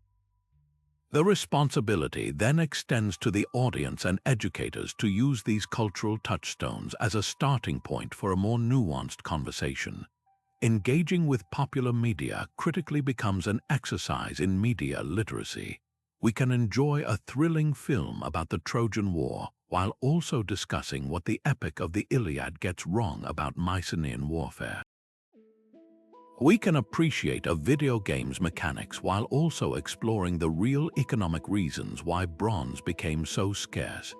The responsibility then extends to the audience and educators to use these cultural touchstones as a starting point for a more nuanced conversation. Engaging with popular media critically becomes an exercise in media literacy. We can enjoy a thrilling film about the Trojan War while also discussing what the epic of the Iliad gets wrong about Mycenaean warfare. We can appreciate a video game's mechanics while also exploring the real economic reasons why bronze became so scarce.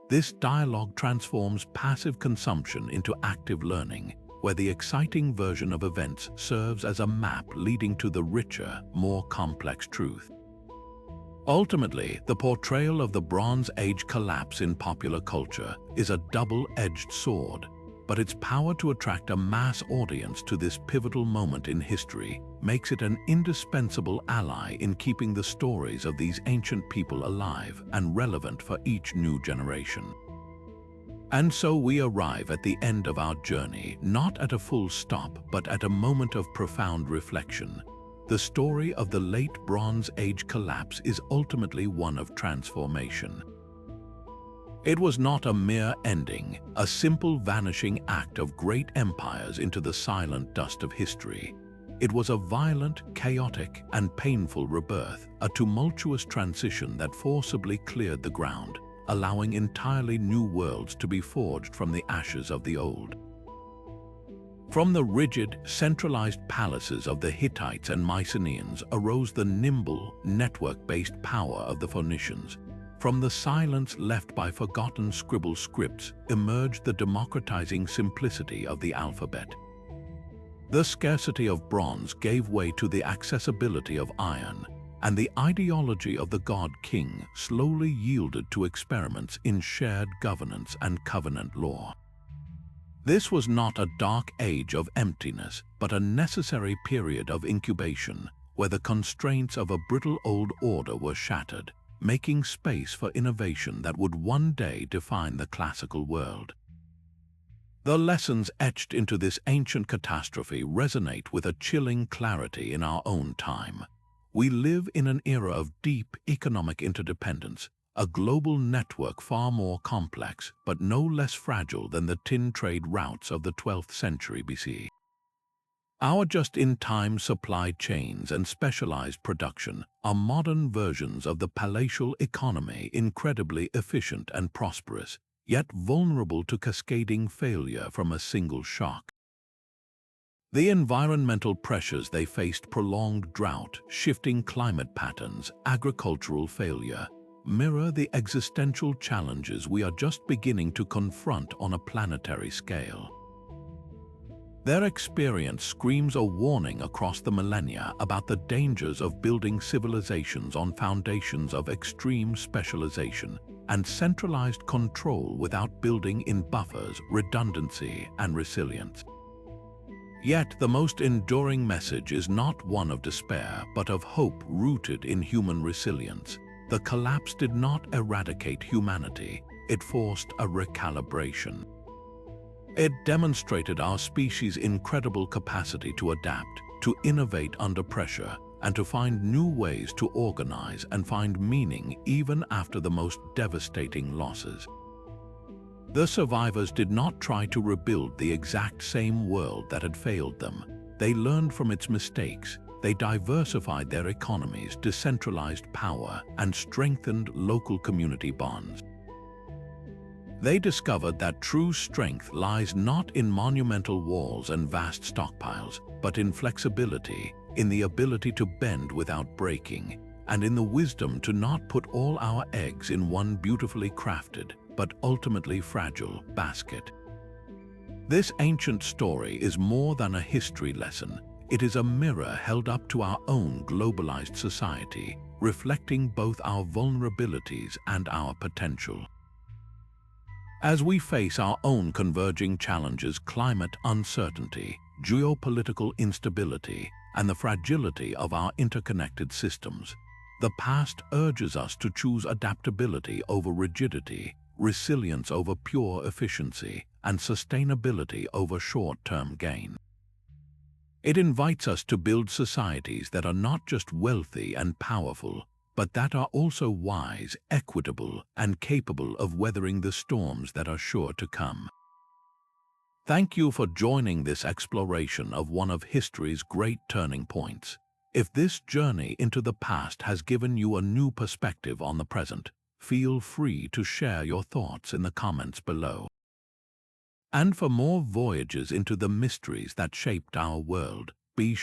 This dialogue transforms passive consumption into active learning, where the exciting version of events serves as a map leading to the richer, more complex truth. Ultimately, the portrayal of the Bronze Age collapse in popular culture is a double-edged sword, but its power to attract a mass audience to this pivotal moment in history makes it an indispensable ally in keeping the stories of these ancient people alive and relevant for each new generation. And so we arrive at the end of our journey, not at a full stop, but at a moment of profound reflection. The story of the late Bronze Age collapse is ultimately one of transformation. It was not a mere ending, a simple vanishing act of great empires into the silent dust of history. It was a violent, chaotic, and painful rebirth, a tumultuous transition that forcibly cleared the ground, allowing entirely new worlds to be forged from the ashes of the old. From the rigid, centralized palaces of the Hittites and Mycenaeans arose the nimble, network-based power of the Phoenicians. From the silence left by forgotten scribbled scripts emerged the democratizing simplicity of the alphabet. The scarcity of bronze gave way to the accessibility of iron, and the ideology of the god-king slowly yielded to experiments in shared governance and covenant law. This was not a dark age of emptiness, but a necessary period of incubation, where the constraints of a brittle old order were shattered, making space for innovation that would one day define the classical world. The lessons etched into this ancient catastrophe resonate with a chilling clarity in our own time. We live in an era of deep economic interdependence, a global network far more complex but no less fragile than the tin trade routes of the 12th century BC. Our just-in-time supply chains and specialized production are modern versions of the palatial economy, incredibly efficient and prosperous, yet vulnerable to cascading failure from a single shock. The environmental pressures they faced, prolonged drought, shifting climate patterns, agricultural failure, mirror the existential challenges we are just beginning to confront on a planetary scale. Their experience screams a warning across the millennia about the dangers of building civilizations on foundations of extreme specialization and centralized control without building in buffers, redundancy, and resilience. Yet the most enduring message is not one of despair, but of hope rooted in human resilience. The collapse did not eradicate humanity, it forced a recalibration. It demonstrated our species' incredible capacity to adapt, to innovate under pressure, and to find new ways to organize and find meaning even after the most devastating losses. The survivors did not try to rebuild the exact same world that had failed them. They learned from its mistakes. They diversified their economies, decentralized power, and strengthened local community bonds. They discovered that true strength lies not in monumental walls and vast stockpiles, but in flexibility, in the ability to bend without breaking, and in the wisdom to not put all our eggs in one beautifully crafted, but ultimately fragile basket. This ancient story is more than a history lesson. It is a mirror held up to our own globalized society, reflecting both our vulnerabilities and our potential. As we face our own converging challenges, climate uncertainty, geopolitical instability, and the fragility of our interconnected systems, the past urges us to choose adaptability over rigidity, resilience over pure efficiency, and sustainability over short-term gain. It invites us to build societies that are not just wealthy and powerful, but that are also wise, equitable, and capable of weathering the storms that are sure to come. Thank you for joining this exploration of one of history's great turning points. If this journey into the past has given you a new perspective on the present, feel free to share your thoughts in the comments below. And for more voyages into the mysteries that shaped our world, be sure